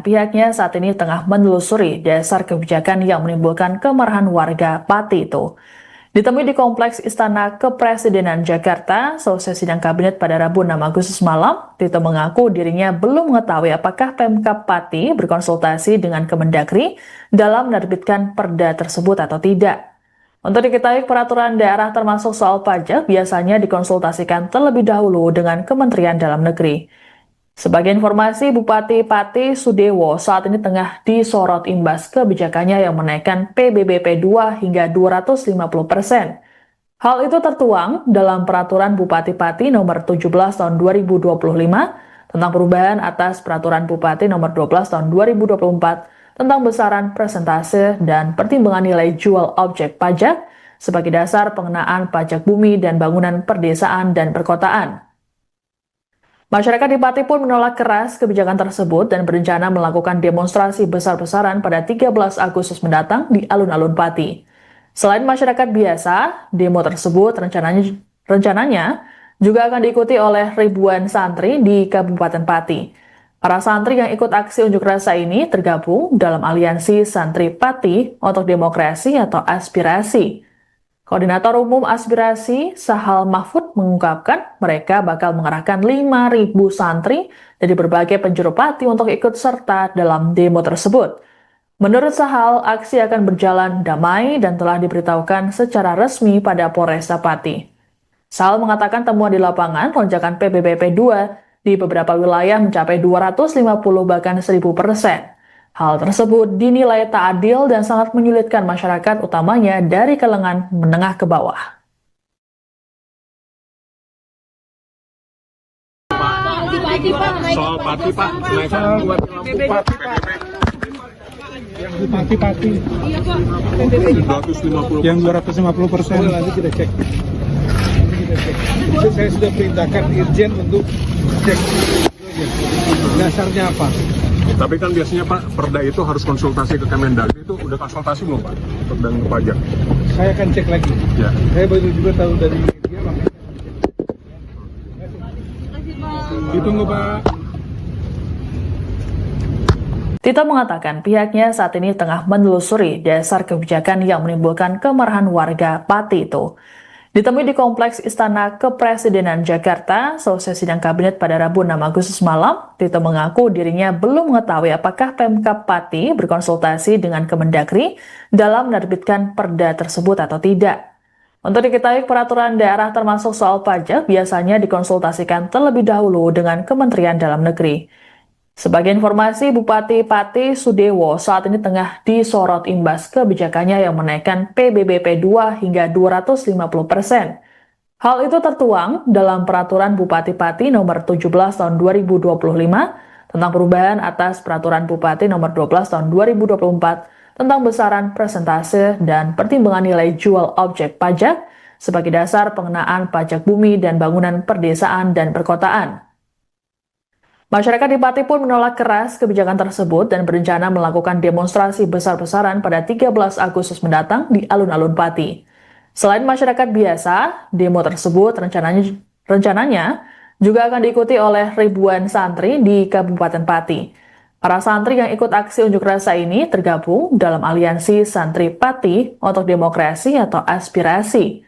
Pihaknya saat ini tengah menelusuri dasar kebijakan yang menimbulkan kemarahan warga Pati itu. Ditemui di Kompleks Istana Kepresidenan Jakarta, selesai sidang kabinet pada Rabu 6 Agustus malam, Tito mengaku dirinya belum mengetahui apakah Pemkab Pati berkonsultasi dengan Kemendagri dalam menerbitkan perda tersebut atau tidak. Untuk diketahui, peraturan daerah termasuk soal pajak biasanya dikonsultasikan terlebih dahulu dengan Kementerian Dalam Negeri. Sebagai informasi, Bupati Pati Sudewo saat ini tengah disorot imbas kebijakannya yang menaikkan PBBP 2 hingga 250%. Hal itu tertuang dalam Peraturan Bupati Pati nomor 17 tahun 2025 tentang perubahan atas Peraturan Bupati nomor 12 tahun 2024 tentang besaran persentase dan pertimbangan nilai jual objek pajak sebagai dasar pengenaan pajak bumi dan bangunan perdesaan dan perkotaan. Masyarakat di Pati pun menolak keras kebijakan tersebut dan berencana melakukan demonstrasi besar-besaran pada 13 Agustus mendatang di alun-alun Pati. Selain masyarakat biasa, demo tersebut rencananya juga akan diikuti oleh ribuan santri di Kabupaten Pati. Para santri yang ikut aksi unjuk rasa ini tergabung dalam aliansi Santri Pati untuk Demokrasi atau Aspirasi. Koordinator Umum Aspirasi, Sahal Mahfud, mengungkapkan mereka bakal mengerahkan 5.000 santri dari berbagai penjuru Pati untuk ikut serta dalam demo tersebut. Menurut Sahal, aksi akan berjalan damai dan telah diberitahukan secara resmi pada Polresta Pati. Sahal mengatakan temuan di lapangan lonjakan PBBP 2 di beberapa wilayah mencapai 250 bahkan 1000%. Hal tersebut dinilai tak adil dan sangat menyulitkan masyarakat utamanya dari kalangan menengah ke bawah. Soal Pati, Pak, kenaikan buat PBB. Yang di Pati. Iya, Pak. 250. Yang 250%. Nanti kita cek. Itu saya sudah perintahkan Irjen untuk cek. Dasarnya apa? Tapi kan biasanya Pak, perda itu harus konsultasi ke Kemendagri, itu udah konsultasi belum Pak? Dan ke pajak? Saya akan cek lagi. Ya. Saya baru juga tahu dari media, makanya ditunggu Pak. Tito mengatakan pihaknya saat ini tengah menelusuri dasar kebijakan yang menimbulkan kemarahan warga Pati itu. Ditemui di Kompleks Istana Kepresidenan Jakarta, selesai sidang kabinet pada Rabu 6 Agustus malam, Tito mengaku dirinya belum mengetahui apakah Pemkab Pati berkonsultasi dengan Kemendagri dalam menerbitkan perda tersebut atau tidak. Untuk diketahui, peraturan daerah termasuk soal pajak biasanya dikonsultasikan terlebih dahulu dengan Kementerian Dalam Negeri. Sebagai informasi, Bupati Pati Sudewo saat ini tengah disorot imbas kebijakannya yang menaikkan PBBP 2 hingga 250%. Hal itu tertuang dalam Peraturan Bupati Pati nomor 17 tahun 2025 tentang perubahan atas Peraturan Bupati nomor 12 tahun 2024 tentang besaran persentase dan pertimbangan nilai jual objek pajak sebagai dasar pengenaan pajak bumi dan bangunan perdesaan dan perkotaan. Masyarakat di Pati pun menolak keras kebijakan tersebut dan berencana melakukan demonstrasi besar-besaran pada 13 Agustus mendatang di alun-alun Pati. Selain masyarakat biasa, demo tersebut rencananya juga akan diikuti oleh ribuan santri di Kabupaten Pati. Para santri yang ikut aksi unjuk rasa ini tergabung dalam aliansi Santri Pati untuk Demokrasi atau Aspirasi.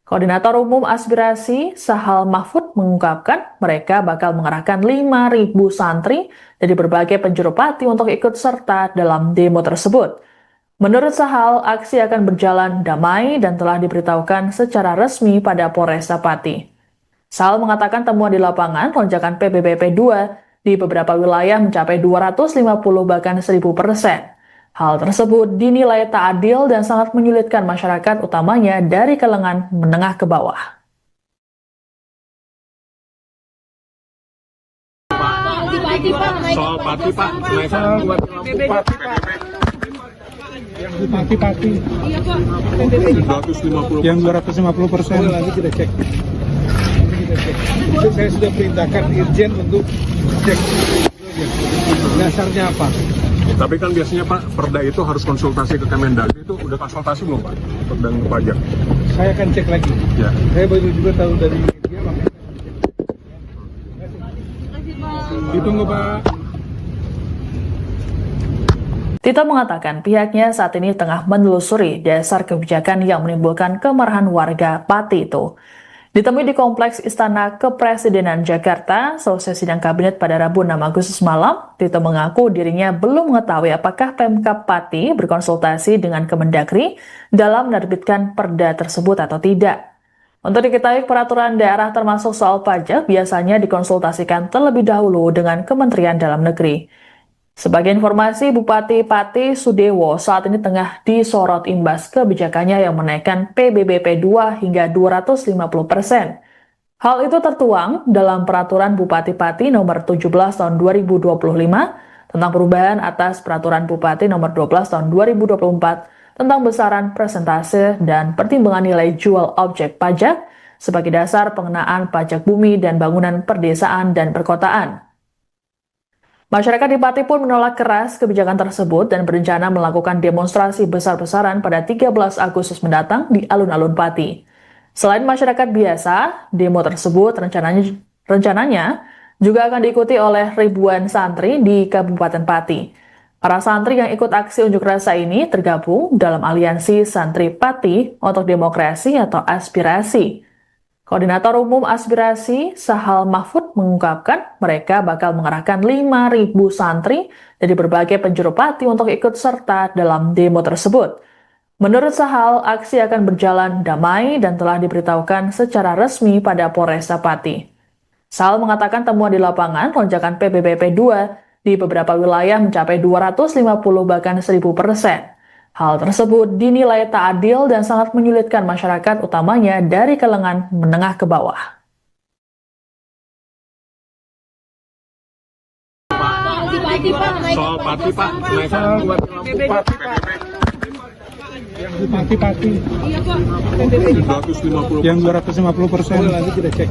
Koordinator Umum Aspirasi, Sahal Mahfud, mengungkapkan mereka bakal mengerahkan 5.000 santri dari berbagai penjuru Pati untuk ikut serta dalam demo tersebut. Menurut Sahal, aksi akan berjalan damai dan telah diberitahukan secara resmi pada Polresta Pati. Sahal mengatakan temuan di lapangan lonjakan PBBP 2 di beberapa wilayah mencapai 250 bahkan 1000%. Hal tersebut dinilai tak adil dan sangat menyulitkan masyarakat utamanya dari kalangan menengah ke bawah. Soal Pati, Pak, kenaikan buat PBB. Yang di Pati. Iya, Pak. 250. Yang 250%. Nanti kita cek. Itu saya sudah perintahkan Irjen untuk cek. Dasarnya apa? Tapi kan biasanya Pak, perda itu harus konsultasi ke Kemendagri, itu udah konsultasi belum Pak? Dan ke pajak? Saya akan cek lagi. Ya. Saya baru juga tahu dari media, makanya ditunggu Pak. Tito mengatakan pihaknya saat ini tengah menelusuri dasar kebijakan yang menimbulkan kemarahan warga Pati itu. Ditemui di Kompleks Istana Kepresidenan Jakarta, selesai sidang kabinet pada Rabu 6 Agustus malam, Tito mengaku dirinya belum mengetahui apakah Pemkab Pati berkonsultasi dengan Kemendagri dalam menerbitkan perda tersebut atau tidak. Untuk diketahui, peraturan daerah termasuk soal pajak biasanya dikonsultasikan terlebih dahulu dengan Kementerian Dalam Negeri. Sebagai informasi, Bupati Pati Sudewo saat ini tengah disorot imbas kebijakannya yang menaikkan PBBP 2 hingga 250%. Hal itu tertuang dalam Peraturan Bupati Pati nomor 17 tahun 2025 tentang perubahan atas Peraturan Bupati nomor 12 tahun 2024 tentang besaran persentase dan pertimbangan nilai jual objek pajak sebagai dasar pengenaan pajak bumi dan bangunan perdesaan dan perkotaan. Masyarakat di Pati pun menolak keras kebijakan tersebut dan berencana melakukan demonstrasi besar-besaran pada 13 Agustus mendatang di alun-alun Pati. Selain masyarakat biasa, demo tersebut rencananya juga akan diikuti oleh ribuan santri di Kabupaten Pati. Para santri yang ikut aksi unjuk rasa ini tergabung dalam aliansi Santri Pati untuk Demokrasi atau Aspirasi. Koordinator Umum Aspirasi, Sahal Mahfud, mengungkapkan mereka bakal mengerahkan 5.000 santri dari berbagai penjuru Pati untuk ikut serta dalam demo tersebut. Menurut Sahal, aksi akan berjalan damai dan telah diberitahukan secara resmi pada Polresta Pati. Sahal mengatakan temuan di lapangan lonjakan PBBP 2 di beberapa wilayah mencapai 250 bahkan 1000%. Hal tersebut dinilai tak adil dan sangat menyulitkan masyarakat utamanya dari kalangan menengah ke bawah. Soal Pati, Pak, naikkan buat PBBP. Yang di Pati. Iya, Pak. 250. Yang 250%. Nanti kita cek.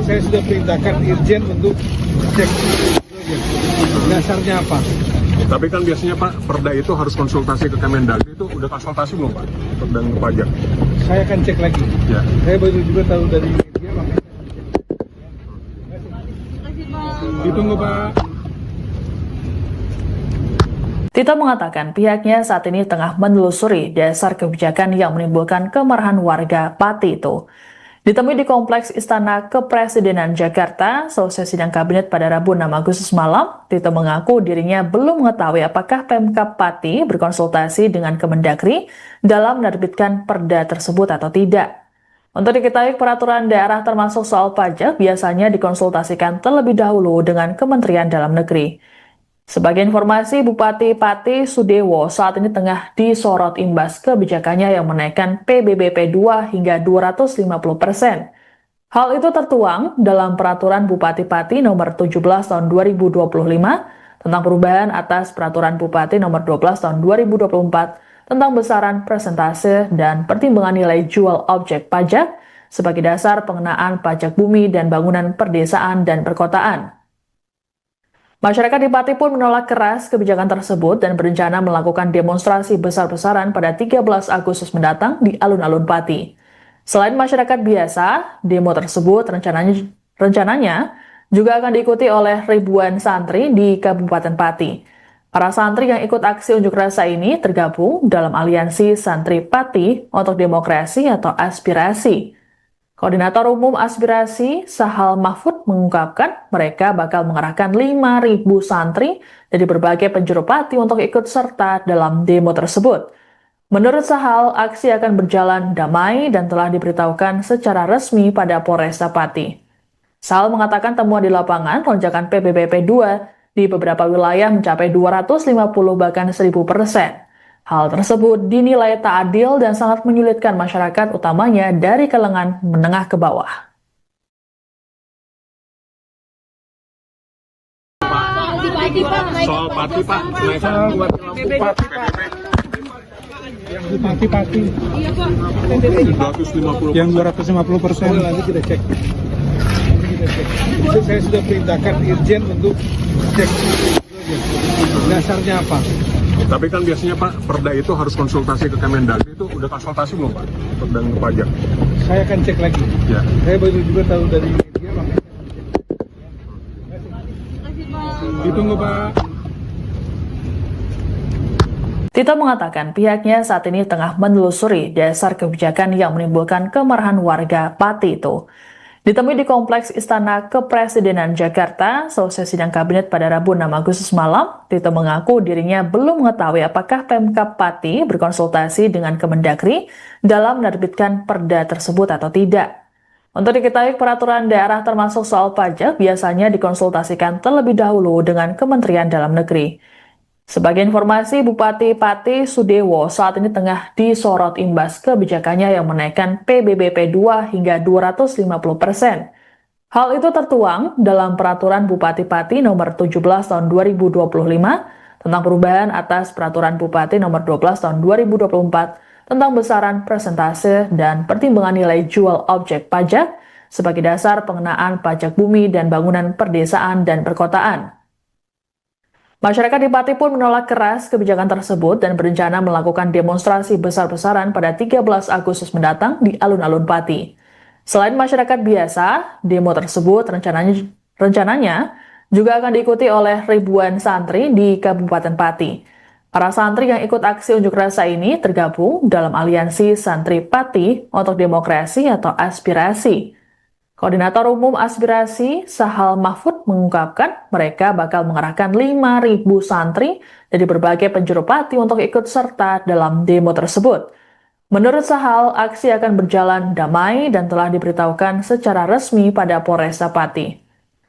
Saya sudah perintahkan Irjen untuk cek dasarnya apa. Tapi kan biasanya Pak, perda itu harus konsultasi ke Kemendagri, itu udah konsultasi belum Pak? Dan ke pajak? Saya akan cek lagi. Ya. Saya baru juga tahu dari media, makanya ditunggu Pak. Tito mengatakan pihaknya saat ini tengah menelusuri dasar kebijakan yang menimbulkan kemarahan warga Pati itu. Ditemui di Kompleks Istana Kepresidenan Jakarta, selesai sidang kabinet pada Rabu 6 Agustus malam, Tito mengaku dirinya belum mengetahui apakah Pemkab Pati berkonsultasi dengan Kemendagri dalam menerbitkan perda tersebut atau tidak. Untuk diketahui, peraturan daerah termasuk soal pajak biasanya dikonsultasikan terlebih dahulu dengan Kementerian Dalam Negeri. Sebagai informasi, Bupati Pati Sudewo saat ini tengah disorot imbas kebijakannya yang menaikkan PBBP 2 hingga 250%. Hal itu tertuang dalam Peraturan Bupati Pati nomor 17 tahun 2025 tentang perubahan atas Peraturan Bupati nomor 12 tahun 2024 tentang besaran persentase dan pertimbangan nilai jual objek pajak sebagai dasar pengenaan pajak bumi dan bangunan perdesaan dan perkotaan. Masyarakat di Pati pun menolak keras kebijakan tersebut dan berencana melakukan demonstrasi besar-besaran pada 13 Agustus mendatang di alun-alun Pati. Selain masyarakat biasa, demo tersebut rencananya juga akan diikuti oleh ribuan santri di Kabupaten Pati. Para santri yang ikut aksi unjuk rasa ini tergabung dalam aliansi Santri Pati untuk Demokrasi atau Aspirasi. Koordinator Umum Aspirasi, Sahal Mahfud, mengungkapkan mereka bakal mengerahkan 5.000 santri dari berbagai penjuru Pati untuk ikut serta dalam demo tersebut. Menurut Sahal, aksi akan berjalan damai dan telah diberitahukan secara resmi pada Polresta Pati. Sahal mengatakan temuan di lapangan lonjakan PBBP 2 di beberapa wilayah mencapai 250 bahkan 1000%. Hal tersebut dinilai tak adil dan sangat menyulitkan masyarakat utamanya dari kalangan menengah ke bawah. Soal Pati, Pak, naikkan buat PBBP. Yang di Pati. Iya, Pak. 250. Yang 250%. Nanti kita cek. Saya sudah perintahkan Irjen untuk cek dasarnya apa. Tapi kan biasanya Pak, perda itu harus konsultasi ke Kemendagri, itu udah konsultasi belum Pak? Dan ke pajak? Saya akan cek lagi. Ya. Saya baru juga tahu dari media, makanya ditunggu Pak. Tito mengatakan pihaknya saat ini tengah menelusuri dasar kebijakan yang menimbulkan kemarahan warga Pati itu. Ditemui di Kompleks Istana Kepresidenan Jakarta, selesai sidang kabinet pada Rabu 6 Agustus malam, Tito mengaku dirinya belum mengetahui apakah Pemkab Pati berkonsultasi dengan Kemendagri dalam menerbitkan perda tersebut atau tidak. Untuk diketahui, peraturan daerah termasuk soal pajak biasanya dikonsultasikan terlebih dahulu dengan Kementerian Dalam Negeri. Sebagai informasi, Bupati Pati Sudewo saat ini tengah disorot imbas kebijakannya yang menaikkan PBBP 2 hingga 250%. Hal itu tertuang dalam Peraturan Bupati Pati nomor 17 tahun 2025 tentang perubahan atas Peraturan Bupati nomor 12 tahun 2024 tentang besaran persentase dan pertimbangan nilai jual objek pajak sebagai dasar pengenaan pajak bumi dan bangunan perdesaan dan perkotaan. Masyarakat di Pati pun menolak keras kebijakan tersebut dan berencana melakukan demonstrasi besar-besaran pada 13 Agustus mendatang di alun-alun Pati. Selain masyarakat biasa, demo tersebut rencananya juga akan diikuti oleh ribuan santri di Kabupaten Pati. Para santri yang ikut aksi unjuk rasa ini tergabung dalam aliansi Santri Pati untuk Demokrasi atau Aspirasi. Koordinator Umum Aspirasi, Sahal Mahfud, mengungkapkan mereka bakal mengerahkan 5.000 santri dari berbagai penjuru Pati untuk ikut serta dalam demo tersebut. Menurut Sahal, aksi akan berjalan damai dan telah diberitahukan secara resmi pada Polresta Pati.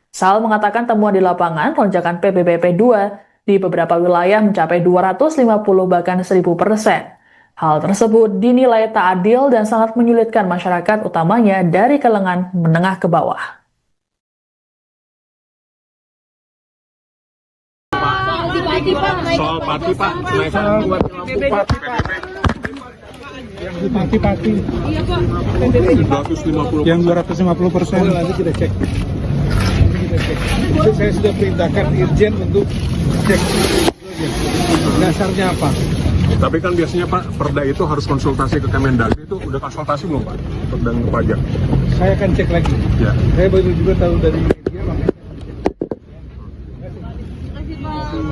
Sahal mengatakan temuan di lapangan lonjakan PBBP 2 di beberapa wilayah mencapai 250 bahkan 1000%. Hal tersebut dinilai tak adil dan sangat menyulitkan masyarakat utamanya dari kalangan menengah ke bawah. Soal Pati, Pak, naikkan buat Pati. Yang di Pati. Iya, Pak. 250. Yang 250%. Nanti kita cek. Itu saya sudah perintahkan Irjen untuk cek. Dasarnya apa? Tapi kan biasanya Pak, perda itu harus konsultasi ke Kemendagri, itu udah konsultasi belum Pak? Dan ke pajak? Saya akan cek lagi. Ya. Saya baru juga tahu dari media, makanya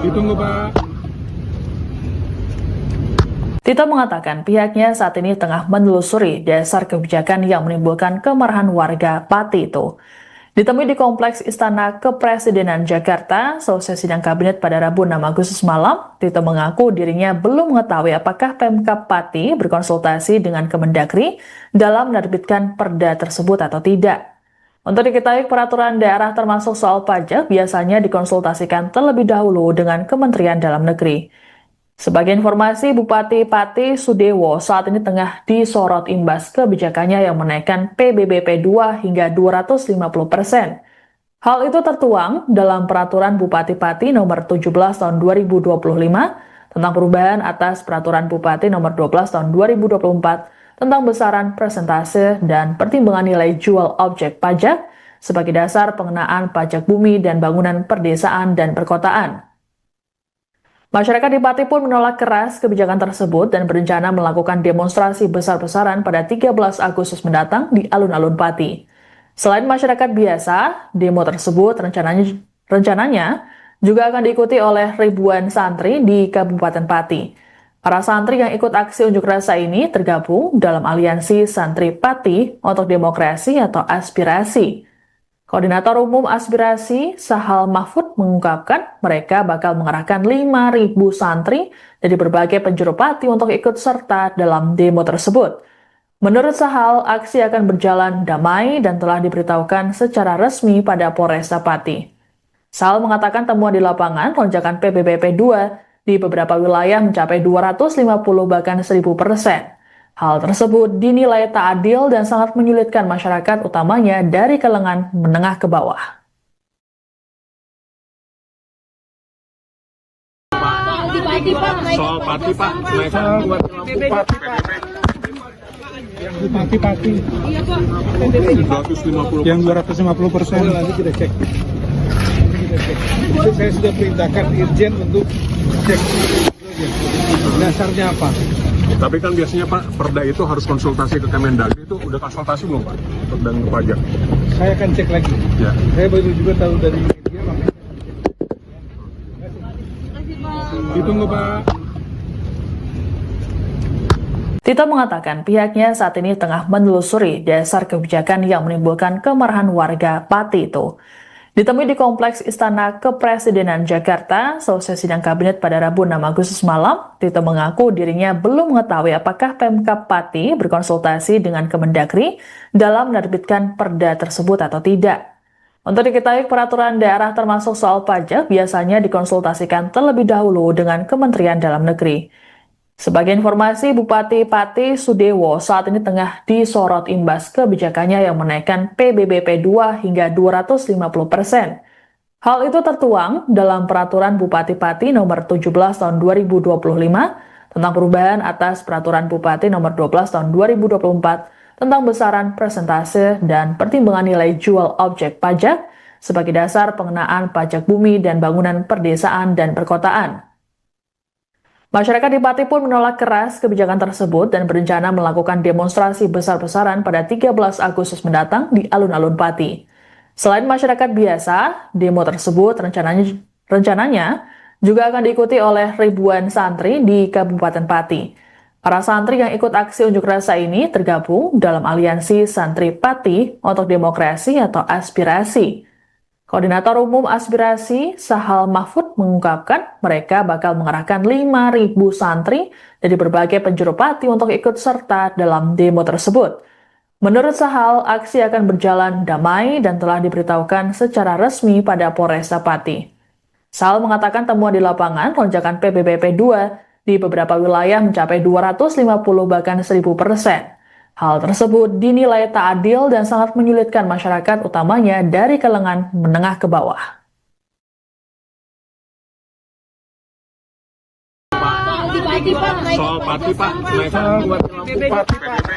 ditunggu Pak. Tito mengatakan pihaknya saat ini tengah menelusuri dasar kebijakan yang menimbulkan kemarahan warga Pati itu. Ditemui di Kompleks Istana Kepresidenan Jakarta, selesai sidang kabinet pada Rabu 6 Agustus malam, Tito mengaku dirinya belum mengetahui apakah Pemkab Pati berkonsultasi dengan Kemendagri dalam menerbitkan perda tersebut atau tidak. Untuk diketahui, peraturan daerah termasuk soal pajak biasanya dikonsultasikan terlebih dahulu dengan Kementerian Dalam Negeri. Sebagai informasi, Bupati Pati Sudewo saat ini tengah disorot imbas kebijakannya yang menaikkan PBBP 2 hingga 250%. Hal itu tertuang dalam Peraturan Bupati Pati nomor 17 tahun 2025 tentang perubahan atas Peraturan Bupati nomor 12 tahun 2024 tentang besaran persentase dan pertimbangan nilai jual objek pajak sebagai dasar pengenaan pajak bumi dan bangunan perdesaan dan perkotaan. Masyarakat di Pati pun menolak keras kebijakan tersebut dan berencana melakukan demonstrasi besar-besaran pada 13 Agustus mendatang di alun-alun Pati. Selain masyarakat biasa, demo tersebut rencananya juga akan diikuti oleh ribuan santri di Kabupaten Pati. Para santri yang ikut aksi unjuk rasa ini tergabung dalam aliansi Santri Pati untuk Demokrasi atau Aspirasi. Koordinator Umum Aspirasi, Sahal Mahfud, mengungkapkan mereka bakal mengerahkan 5.000 santri dari berbagai penjuru Pati untuk ikut serta dalam demo tersebut. Menurut Sahal, aksi akan berjalan damai dan telah diberitahukan secara resmi pada Polresta Pati. Sahal mengatakan temuan di lapangan lonjakan PBBP 2 di beberapa wilayah mencapai 250 bahkan 1000%. Hal tersebut dinilai tak adil dan sangat menyulitkan masyarakat utamanya dari kalangan menengah ke bawah. Soal Pati, Pak, naikkan buat Pati. Yang di Pati. Iya, Pak. 250. Yang 250%. Nanti kita cek. Itu saya sudah perintahkan Irjen untuk cek. Dasarnya apa? Tapi kan biasanya Pak, perda itu harus konsultasi ke Kemendagri, itu udah konsultasi belum Pak? Dan ke pajak? Saya akan cek lagi. Ya. Saya baru juga tahu dari media, makanya ditunggu Pak. Tito mengatakan pihaknya saat ini tengah menelusuri dasar kebijakan yang menimbulkan kemarahan warga Pati itu. Ditemui di Kompleks Istana Kepresidenan Jakarta, selesai sidang kabinet pada Rabu 6 Agustus malam, Tito mengaku dirinya belum mengetahui apakah Pemkab Pati berkonsultasi dengan Kemendagri dalam menerbitkan perda tersebut atau tidak. Untuk diketahui, peraturan daerah termasuk soal pajak biasanya dikonsultasikan terlebih dahulu dengan Kementerian Dalam Negeri. Sebagai informasi, Bupati Pati Sudewo saat ini tengah disorot imbas kebijakannya yang menaikkan PBBP 2 hingga 250%. Hal itu tertuang dalam Peraturan Bupati Pati nomor 17 tahun 2025 tentang perubahan atas Peraturan Bupati nomor 12 tahun 2024 tentang besaran persentase dan pertimbangan nilai jual objek pajak sebagai dasar pengenaan pajak bumi dan bangunan perdesaan dan perkotaan. Masyarakat di Pati pun menolak keras kebijakan tersebut dan berencana melakukan demonstrasi besar-besaran pada 13 Agustus mendatang di alun-alun Pati. Selain masyarakat biasa, demo tersebut rencananya juga akan diikuti oleh ribuan santri di Kabupaten Pati. Para santri yang ikut aksi unjuk rasa ini tergabung dalam aliansi Santri Pati untuk Demokrasi atau Aspirasi. Koordinator Umum Aspirasi, Sahal Mahfud, mengungkapkan mereka bakal mengerahkan 5.000 santri dari berbagai penjuru Pati untuk ikut serta dalam demo tersebut. Menurut Sahal, aksi akan berjalan damai dan telah diberitahukan secara resmi pada Polresta Pati. Sahal mengatakan temuan di lapangan lonjakan PBBP 2 di beberapa wilayah mencapai 250 bahkan 1000%. Hal tersebut dinilai tak adil dan sangat menyulitkan masyarakat utamanya dari kalangan menengah ke bawah. Soal Pati Pak, naikkan buat Bupati PBB.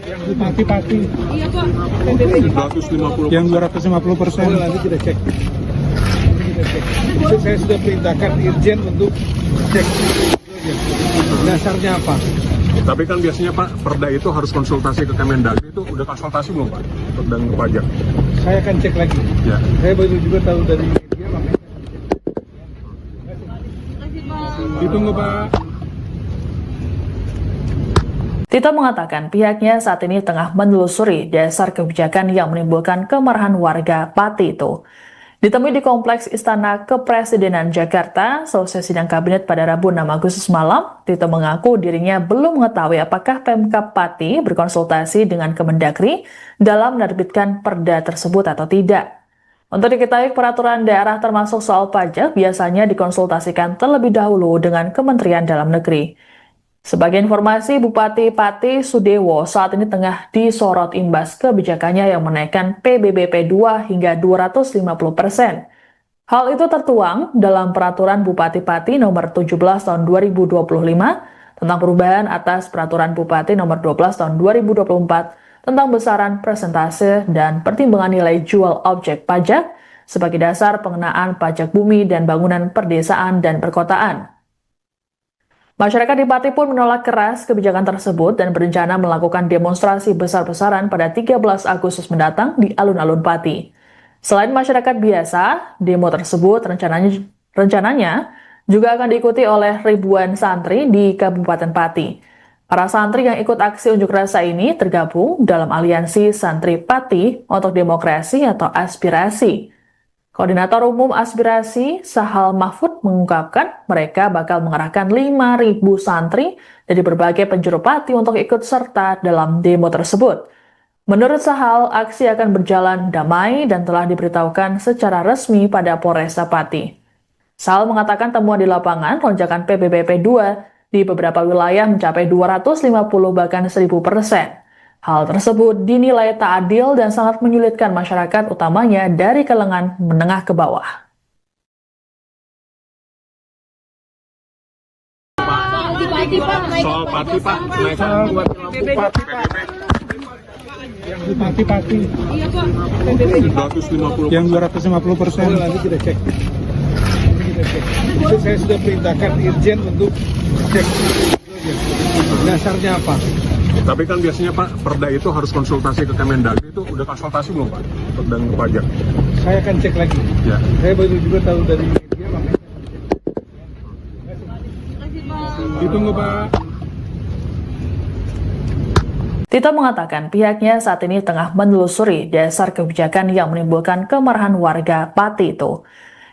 Yang Bupati. Iya Pak. 250. Yang 250%. Nanti kita cek. Saya sudah perintahkan Irjen untuk cek dasarnya apa. Tapi kan biasanya Pak, perda itu harus konsultasi ke Kemendagri, itu udah konsultasi belum Pak? Dan ke pajak? Saya akan cek lagi. Ya. Saya baru juga tahu dari media, makanya ditunggu Pak. Tito mengatakan pihaknya saat ini tengah menelusuri dasar kebijakan yang menimbulkan kemarahan warga Pati itu. Ditemui di Kompleks Istana Kepresidenan Jakarta, selesai sidang kabinet pada Rabu 6 Agustus malam, Tito mengaku dirinya belum mengetahui apakah Pemkab Pati berkonsultasi dengan Kemendagri dalam menerbitkan perda tersebut atau tidak. Untuk diketahui, peraturan daerah termasuk soal pajak biasanya dikonsultasikan terlebih dahulu dengan Kementerian Dalam Negeri. Sebagai informasi, Bupati Pati Sudewo saat ini tengah disorot imbas kebijakannya yang menaikkan PBBP 2 hingga 250%. Hal itu tertuang dalam Peraturan Bupati Pati nomor 17 tahun 2025 tentang perubahan atas Peraturan Bupati nomor 12 tahun 2024 tentang besaran persentase dan pertimbangan nilai jual objek pajak sebagai dasar pengenaan pajak bumi dan bangunan perdesaan dan perkotaan. Masyarakat di Pati pun menolak keras kebijakan tersebut dan berencana melakukan demonstrasi besar-besaran pada 13 Agustus mendatang di alun-alun Pati. Selain masyarakat biasa, demo tersebut rencananya juga akan diikuti oleh ribuan santri di Kabupaten Pati. Para santri yang ikut aksi unjuk rasa ini tergabung dalam aliansi Santri Pati untuk Demokrasi atau Aspirasi. Koordinator Umum Aspirasi, Sahal Mahfud, mengungkapkan mereka bakal mengerahkan 5.000 santri dari berbagai penjuru Pati untuk ikut serta dalam demo tersebut. Menurut Sahal, aksi akan berjalan damai dan telah diberitahukan secara resmi pada Polresta Pati. Sahal mengatakan temuan di lapangan lonjakan PBBP 2 di beberapa wilayah mencapai 250 bahkan 1000%. Hal tersebut dinilai tak adil dan sangat menyulitkan masyarakat utamanya dari kalangan menengah ke bawah. Soal Pati Pak, naikkan buat Bupati PBB. Yang Bupati. Iya Pak. 250. Yang 250%. Nanti kita cek. Saya sudah perintahkan Irjen untuk cek dasarnya apa. Tapi kan biasanya Pak, perda itu harus konsultasi ke Kemendagri, itu udah konsultasi belum Pak? Dan ke pajak? Saya akan cek lagi. Ya. Saya baru juga tahu dari media, makanya ditunggu Pak. Tito mengatakan pihaknya saat ini tengah menelusuri dasar kebijakan yang menimbulkan kemarahan warga Pati itu.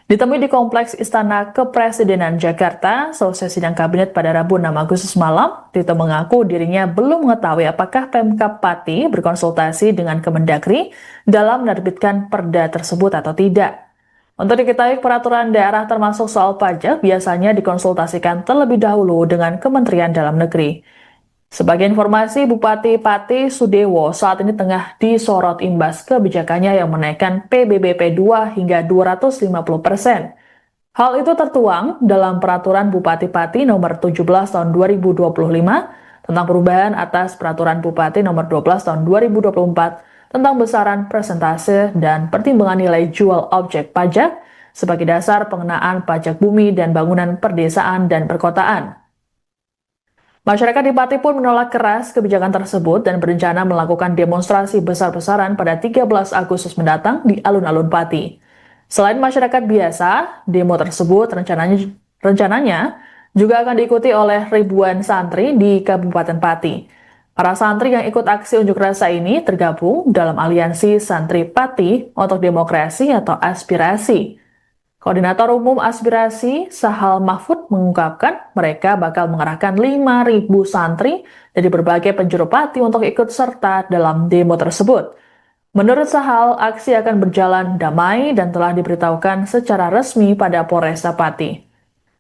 Ditemui di Kompleks Istana Kepresidenan Jakarta, selesai sidang kabinet pada Rabu 6 Agustus malam, Tito mengaku dirinya belum mengetahui apakah Pemkab Pati berkonsultasi dengan Kemendagri dalam menerbitkan perda tersebut atau tidak. Untuk diketahui, peraturan daerah termasuk soal pajak biasanya dikonsultasikan terlebih dahulu dengan Kementerian Dalam Negeri. Sebagai informasi, Bupati Pati Sudewo saat ini tengah disorot imbas kebijakannya yang menaikkan PBBP 2 hingga 250%. Hal itu tertuang dalam Peraturan Bupati Pati nomor 17 tahun 2025 tentang perubahan atas Peraturan Bupati nomor 12 tahun 2024 tentang besaran persentase dan pertimbangan nilai jual objek pajak sebagai dasar pengenaan pajak bumi dan bangunan perdesaan dan perkotaan. Masyarakat di Pati pun menolak keras kebijakan tersebut dan berencana melakukan demonstrasi besar-besaran pada 13 Agustus mendatang di alun-alun Pati. Selain masyarakat biasa, demo tersebut rencananya juga akan diikuti oleh ribuan santri di Kabupaten Pati. Para santri yang ikut aksi unjuk rasa ini tergabung dalam aliansi Santri Pati untuk Demokrasi atau Aspirasi. Koordinator Umum Aspirasi, Sahal Mahfud, mengungkapkan mereka bakal mengerahkan 5.000 santri dari berbagai penjuru Pati untuk ikut serta dalam demo tersebut. Menurut Sahal, aksi akan berjalan damai dan telah diberitahukan secara resmi pada Polresta Pati.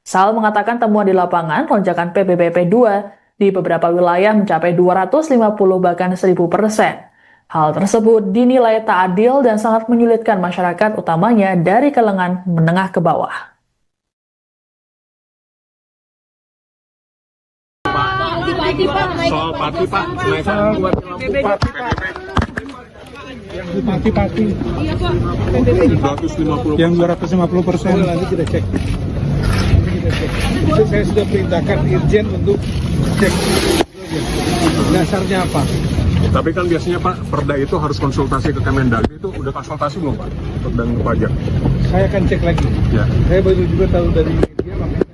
Sahal mengatakan temuan di lapangan lonjakan PBBP 2 di beberapa wilayah mencapai 250 bahkan 1000%. Hal tersebut dinilai tak adil dan sangat menyulitkan masyarakat utamanya dari kalangan menengah ke bawah. Soal Pati Pak, naikkan buat Bupati Pati. Iya Pak. 250. Yang 250%. Nanti kita cek. Saya sudah perintahkan Irjen untuk cek dasarnya apa. Tapi kan biasanya Pak, perda itu harus konsultasi ke Kemendagri, itu udah konsultasi belum Pak? Dan pajak. Saya akan cek lagi. Ya. Saya baru juga tahu dari media, makanya.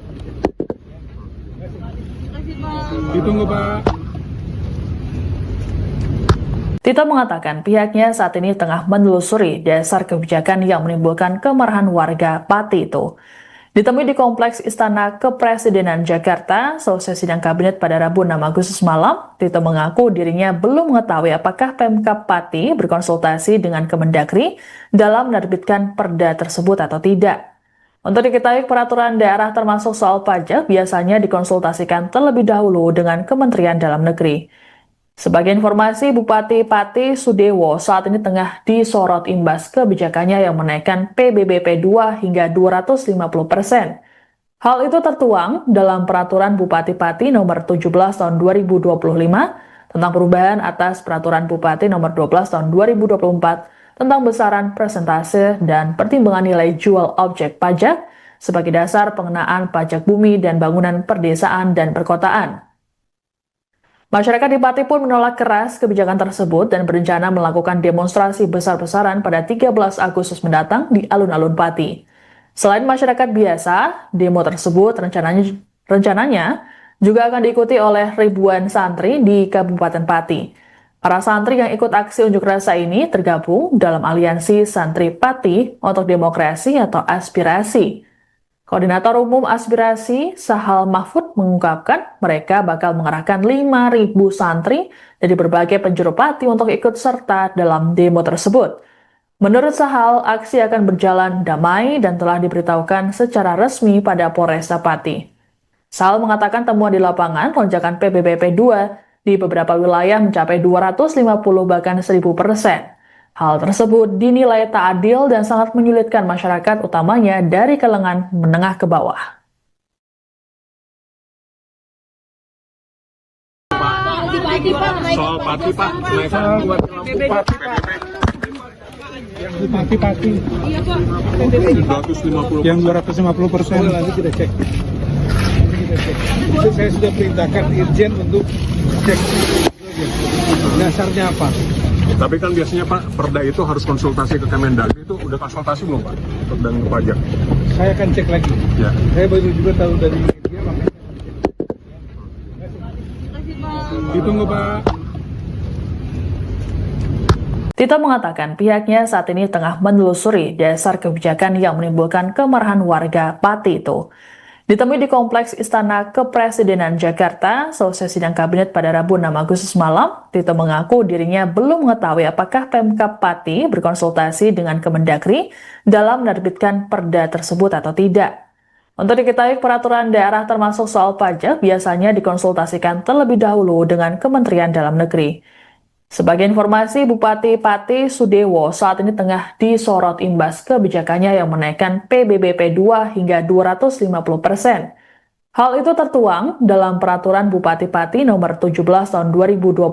Ditunggu Pak. Tito mengatakan pihaknya saat ini tengah menelusuri dasar kebijakan yang menimbulkan kemarahan warga Pati itu. Ditemui di Kompleks Istana Kepresidenan Jakarta, selesai sidang kabinet pada Rabu 6 Agustus malam, Tito mengaku dirinya belum mengetahui apakah Pemkab Pati berkonsultasi dengan Kemendagri dalam menerbitkan perda tersebut atau tidak. Untuk diketahui, peraturan daerah termasuk soal pajak biasanya dikonsultasikan terlebih dahulu dengan Kementerian Dalam Negeri. Sebagai informasi, Bupati Pati Sudewo saat ini tengah disorot imbas kebijakannya yang menaikkan PBBP 2 hingga 250%. Hal itu tertuang dalam Peraturan Bupati Pati nomor 17 tahun 2025 tentang perubahan atas Peraturan Bupati nomor 12 tahun 2024 tentang besaran persentase dan pertimbangan nilai jual objek pajak sebagai dasar pengenaan pajak bumi dan bangunan perdesaan dan perkotaan. Masyarakat di Pati pun menolak keras kebijakan tersebut dan berencana melakukan demonstrasi besar-besaran pada 13 Agustus mendatang di alun-alun Pati. Selain masyarakat biasa, demo tersebut rencananya juga akan diikuti oleh ribuan santri di Kabupaten Pati. Para santri yang ikut aksi unjuk rasa ini tergabung dalam aliansi Santri Pati untuk Demokrasi atau Aspirasi. Koordinator Umum Aspirasi, Sahal Mahfud, mengungkapkan mereka bakal mengerahkan 5.000 santri dari berbagai penjuru Pati untuk ikut serta dalam demo tersebut. Menurut Sahal, aksi akan berjalan damai dan telah diberitahukan secara resmi pada Polresta Pati. Sahal mengatakan temuan di lapangan lonjakan PBBP 2 di beberapa wilayah mencapai 250 bahkan 1000%. Hal tersebut dinilai tak adil dan sangat menyulitkan masyarakat utamanya dari kalangan menengah ke bawah. Soal Pati Pak, naikkan buat Bupati Pati. Iya Pak. 250. Yang 250%. Nanti kita cek. Saya sudah perintahkan Irjen untuk cek dasarnya apa. Tapi kan biasanya Pak, perda itu harus konsultasi ke Kemendagri, itu udah konsultasi belum Pak? Dan pajak. Saya akan cek lagi. Ya. Saya baru juga tahu dari media, makanya. Ditunggu Pak. Tito mengatakan pihaknya saat ini tengah menelusuri dasar kebijakan yang menimbulkan kemarahan warga Pati itu. Ditemui di Kompleks Istana Kepresidenan Jakarta, selesai sidang kabinet pada Rabu 6 Agustus malam, Tito mengaku dirinya belum mengetahui apakah Pemkab Pati berkonsultasi dengan Kemendagri dalam menerbitkan perda tersebut atau tidak. Untuk diketahui, peraturan daerah termasuk soal pajak biasanya dikonsultasikan terlebih dahulu dengan Kementerian Dalam Negeri. Sebagai informasi, Bupati Pati Sudewo saat ini tengah disorot imbas kebijakannya yang menaikkan PBBP 2 hingga 250%. Hal itu tertuang dalam Peraturan Bupati Pati nomor 17 tahun 2025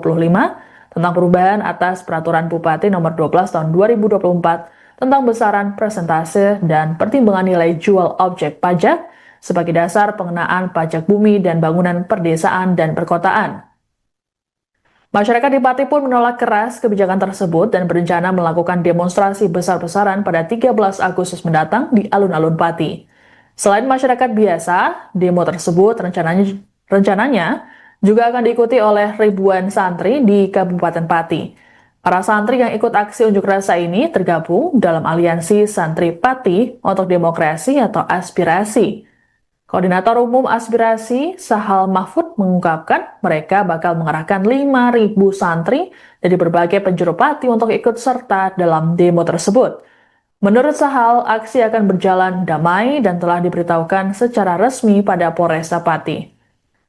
tentang perubahan atas Peraturan Bupati nomor 12 tahun 2024 tentang besaran persentase dan pertimbangan nilai jual objek pajak sebagai dasar pengenaan pajak bumi dan bangunan perdesaan dan perkotaan. Masyarakat di Pati pun menolak keras kebijakan tersebut dan berencana melakukan demonstrasi besar-besaran pada 13 Agustus mendatang di alun-alun Pati. Selain masyarakat biasa, demo tersebut rencananya juga akan diikuti oleh ribuan santri di Kabupaten Pati. Para santri yang ikut aksi unjuk rasa ini tergabung dalam aliansi Santri Pati untuk Demokrasi atau Aspirasi. Koordinator Umum Aspirasi, Sahal Mahfud, mengungkapkan mereka bakal mengerahkan 5.000 santri dari berbagai penjuru Pati untuk ikut serta dalam demo tersebut. Menurut Sahal, aksi akan berjalan damai dan telah diberitahukan secara resmi pada Polresta Pati.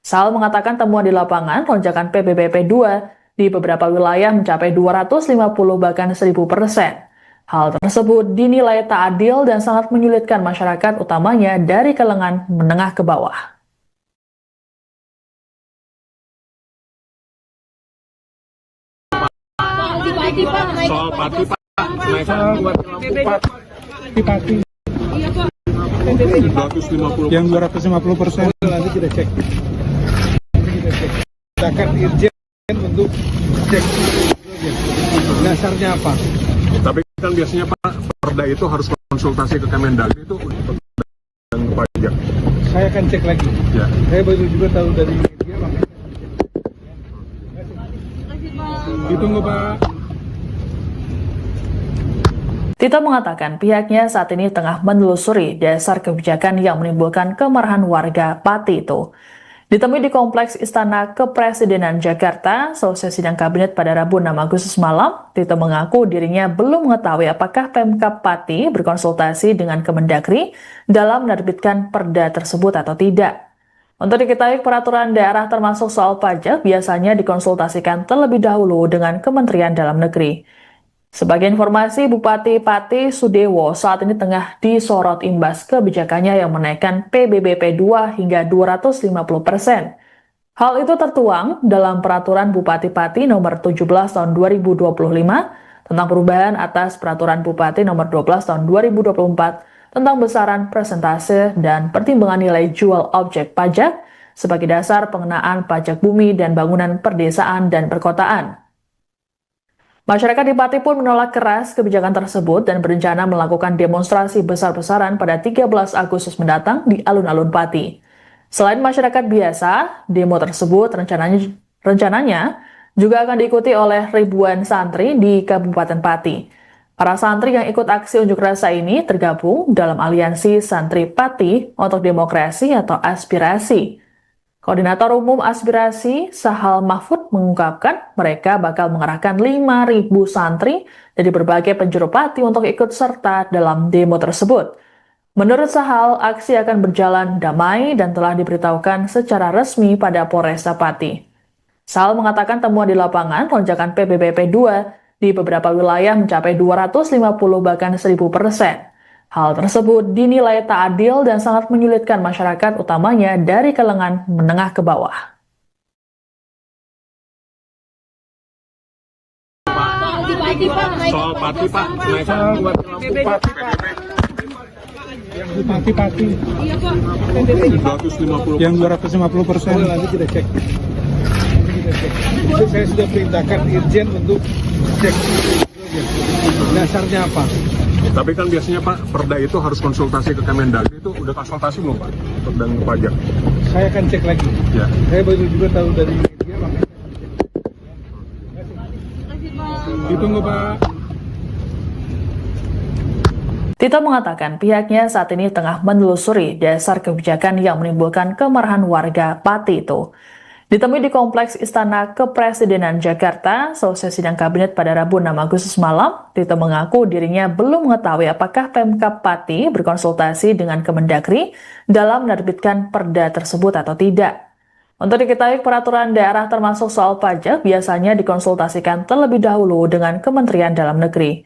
Sahal mengatakan temuan di lapangan lonjakan PBBP 2 di beberapa wilayah mencapai 250 bahkan 1000%. Hal tersebut dinilai tak adil dan sangat menyulitkan masyarakat utamanya dari kalangan menengah ke bawah. Soal Pati Pak, kenaikan buat Pati. 250. Yang 250%. Nanti kita cek. Dakat Irjen untuk cek dasarnya apa. Tapi kan biasanya Pak, perda itu harus konsultasi ke Kemendagri itu dan pajak. Saya akan cek lagi. Ya. Saya baru juga tahu dari media, makanya. Ditunggu Pak. Tito mengatakan pihaknya saat ini tengah menelusuri dasar kebijakan yang menimbulkan kemarahan warga Pati itu. Ditemui di Kompleks Istana Kepresidenan Jakarta, selesai sidang kabinet pada Rabu 6 Agustus malam, Tito mengaku dirinya belum mengetahui apakah Pemkab Pati berkonsultasi dengan Kemendagri dalam menerbitkan perda tersebut atau tidak. Untuk diketahui, peraturan daerah termasuk soal pajak biasanya dikonsultasikan terlebih dahulu dengan Kementerian Dalam Negeri. Sebagai informasi, Bupati Pati Sudewo saat ini tengah disorot imbas kebijakannya yang menaikkan PBBP 2 hingga 250%. Hal itu tertuang dalam Peraturan Bupati Pati nomor 17 tahun 2025 tentang perubahan atas Peraturan Bupati nomor 12 tahun 2024 tentang besaran persentase dan pertimbangan nilai jual objek pajak sebagai dasar pengenaan pajak bumi dan bangunan perdesaan dan perkotaan. Masyarakat di Pati pun menolak keras kebijakan tersebut dan berencana melakukan demonstrasi besar-besaran pada 13 Agustus mendatang di alun-alun Pati. Selain masyarakat biasa, demo tersebut rencananya juga akan diikuti oleh ribuan santri di Kabupaten Pati. Para santri yang ikut aksi unjuk rasa ini tergabung dalam aliansi Santri Pati untuk Demokrasi atau Aspirasi. Koordinator Umum Aspirasi, Sahal Mahfud, mengungkapkan mereka bakal mengerahkan 5.000 santri dari berbagai penjuru Pati untuk ikut serta dalam demo tersebut. Menurut Sahal, aksi akan berjalan damai dan telah diberitahukan secara resmi pada Polresta Pati. Sahal mengatakan temuan di lapangan lonjakan PBBP 2 di beberapa wilayah mencapai 250 bahkan 1000%. Hal tersebut dinilai tak adil dan sangat menyulitkan masyarakat utamanya dari kalangan menengah ke bawah. Soal Pati Pak, kenaikan buat Pati Pak. Yang Pati. 250. Yang 250%. Nanti kita cek. Saya sudah perintahkan Irjen untuk cek dasarnya apa. Tapi kan biasanya Pak, perda itu harus konsultasi ke Kemendagri itu udah konsultasi belum Pak dan pajak? Saya akan cek lagi. Ya. Saya baru juga tahu dari media, makanya. Ditunggu Pak. Tito mengatakan pihaknya saat ini tengah menelusuri dasar kebijakan yang menimbulkan kemarahan warga Pati itu. Ditemui di Kompleks Istana Kepresidenan Jakarta, selesai sidang kabinet pada Rabu 6 Agustus malam, Tito mengaku dirinya belum mengetahui apakah Pemkab Pati berkonsultasi dengan Kemendagri dalam menerbitkan perda tersebut atau tidak. Untuk diketahui, peraturan daerah termasuk soal pajak biasanya dikonsultasikan terlebih dahulu dengan Kementerian Dalam Negeri.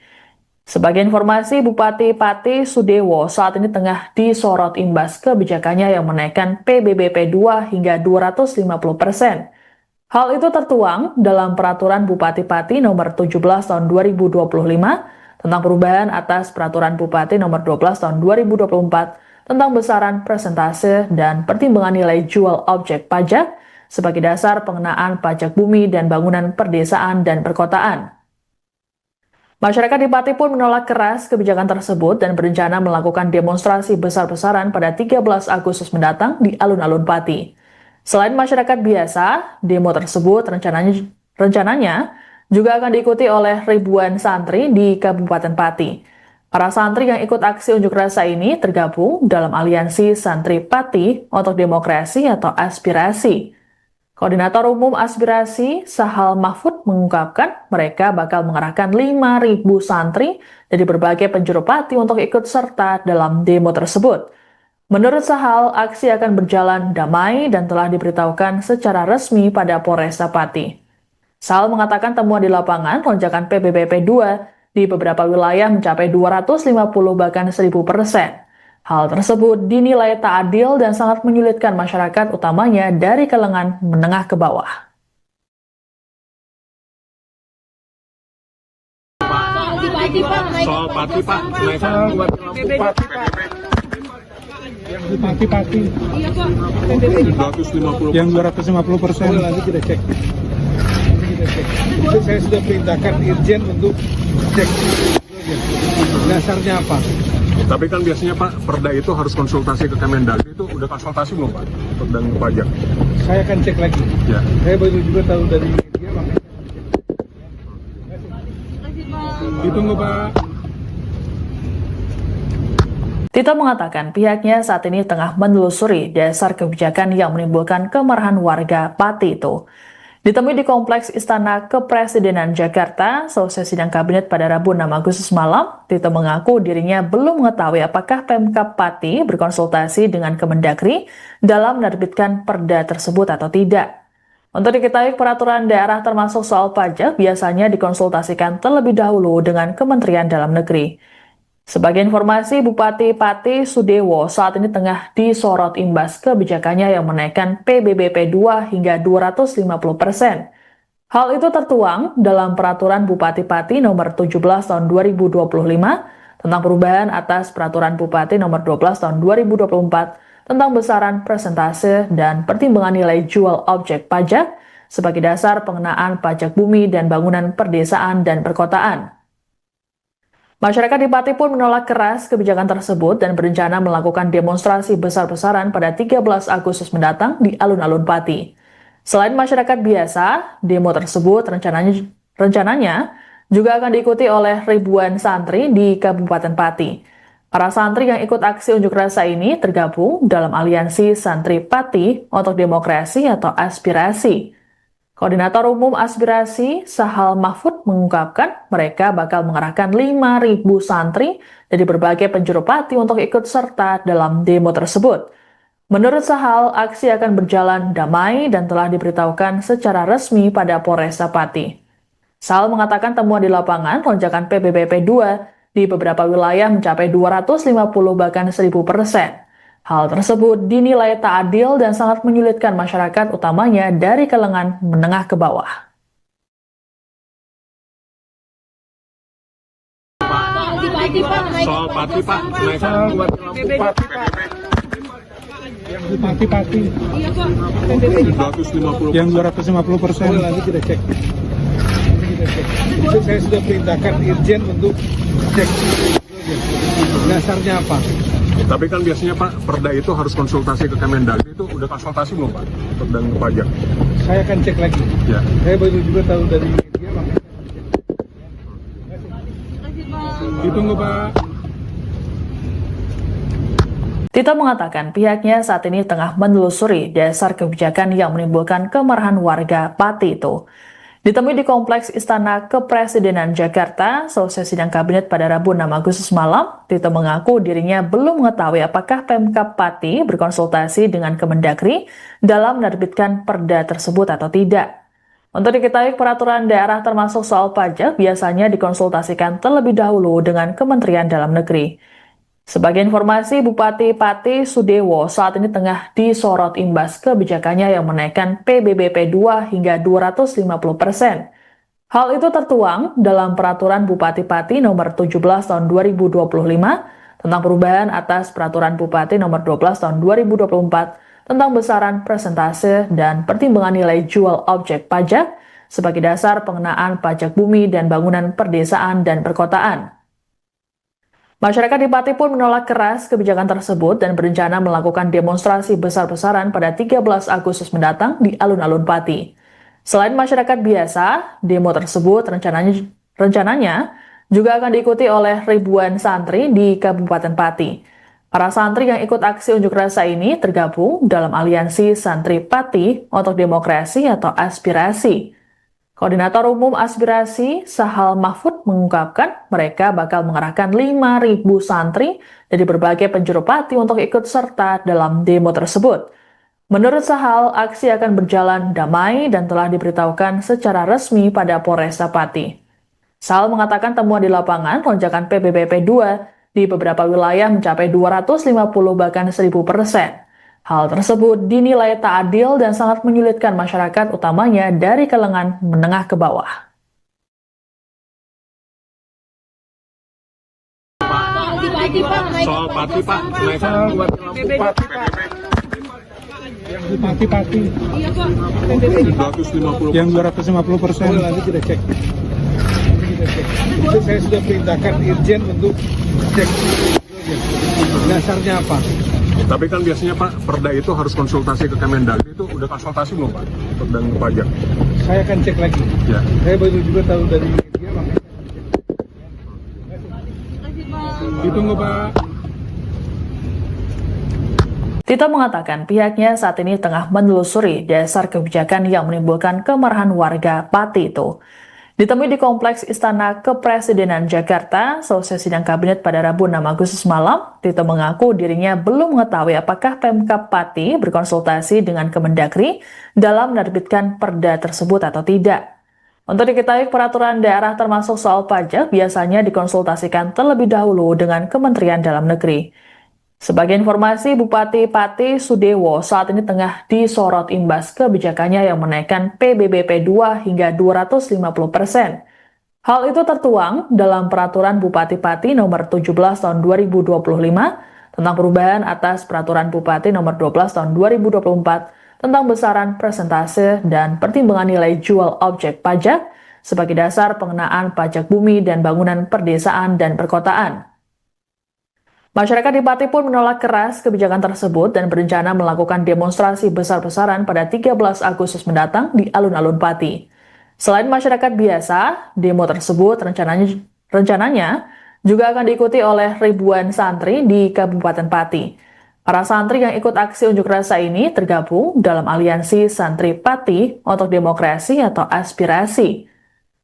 Sebagai informasi, Bupati Pati Sudewo saat ini tengah disorot imbas kebijakannya yang menaikkan PBBP 2 hingga 250%. Hal itu tertuang dalam Peraturan Bupati Pati nomor 17 tahun 2025 tentang perubahan atas Peraturan Bupati nomor 12 tahun 2024 tentang besaran persentase dan pertimbangan nilai jual objek pajak sebagai dasar pengenaan pajak bumi dan bangunan perdesaan dan perkotaan. Masyarakat di Pati pun menolak keras kebijakan tersebut dan berencana melakukan demonstrasi besar-besaran pada 13 Agustus mendatang di alun-alun Pati. Selain masyarakat biasa, demo tersebut rencananya juga akan diikuti oleh ribuan santri di Kabupaten Pati. Para santri yang ikut aksi unjuk rasa ini tergabung dalam aliansi Santri Pati untuk Demokrasi atau Aspirasi. Koordinator Umum Aspirasi, Sahal Mahfud, mengungkapkan mereka bakal mengerahkan 5.000 santri dari berbagai penjuru Pati untuk ikut serta dalam demo tersebut. Menurut Sahal, aksi akan berjalan damai dan telah diberitahukan secara resmi pada Polresta Pati. Sahal mengatakan temuan di lapangan lonjakan PBBP 2 di beberapa wilayah mencapai 250 bahkan 1000%. Hal tersebut dinilai tak adil dan sangat menyulitkan masyarakat utamanya dari kalangan menengah ke bawah. Soal Pati Pak, naikkan buat Bupati Pak. Yang Bupati Pati. Iya Pak. 250. Yang 250%. Nanti kita cek. Itu saya sudah perintahkan Irjen untuk cek dasarnya apa. Tapi kan biasanya Pak, perda itu harus konsultasi ke Kemendagri, itu udah konsultasi belum Pak? Dan pajak. Saya akan cek lagi. Ya. Saya baru juga tahu dari media, makanya saya cek. Ditunggu Pak. Tito mengatakan pihaknya saat ini tengah menelusuri dasar kebijakan yang menimbulkan kemarahan warga Pati itu. Ditemui di Kompleks Istana Kepresidenan Jakarta, selesai sidang kabinet pada Rabu 6 Agustus malam, Tito mengaku dirinya belum mengetahui apakah Pemkab Pati berkonsultasi dengan Kemendagri dalam menerbitkan perda tersebut atau tidak. Untuk diketahui, peraturan daerah termasuk soal pajak biasanya dikonsultasikan terlebih dahulu dengan Kementerian Dalam Negeri. Sebagai informasi, Bupati Pati Sudewo saat ini tengah disorot imbas kebijakannya yang menaikkan PBBP 2 hingga 250%. Hal itu tertuang dalam Peraturan Bupati Pati nomor 17 tahun 2025 tentang perubahan atas Peraturan Bupati nomor 12 tahun 2024 tentang besaran persentase dan pertimbangan nilai jual objek pajak sebagai dasar pengenaan pajak bumi dan bangunan perdesaan dan perkotaan. Masyarakat di Pati pun menolak keras kebijakan tersebut dan berencana melakukan demonstrasi besar-besaran pada 13 Agustus mendatang di alun-alun Pati. Selain masyarakat biasa, demo tersebut rencananya juga akan diikuti oleh ribuan santri di Kabupaten Pati. Para santri yang ikut aksi unjuk rasa ini tergabung dalam aliansi Santri Pati untuk Demokrasi atau Aspirasi. Koordinator Umum Aspirasi, Sahal Mahfud, mengungkapkan mereka bakal mengerahkan 5.000 santri dari berbagai penjuru Pati untuk ikut serta dalam demo tersebut. Menurut Sahal, aksi akan berjalan damai dan telah diberitahukan secara resmi pada Polresta Pati. Sahal mengatakan temuan di lapangan lonjakan PBBP 2 di beberapa wilayah mencapai 250 bahkan 1000%. Hal tersebut dinilai tak adil dan sangat menyulitkan masyarakat utamanya dari kalangan menengah ke bawah. Soal Pati Pak, naikkan buat Bupati Pak. Yang Bupati Pati. Iya Pak. 250. Yang 250%. Nanti kita cek. Itu saya sudah perintahkan Irjen untuk cek dasarnya apa. Tapi kan biasanya Pak, perda itu harus konsultasi ke Kemendagri, itu udah konsultasi belum Pak? Dan pajak. Saya akan cek lagi. Ya. Saya baru juga tahu dari media, makanya saya cek. Pak. Tito mengatakan pihaknya saat ini tengah menelusuri dasar kebijakan yang menimbulkan kemarahan warga Pati itu. Ditemui di Kompleks Istana Kepresidenan Jakarta, selesai sidang kabinet pada Rabu 6 Agustus malam, Tito mengaku dirinya belum mengetahui apakah Pemkab Pati berkonsultasi dengan Kemendagri dalam menerbitkan perda tersebut atau tidak. Untuk diketahui, peraturan daerah termasuk soal pajak biasanya dikonsultasikan terlebih dahulu dengan Kementerian Dalam Negeri. Sebagai informasi, Bupati Pati Sudewo saat ini tengah disorot imbas kebijakannya yang menaikkan PBBP 2 hingga 250%. Hal itu tertuang dalam Peraturan Bupati Pati nomor 17 tahun 2025 tentang perubahan atas Peraturan Bupati nomor 12 tahun 2024 tentang besaran persentase dan pertimbangan nilai jual objek pajak sebagai dasar pengenaan pajak bumi dan bangunan perdesaan dan perkotaan. Masyarakat di Pati pun menolak keras kebijakan tersebut dan berencana melakukan demonstrasi besar-besaran pada 13 Agustus mendatang di alun-alun Pati. Selain masyarakat biasa, demo tersebut rencananya juga akan diikuti oleh ribuan santri di Kabupaten Pati. Para santri yang ikut aksi unjuk rasa ini tergabung dalam aliansi Santri Pati untuk Demokrasi atau Aspirasi. Koordinator Umum Aspirasi, Sahal Mahfud, mengungkapkan mereka bakal mengerahkan 5.000 santri dari berbagai penjuru Pati untuk ikut serta dalam demo tersebut. Menurut Sahal, aksi akan berjalan damai dan telah diberitahukan secara resmi pada Polresta Pati. Sahal mengatakan temuan di lapangan lonjakan PBBP 2 di beberapa wilayah mencapai 250 bahkan 1000%. Hal tersebut dinilai tak adil dan sangat menyulitkan masyarakat utamanya dari kalangan menengah ke bawah. Soal Pati Pak, kenaikan buat Pati Pak. Yang di Pati. Iya Pak. 250. Yang 250%. Nanti kita cek. Itu saya sudah perintahkan Irjen untuk cek dasarnya apa. Tapi kan biasanya Pak, perda itu harus konsultasi ke Kemendagri, itu udah konsultasi belum Pak? Dan pajak. Saya akan cek lagi. Ya. Saya baru juga tahu dari media, makanya ditunggu Pak. Tito mengatakan pihaknya saat ini tengah menelusuri dasar kebijakan yang menimbulkan kemarahan warga Pati itu. Ditemui di Kompleks Istana Kepresidenan Jakarta, selesai sidang kabinet pada Rabu 6 Agustus malam, Tito mengaku dirinya belum mengetahui apakah Pemkab Pati berkonsultasi dengan Kemendagri dalam menerbitkan perda tersebut atau tidak. Untuk diketahui, peraturan daerah termasuk soal pajak biasanya dikonsultasikan terlebih dahulu dengan Kementerian Dalam Negeri. Sebagai informasi, Bupati Pati Sudewo saat ini tengah disorot imbas kebijakannya yang menaikkan PBBP 2 hingga 250%. Hal itu tertuang dalam Peraturan Bupati Pati nomor 17 tahun 2025 tentang perubahan atas Peraturan Bupati nomor 12 tahun 2024 tentang besaran persentase dan pertimbangan nilai jual objek pajak sebagai dasar pengenaan pajak bumi dan bangunan perdesaan dan perkotaan. Masyarakat di Pati pun menolak keras kebijakan tersebut dan berencana melakukan demonstrasi besar-besaran pada 13 Agustus mendatang di alun-alun Pati. Selain masyarakat biasa, demo tersebut rencananya juga akan diikuti oleh ribuan santri di Kabupaten Pati. Para santri yang ikut aksi unjuk rasa ini tergabung dalam aliansi Santri Pati untuk Demokrasi atau Aspirasi.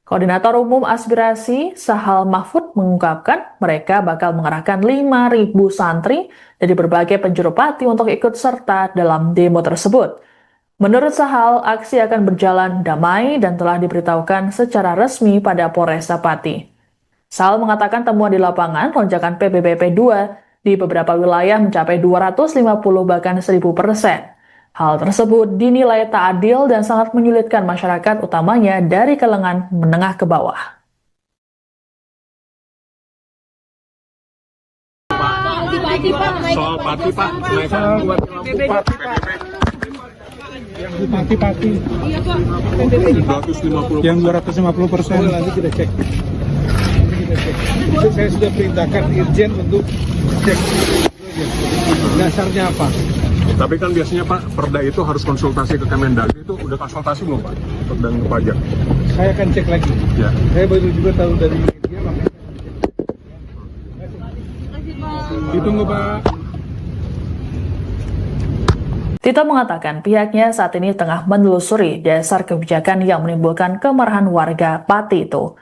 Koordinator Umum Aspirasi, Sahal Mahfud, mengungkapkan mereka bakal mengerahkan 5.000 santri dari berbagai penjuru Pati untuk ikut serta dalam demo tersebut. Menurut Sahal, aksi akan berjalan damai dan telah diberitahukan secara resmi pada Polresta Pati. Sahal mengatakan temuan di lapangan lonjakan PBBP 2 di beberapa wilayah mencapai 250 bahkan 1000%. Hal tersebut dinilai tak adil dan sangat menyulitkan masyarakat utamanya dari kalangan menengah ke bawah. Soal Pati Pak, kenaikan buat Pati Pak. Yang di Pati. Iya Pak. 250. Yang 250%. Nanti kita cek. Itu saya sudah perintahkan Irjen untuk cek dasarnya apa. Tapi kan biasanya Pak, perda itu harus konsultasi ke Kemendagri, itu udah konsultasi belum Pak? Dan pajak. Saya akan cek lagi. Ya. Saya baru juga tahu dari media, makanya Ditunggu Pak. Tito mengatakan pihaknya saat ini tengah menelusuri dasar kebijakan yang menimbulkan kemarahan warga Pati itu.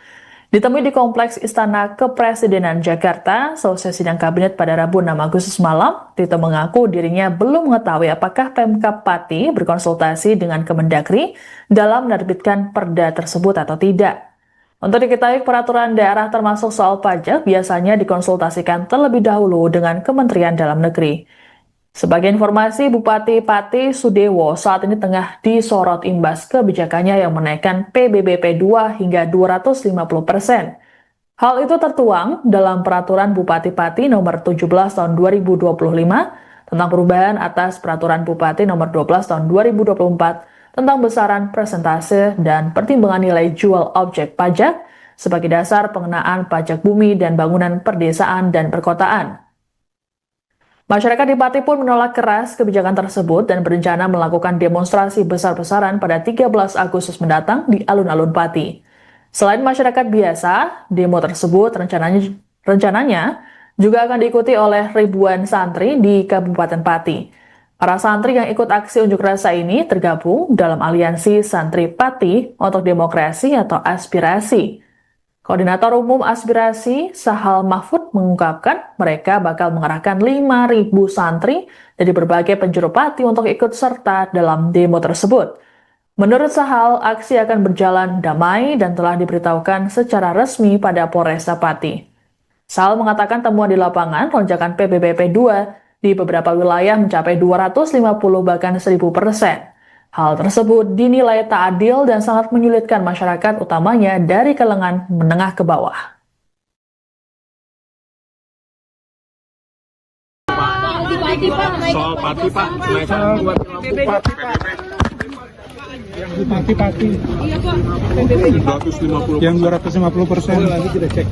Ditemui di Kompleks Istana Kepresidenan Jakarta, selesai sidang kabinet pada Rabu 6 Agustus malam, Tito mengaku dirinya belum mengetahui apakah Pemkab Pati berkonsultasi dengan Kemendagri dalam menerbitkan perda tersebut atau tidak. Untuk diketahui, peraturan daerah termasuk soal pajak biasanya dikonsultasikan terlebih dahulu dengan Kementerian Dalam Negeri. Sebagai informasi, Bupati Pati Sudewo saat ini tengah disorot imbas kebijakannya yang menaikkan PBBP 2 hingga 250%. Hal itu tertuang dalam Peraturan Bupati Pati nomor 17 tahun 2025 tentang perubahan atas Peraturan Bupati nomor 12 tahun 2024 tentang besaran persentase dan pertimbangan nilai jual objek pajak sebagai dasar pengenaan pajak bumi dan bangunan perdesaan dan perkotaan. Masyarakat di Pati pun menolak keras kebijakan tersebut dan berencana melakukan demonstrasi besar-besaran pada 13 Agustus mendatang di alun-alun Pati. Selain masyarakat biasa, demo tersebut rencananya juga akan diikuti oleh ribuan santri di Kabupaten Pati. Para santri yang ikut aksi unjuk rasa ini tergabung dalam aliansi Santri Pati untuk Demokrasi atau Aspirasi. Koordinator Umum Aspirasi, Sahal Mahfud, mengungkapkan mereka bakal mengerahkan 5.000 santri dari berbagai penjuru Pati untuk ikut serta dalam demo tersebut. Menurut Sahal, aksi akan berjalan damai dan telah diberitahukan secara resmi pada Polresta Pati. Sahal mengatakan temuan di lapangan lonjakan PBBP 2 di beberapa wilayah mencapai 250 bahkan 1000%. Hal tersebut dinilai tak adil dan sangat menyulitkan masyarakat utamanya dari kalangan menengah ke bawah. Soal Pati Pak, naikkan buat Bupati PBB. Yang Bupati Pati. Iya Pak. PBB 250. Yang 250%. Nanti kita cek.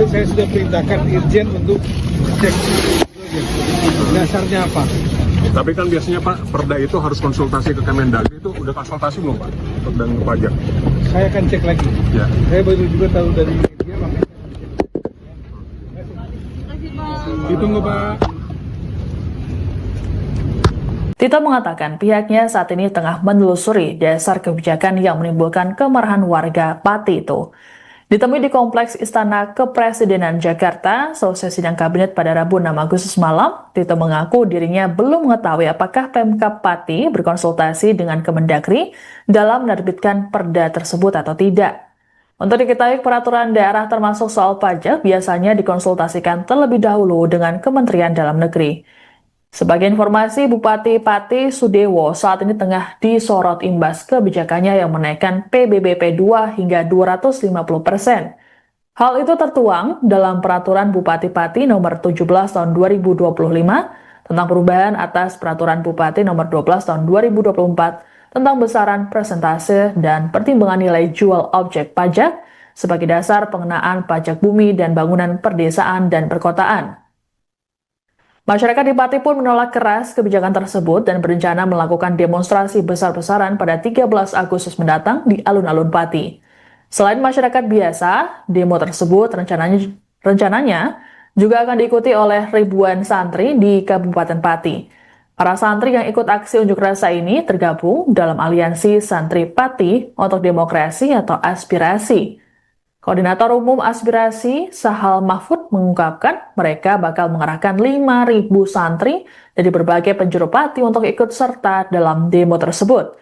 Saya sudah perintahkan Irjen untuk cek dasarnya apa. Tapi kan biasanya Pak, perda itu harus konsultasi ke Kemendagri, itu udah konsultasi belum Pak? Dan pajak. Saya akan cek lagi. Ya. Saya baru juga tahu dari media, makanya ditunggu Pak. Tito mengatakan pihaknya saat ini tengah menelusuri dasar kebijakan yang menimbulkan kemarahan warga Pati itu. Ditemui di Kompleks Istana Kepresidenan Jakarta, selesai sidang kabinet pada Rabu 6 Agustus malam, Tito mengaku dirinya belum mengetahui apakah Pemkab Pati berkonsultasi dengan Kemendagri dalam menerbitkan perda tersebut atau tidak. Untuk diketahui, peraturan daerah termasuk soal pajak biasanya dikonsultasikan terlebih dahulu dengan Kementerian Dalam Negeri. Sebagai informasi, Bupati Pati Sudewo saat ini tengah disorot imbas kebijakannya yang menaikkan PBBP 2 hingga 250%. Hal itu tertuang dalam Peraturan Bupati Pati nomor 17 tahun 2025 tentang perubahan atas Peraturan Bupati nomor 12 tahun 2024 tentang besaran persentase dan pertimbangan nilai jual objek pajak sebagai dasar pengenaan pajak bumi dan bangunan perdesaan dan perkotaan. Masyarakat di Pati pun menolak keras kebijakan tersebut dan berencana melakukan demonstrasi besar-besaran pada 13 Agustus mendatang di alun-alun Pati. Selain masyarakat biasa, demo tersebut rencananya juga akan diikuti oleh ribuan santri di Kabupaten Pati. Para santri yang ikut aksi unjuk rasa ini tergabung dalam aliansi Santri Pati untuk Demokrasi atau Aspirasi. Koordinator Umum Aspirasi, Sahal Mahfud, mengungkapkan mereka bakal mengerahkan 5.000 santri dari berbagai penjuru Pati untuk ikut serta dalam demo tersebut.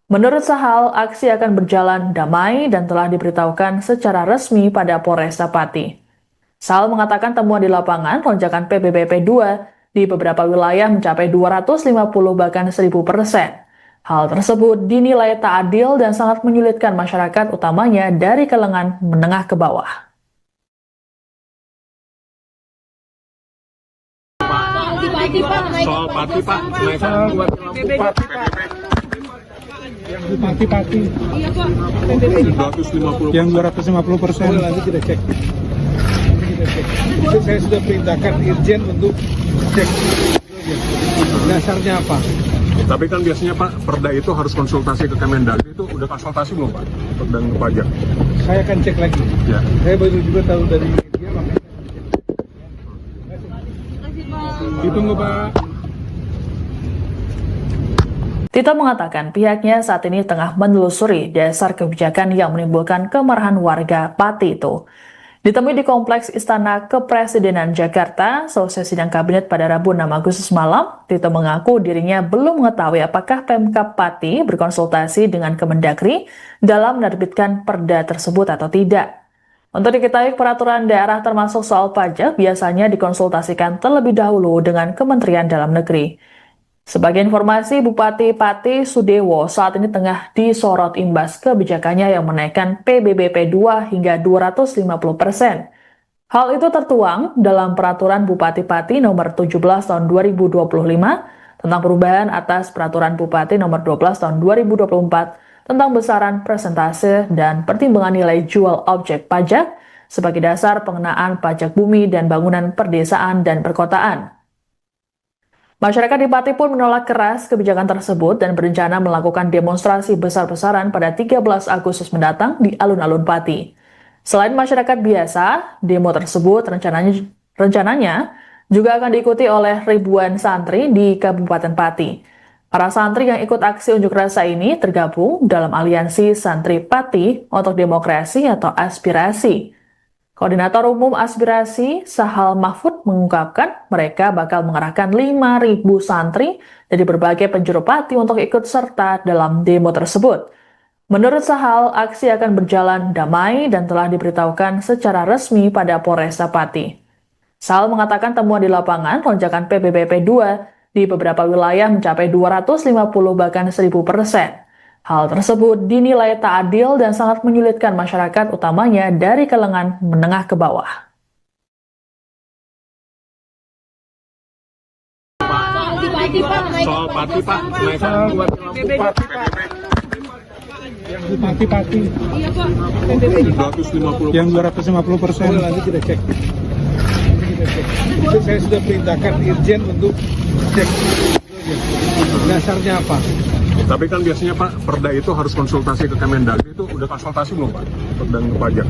Menurut Sahal, aksi akan berjalan damai dan telah diberitahukan secara resmi pada Polresta Pati. Sahal mengatakan temuan di lapangan lonjakan PBBP 2 di beberapa wilayah mencapai 250 bahkan 1000%. Hal tersebut dinilai tak adil dan sangat menyulitkan masyarakat utamanya dari kalangan menengah ke bawah. Soal Pati Pak, naikkan buat Bupati PBB. Yang Bupati Pati. Iya Pak. PBB 250. Yang 250%. Nanti kita cek. Saya sudah perintahkan Irjen untuk cek dasarnya apa. Tapi kan biasanya Pak, perda itu harus konsultasi ke Kemendagri, itu udah konsultasi belum Pak? Dan pajak. Saya akan cek lagi. Ya. Saya baru juga tahu dari media, makanya Ditunggu Pak. Tito mengatakan pihaknya saat ini tengah menelusuri dasar kebijakan yang menimbulkan kemarahan warga Pati itu. Ditemui di Kompleks Istana Kepresidenan Jakarta, selesai sidang kabinet pada Rabu 6 Agustus malam, Tito mengaku dirinya belum mengetahui apakah Pemkab Pati berkonsultasi dengan Kemendagri dalam menerbitkan perda tersebut atau tidak. Untuk diketahui, peraturan daerah termasuk soal pajak biasanya dikonsultasikan terlebih dahulu dengan Kementerian Dalam Negeri. Sebagai informasi, Bupati Pati Sudewo saat ini tengah disorot imbas kebijakannya yang menaikkan PBBP 2 hingga 250%. Hal itu tertuang dalam Peraturan Bupati Pati nomor 17 tahun 2025 tentang perubahan atas Peraturan Bupati nomor 12 tahun 2024 tentang besaran persentase dan pertimbangan nilai jual objek pajak sebagai dasar pengenaan pajak bumi dan bangunan perdesaan dan perkotaan. Masyarakat di Pati pun menolak keras kebijakan tersebut dan berencana melakukan demonstrasi besar-besaran pada 13 Agustus mendatang di alun-alun Pati. Selain masyarakat biasa, demo tersebut rencananya juga akan diikuti oleh ribuan santri di Kabupaten Pati. Para santri yang ikut aksi unjuk rasa ini tergabung dalam aliansi Santri Pati untuk Demokrasi atau Aspirasi. Koordinator Umum Aspirasi, Sahal Mahfud, mengungkapkan mereka bakal mengerahkan 5.000 santri dari berbagai penjuru Pati untuk ikut serta dalam demo tersebut. Menurut Sahal, aksi akan berjalan damai dan telah diberitahukan secara resmi pada Polresta Pati. Sahal mengatakan temuan di lapangan lonjakan PBBP 2 di beberapa wilayah mencapai 250 bahkan 1000%. Hal tersebut dinilai tak adil dan sangat menyulitkan masyarakat utamanya dari kalangan menengah ke bawah. Soal Pati Pak, naikkan buat Bupati PBB. Yang Bupati Pati. Iya Pak. 250. Yang 250%. Nanti kita cek. Itu saya sudah perintahkan Irjen untuk cek dasarnya apa. Tapi kan biasanya Pak, perda itu harus konsultasi ke Kemendagri, itu udah konsultasi belum Pak? Dan ke pajak?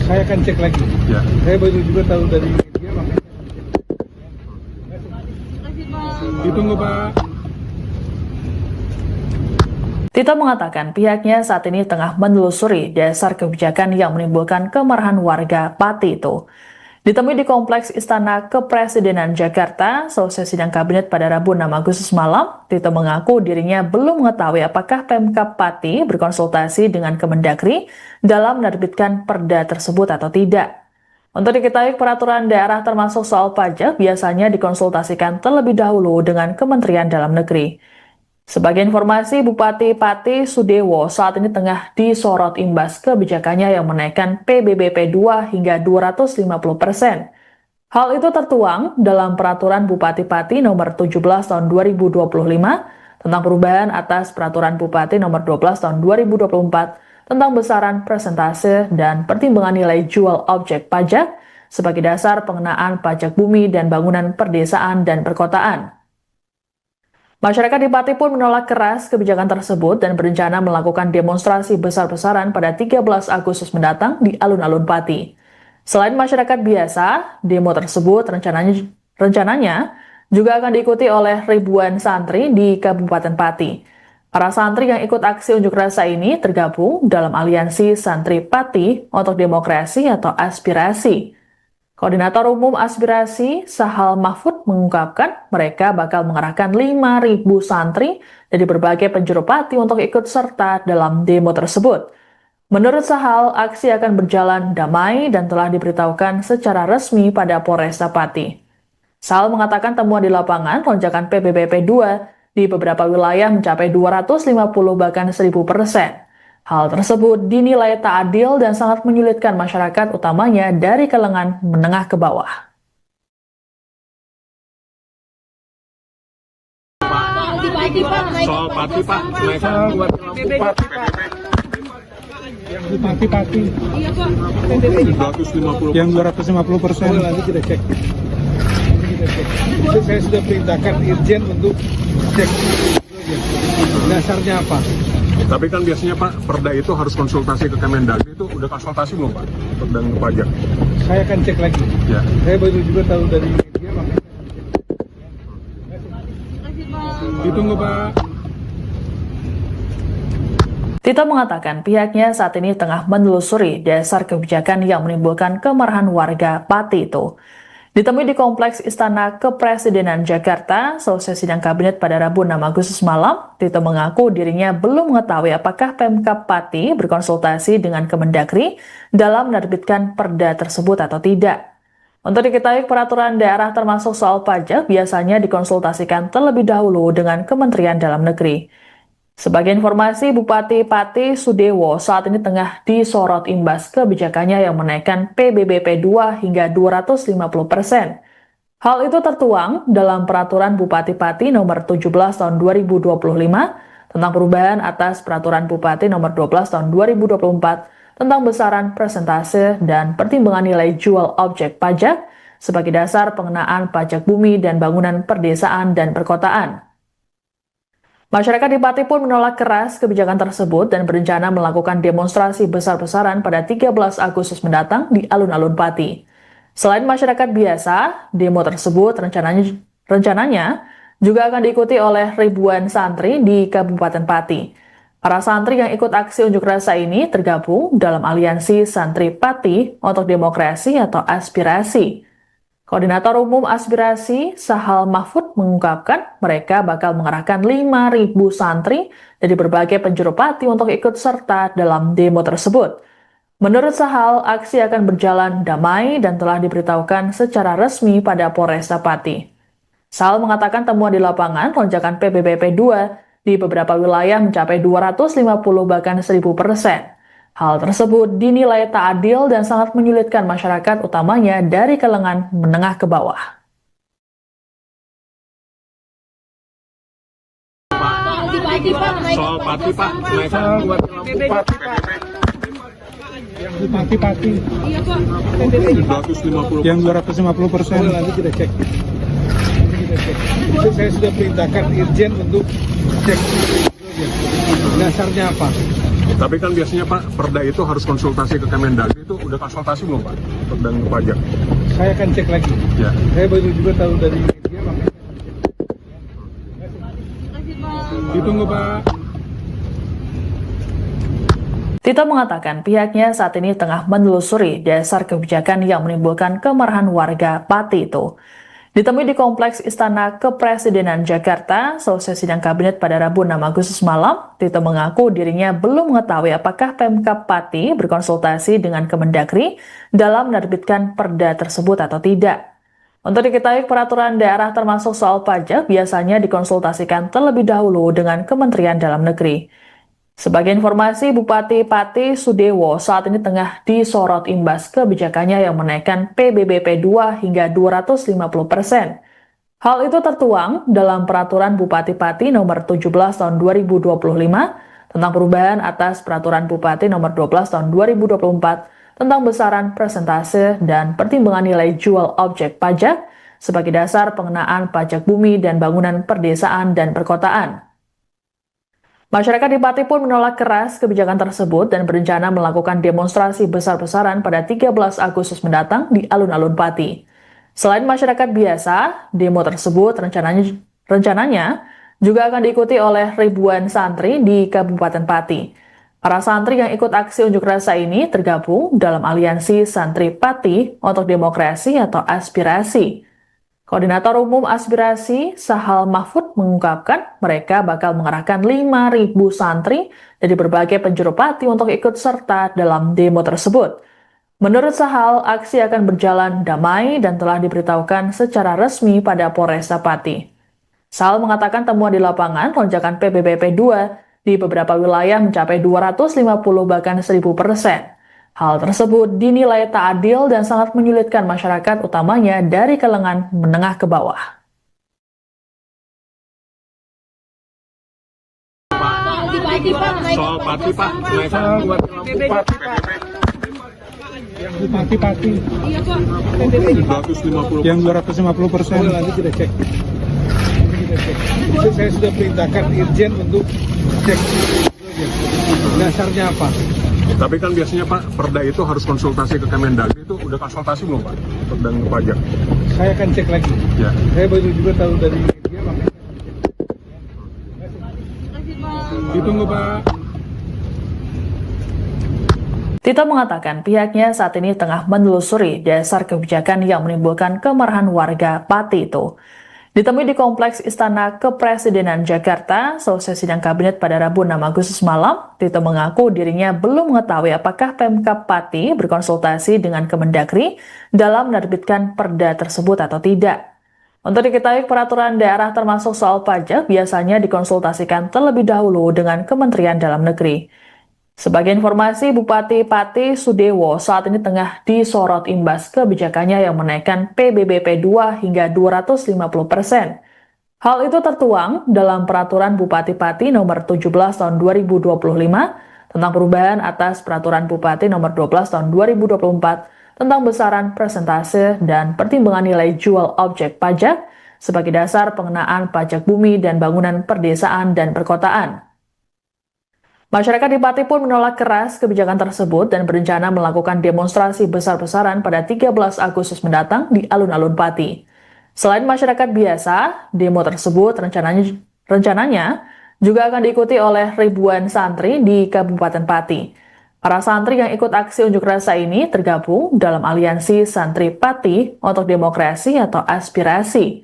Saya akan cek lagi. Ya. Saya baru juga tahu dari media, makanya. Ditunggu Pak. Tito mengatakan pihaknya saat ini tengah menelusuri dasar kebijakan yang menimbulkan kemarahan warga Pati itu. Ditemui di Kompleks Istana Kepresidenan Jakarta, selesai sidang kabinet pada Rabu 6 Agustus malam, Tito mengaku dirinya belum mengetahui apakah Pemkab Pati berkonsultasi dengan Kemendagri dalam menerbitkan perda tersebut atau tidak. Untuk diketahui, peraturan daerah termasuk soal pajak biasanya dikonsultasikan terlebih dahulu dengan Kementerian Dalam Negeri. Sebagai informasi, Bupati Pati Sudewo saat ini tengah disorot imbas kebijakannya yang menaikkan PBBP 2 hingga 250%. Hal itu tertuang dalam Peraturan Bupati Pati nomor 17 tahun 2025 tentang perubahan atas Peraturan Bupati nomor 12 tahun 2024 tentang besaran persentase dan pertimbangan nilai jual objek pajak sebagai dasar pengenaan pajak bumi dan bangunan perdesaan dan perkotaan. Masyarakat di Pati pun menolak keras kebijakan tersebut dan berencana melakukan demonstrasi besar-besaran pada 13 Agustus mendatang di alun-alun Pati. Selain masyarakat biasa, demo tersebut rencananya juga akan diikuti oleh ribuan santri di Kabupaten Pati. Para santri yang ikut aksi unjuk rasa ini tergabung dalam aliansi Santri Pati untuk Demokrasi atau Aspirasi. Koordinator Umum Aspirasi, Sahal Mahfud, mengungkapkan mereka bakal mengerahkan 5.000 santri dari berbagai penjuru Pati untuk ikut serta dalam demo tersebut. Menurut Sahal, aksi akan berjalan damai dan telah diberitahukan secara resmi pada Polresta Pati. Sahal mengatakan temuan di lapangan lonjakan PBBP 2 di beberapa wilayah mencapai 250 bahkan 1000%. Hal tersebut dinilai tak adil dan sangat menyulitkan masyarakat utamanya dari kalangan menengah ke bawah. Soal Pati Pak, naikkan buat Bupati PBB. Yang Bupati Pati. Iya Pak. 250. Yang 250%. Nanti kita cek. Itu saya sudah perintahkan Irjen untuk cek dasarnya apa. Tapi kan biasanya Pak, perda itu harus konsultasi ke Kemendagri, itu udah konsultasi belum Pak? Dan ke pajak? Saya akan cek lagi. Ya. Saya baru juga tahu dari media, makanya. Ditunggu Pak. Tito mengatakan pihaknya saat ini tengah menelusuri dasar kebijakan yang menimbulkan kemarahan warga Pati itu. Ditemui di Kompleks Istana Kepresidenan Jakarta, selesai sidang kabinet pada Rabu 6 Agustus malam, Tito mengaku dirinya belum mengetahui apakah Pemkab Pati berkonsultasi dengan Kemendagri dalam menerbitkan perda tersebut atau tidak. Untuk diketahui, peraturan daerah termasuk soal pajak biasanya dikonsultasikan terlebih dahulu dengan Kementerian Dalam Negeri. Sebagai informasi, Bupati Pati Sudewo saat ini tengah disorot imbas kebijakannya yang menaikkan PBBP 2 hingga 250%. Hal itu tertuang dalam Peraturan Bupati Pati nomor 17 tahun 2025 tentang perubahan atas Peraturan Bupati nomor 12 tahun 2024 tentang besaran persentase dan pertimbangan nilai jual objek pajak sebagai dasar pengenaan pajak bumi dan bangunan perdesaan dan perkotaan. Masyarakat di Pati pun menolak keras kebijakan tersebut dan berencana melakukan demonstrasi besar-besaran pada 13 Agustus mendatang di alun-alun Pati. Selain masyarakat biasa, demo tersebut rencananya juga akan diikuti oleh ribuan santri di Kabupaten Pati. Para santri yang ikut aksi unjuk rasa ini tergabung dalam aliansi Santri Pati untuk Demokrasi atau Aspirasi. Koordinator Umum Aspirasi, Sahal Mahfud, mengungkapkan mereka bakal mengerahkan 5.000 santri dari berbagai penjuru Pati untuk ikut serta dalam demo tersebut. Menurut Sahal, aksi akan berjalan damai dan telah diberitahukan secara resmi pada Polresta Pati. Sahal mengatakan temuan di lapangan lonjakan PBBP 2 di beberapa wilayah mencapai 250 bahkan 1000%. Hal tersebut dinilai tak adil dan sangat menyulitkan masyarakat utamanya dari kalangan menengah ke bawah. Soal Pati Pak, naikkan buat Bupati PBB. Yang Bupati. Iya Pak. 250. Yang 250%. Nanti kita cek. Itu saya sudah perintahkan Irjen untuk cek dasarnya apa. Tapi kan biasanya Pak, perda itu harus konsultasi ke Kemendagri, itu udah konsultasi belum Pak? Dan ke pajak? Saya akan cek lagi. Ya. Saya baru juga tahu dari media, makanya ditunggu Pak. Tito mengatakan pihaknya saat ini tengah menelusuri dasar kebijakan yang menimbulkan kemarahan warga Pati itu. Ditemui di Kompleks Istana Kepresidenan Jakarta, selesai sidang kabinet pada Rabu 6 Agustus malam, Tito mengaku dirinya belum mengetahui apakah Pemkab Pati berkonsultasi dengan Kemendagri dalam menerbitkan perda tersebut atau tidak. Untuk diketahui, peraturan daerah termasuk soal pajak biasanya dikonsultasikan terlebih dahulu dengan Kementerian Dalam Negeri. Sebagai informasi, Bupati Pati Sudewo saat ini tengah disorot imbas kebijakannya yang menaikkan PBBP 2 hingga 250%. Hal itu tertuang dalam Peraturan Bupati Pati nomor 17 tahun 2025 tentang perubahan atas Peraturan Bupati nomor 12 tahun 2024 tentang besaran persentase dan pertimbangan nilai jual objek pajak sebagai dasar pengenaan pajak bumi dan bangunan perdesaan dan perkotaan. Masyarakat di Pati pun menolak keras kebijakan tersebut dan berencana melakukan demonstrasi besar-besaran pada 13 Agustus mendatang di alun-alun Pati. Selain masyarakat biasa, demo tersebut rencananya juga akan diikuti oleh ribuan santri di Kabupaten Pati. Para santri yang ikut aksi unjuk rasa ini tergabung dalam aliansi Santri Pati untuk Demokrasi atau Aspirasi. Koordinator Umum Aspirasi, Sahal Mahfud, mengungkapkan mereka bakal mengerahkan 5.000 santri dari berbagai penjuru Pati untuk ikut serta dalam demo tersebut. Menurut Sahal, aksi akan berjalan damai dan telah diberitahukan secara resmi pada Polresta Pati. Sahal mengatakan temuan di lapangan lonjakan PBBP 2 di beberapa wilayah mencapai 250 bahkan 1000%. Hal tersebut dinilai tak adil dan sangat menyulitkan masyarakat utamanya dari kalangan menengah ke bawah. Soal Pati Pak, naikkan buat Bupati PBB. Yang Bupati. Iya Pak. 250. Yang 250%. Nanti kita cek. Itu saya sudah perintahkan Irjen untuk cek dasarnya apa. Tapi kan biasanya Pak, perda itu harus konsultasi ke Kemendagri, itu udah konsultasi belum Pak? Dan ke pajak? Saya akan cek lagi. Ya. Saya baru juga tahu dari media, makanya Ditunggu Pak. Tito mengatakan pihaknya saat ini tengah menelusuri dasar kebijakan yang menimbulkan kemarahan warga Pati itu. Ditemui di Kompleks Istana Kepresidenan Jakarta, selesai sidang kabinet pada Rabu 6 Agustus malam, Tito mengaku dirinya belum mengetahui apakah Pemkab Pati berkonsultasi dengan Kemendagri dalam menerbitkan perda tersebut atau tidak. Untuk diketahui, peraturan daerah termasuk soal pajak biasanya dikonsultasikan terlebih dahulu dengan Kementerian Dalam Negeri. Sebagai informasi, Bupati Pati Sudewo saat ini tengah disorot imbas kebijakannya yang menaikkan PBBP 2 hingga 250%. Hal itu tertuang dalam Peraturan Bupati Pati nomor 17 tahun 2025 tentang perubahan atas Peraturan Bupati nomor 12 tahun 2024 tentang besaran persentase dan pertimbangan nilai jual objek pajak sebagai dasar pengenaan pajak bumi dan bangunan perdesaan dan perkotaan. Masyarakat di Pati pun menolak keras kebijakan tersebut dan berencana melakukan demonstrasi besar-besaran pada 13 Agustus mendatang di alun-alun Pati. Selain masyarakat biasa, demo tersebut rencananya juga akan diikuti oleh ribuan santri di Kabupaten Pati. Para santri yang ikut aksi unjuk rasa ini tergabung dalam aliansi Santri Pati untuk Demokrasi atau Aspirasi.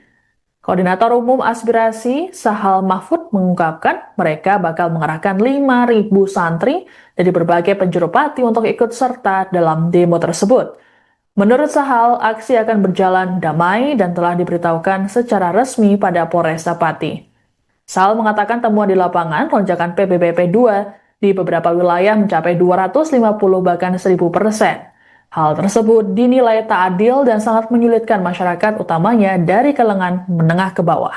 Koordinator Umum Aspirasi, Sahal Mahfud, mengungkapkan mereka bakal mengerahkan 5.000 santri dari berbagai penjuru Pati untuk ikut serta dalam demo tersebut. Menurut Sahal, aksi akan berjalan damai dan telah diberitahukan secara resmi pada Polresta Pati. Sahal mengatakan temuan di lapangan lonjakan PBBP 2 di beberapa wilayah mencapai 250 bahkan 1000%. Hal tersebut dinilai tak adil dan sangat menyulitkan masyarakat utamanya dari kalangan menengah ke bawah.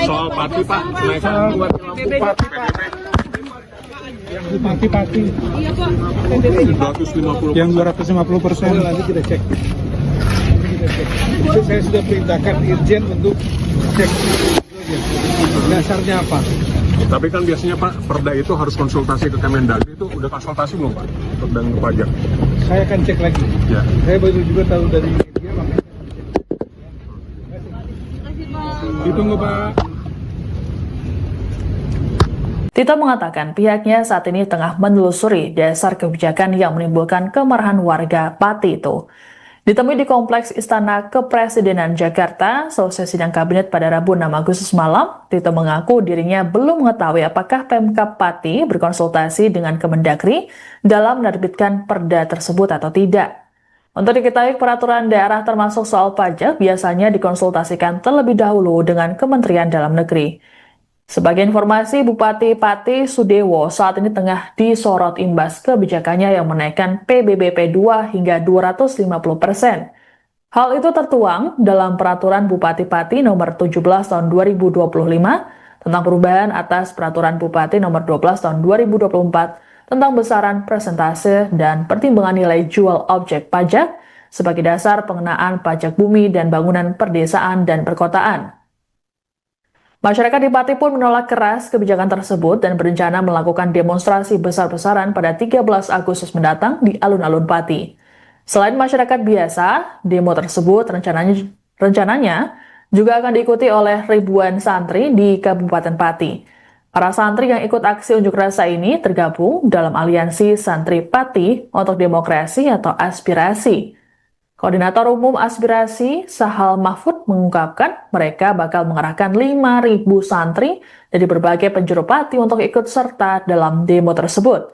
Soal Pati Pak, naikkan buat Bupati Yang Bupati. Iya Pak. 250. Yang 250%. Oh, nanti kita cek. Itu saya sudah perintahkan Irjen untuk cek dasarnya apa. Tapi kan biasanya Pak, perda itu harus konsultasi ke Kemendagri, itu udah konsultasi belum Pak? Untuk dan ke pajak. Saya akan cek lagi. Ya. Saya baru juga tahu dari media, makanya ditunggu Pak. Tito mengatakan pihaknya saat ini tengah menelusuri dasar kebijakan yang menimbulkan kemarahan warga Pati itu. Ditemui di Kompleks Istana Kepresidenan Jakarta, selesai sidang kabinet pada Rabu 6 Agustus malam, Tito mengaku dirinya belum mengetahui apakah Pemkab Pati berkonsultasi dengan Kemendagri dalam menerbitkan perda tersebut atau tidak. Untuk diketahui, peraturan daerah termasuk soal pajak biasanya dikonsultasikan terlebih dahulu dengan Kementerian Dalam Negeri. Sebagai informasi, Bupati Pati Sudewo saat ini tengah disorot imbas kebijakannya yang menaikkan PBBP 2 hingga 250%. Hal itu tertuang dalam Peraturan Bupati Pati nomor 17 tahun 2025 tentang perubahan atas Peraturan Bupati nomor 12 tahun 2024 tentang besaran persentase dan pertimbangan nilai jual objek pajak sebagai dasar pengenaan pajak bumi dan bangunan perdesaan dan perkotaan. Masyarakat di Pati pun menolak keras kebijakan tersebut dan berencana melakukan demonstrasi besar-besaran pada 13 Agustus mendatang di alun-alun Pati. Selain masyarakat biasa, demo tersebut rencananya juga akan diikuti oleh ribuan santri di Kabupaten Pati. Para santri yang ikut aksi unjuk rasa ini tergabung dalam aliansi Santri Pati untuk Demokrasi atau Aspirasi. Koordinator Umum Aspirasi, Sahal Mahfud, mengungkapkan mereka bakal mengerahkan 5.000 santri dari berbagai penjuru Pati untuk ikut serta dalam demo tersebut.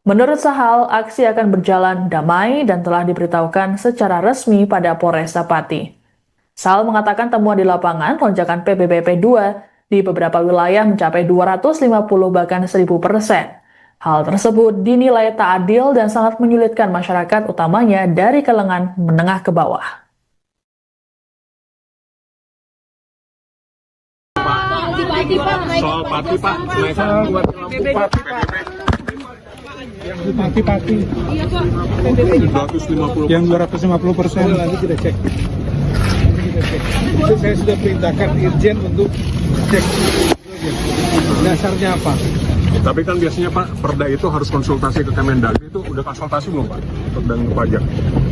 Menurut Sahal, aksi akan berjalan damai dan telah diberitahukan secara resmi pada Polresta Pati. Sahal mengatakan temuan di lapangan lonjakan PBBP 2 di beberapa wilayah mencapai 250 bahkan 1000%. Hal tersebut dinilai tak adil dan sangat menyulitkan masyarakat utamanya dari kalangan menengah ke bawah. Soal Pati Pak, naikkan buat Bupati Yang Bupati. Iya Pak. 250. Yang 250%. Oh, nanti kita cek. Itu saya sudah perintahkan Irjen untuk cek dasarnya apa. Tapi kan biasanya Pak, perda itu harus konsultasi ke Kemendagri, itu udah konsultasi belum Pak? Untuk dan ke pajak.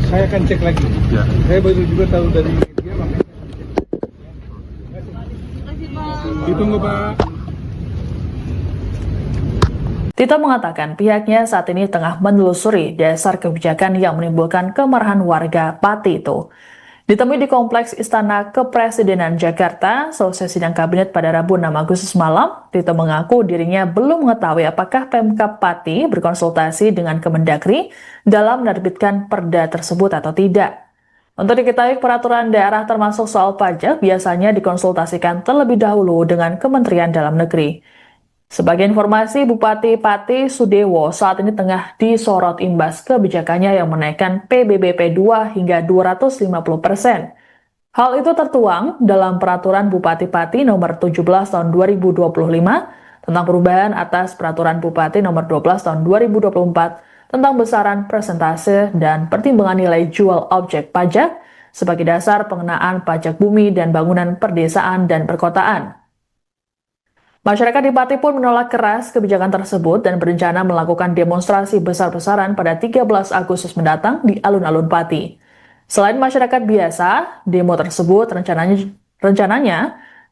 Saya akan cek lagi. Ya. Saya baru juga tahu dari media, makanya Ditunggu Pak. Tito mengatakan pihaknya saat ini tengah menelusuri dasar kebijakan yang menimbulkan kemarahan warga Pati itu. Ditemui di Kompleks Istana Kepresidenan Jakarta, selesai sidang kabinet pada Rabu 6 Agustus malam, Tito mengaku dirinya belum mengetahui apakah Pemkab Pati berkonsultasi dengan Kemendagri dalam menerbitkan perda tersebut atau tidak. Untuk diketahui, peraturan daerah termasuk soal pajak biasanya dikonsultasikan terlebih dahulu dengan Kementerian Dalam Negeri. Sebagai informasi, Bupati Pati Sudewo saat ini tengah disorot imbas kebijakannya yang menaikkan PBBP 2 hingga 250%. Hal itu tertuang dalam Peraturan Bupati Pati nomor 17 tahun 2025 tentang perubahan atas Peraturan Bupati nomor 12 tahun 2024 tentang besaran persentase dan pertimbangan nilai jual objek pajak sebagai dasar pengenaan pajak bumi dan bangunan perdesaan dan perkotaan. Masyarakat di Pati pun menolak keras kebijakan tersebut dan berencana melakukan demonstrasi besar-besaran pada 13 Agustus mendatang di alun-alun Pati. Selain masyarakat biasa, demo tersebut rencananya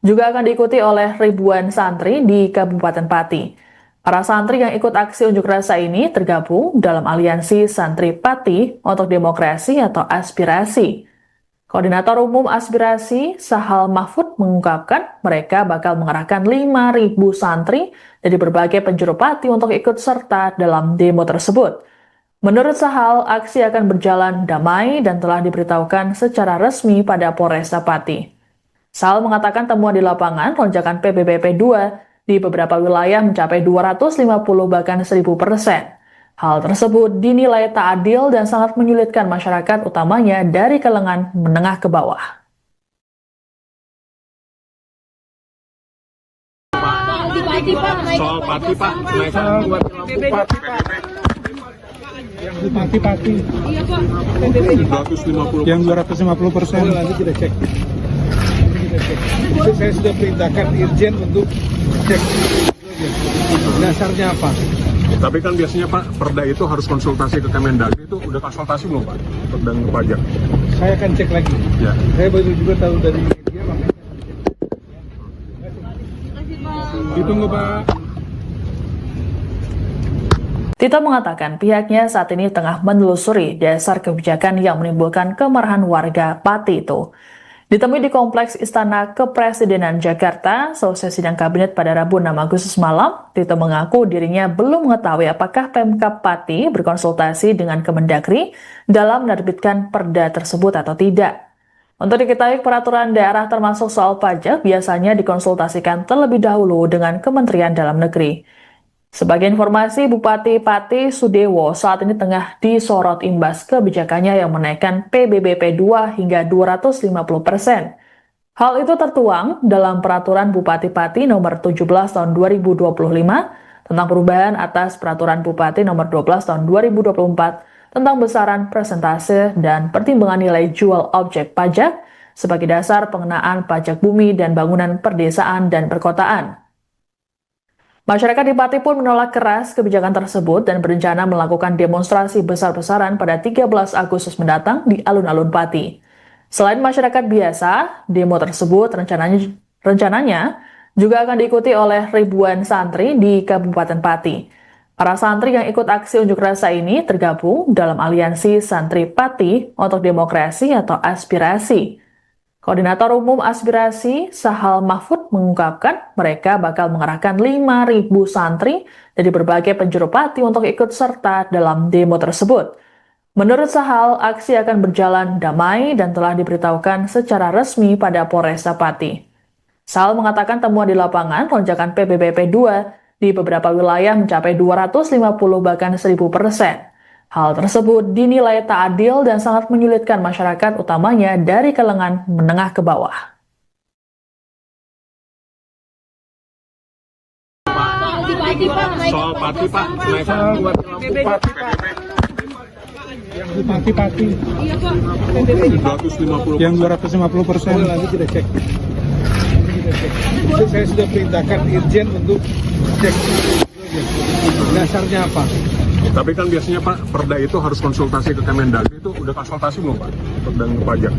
juga akan diikuti oleh ribuan santri di Kabupaten Pati. Para santri yang ikut aksi unjuk rasa ini tergabung dalam aliansi Santri Pati untuk Demokrasi atau Aspirasi. Koordinator Umum Aspirasi, Sahal Mahfud, mengungkapkan mereka bakal mengerahkan 5.000 santri dari berbagai penjuru Pati untuk ikut serta dalam demo tersebut. Menurut Sahal, aksi akan berjalan damai dan telah diberitahukan secara resmi pada Polresta Pati. Sahal mengatakan temuan di lapangan lonjakan PBBP 2 di beberapa wilayah mencapai 250 bahkan 1000%. Hal tersebut dinilai tak adil dan sangat menyulitkan masyarakat utamanya dari kalangan menengah ke bawah. Soal Pati Pak, naikkan buat Bupati Pati. Iya Pak. 250. Yang 250%. Nanti kita cek. Saya sudah perintahkan Irjen untuk cek dasarnya apa. Tapi kan biasanya Pak, perda itu harus konsultasi ke Kemendagri, itu udah konsultasi belum Pak? Dan ke pajak? Saya akan cek lagi. Ya. Saya baru juga tahu dari media, makanya ditunggu Pak. Tito mengatakan pihaknya saat ini tengah menelusuri dasar kebijakan yang menimbulkan kemarahan warga Pati itu. Ditemui di Kompleks Istana Kepresidenan Jakarta, selesai sidang kabinet pada Rabu 6 Agustus malam, Tito mengaku dirinya belum mengetahui apakah Pemkab Pati berkonsultasi dengan Kemendagri dalam menerbitkan perda tersebut atau tidak. Untuk diketahui, peraturan daerah termasuk soal pajak biasanya dikonsultasikan terlebih dahulu dengan Kementerian Dalam Negeri. Sebagai informasi, Bupati Pati Sudewo saat ini tengah disorot imbas kebijakannya yang menaikkan PBBP 2 hingga 250%. Hal itu tertuang dalam Peraturan Bupati Pati nomor 17 tahun 2025 tentang perubahan atas Peraturan Bupati nomor 12 tahun 2024 tentang besaran persentase dan pertimbangan nilai jual objek pajak sebagai dasar pengenaan pajak bumi dan bangunan perdesaan dan perkotaan. Masyarakat di Pati pun menolak keras kebijakan tersebut dan berencana melakukan demonstrasi besar-besaran pada 13 Agustus mendatang di alun-alun Pati. Selain masyarakat biasa, demo tersebut rencananya juga akan diikuti oleh ribuan santri di Kabupaten Pati. Para santri yang ikut aksi unjuk rasa ini tergabung dalam aliansi Santri Pati untuk Demokrasi atau Aspirasi. Koordinator Umum Aspirasi, Sahal Mahfud, mengungkapkan mereka bakal mengerahkan 5.000 santri dari berbagai penjuru Pati untuk ikut serta dalam demo tersebut. Menurut Sahal, aksi akan berjalan damai dan telah diberitahukan secara resmi pada Polresta Pati. Sahal mengatakan temuan di lapangan lonjakan PBBP 2 di beberapa wilayah mencapai 250 bahkan 1000%. Hal tersebut dinilai tak adil dan sangat menyulitkan masyarakat utamanya dari kalangan menengah ke bawah. Soal Pati Pak, naikkan buat Bupati Pati. Iya Pak. 250. Yang 250%. Nanti kita cek. Saya sudah perintahkan Irjen untuk cek dasarnya apa. Tapi kan biasanya Pak, perda itu harus konsultasi ke Kemendagri, itu udah konsultasi belum Pak? Dan ke pajak?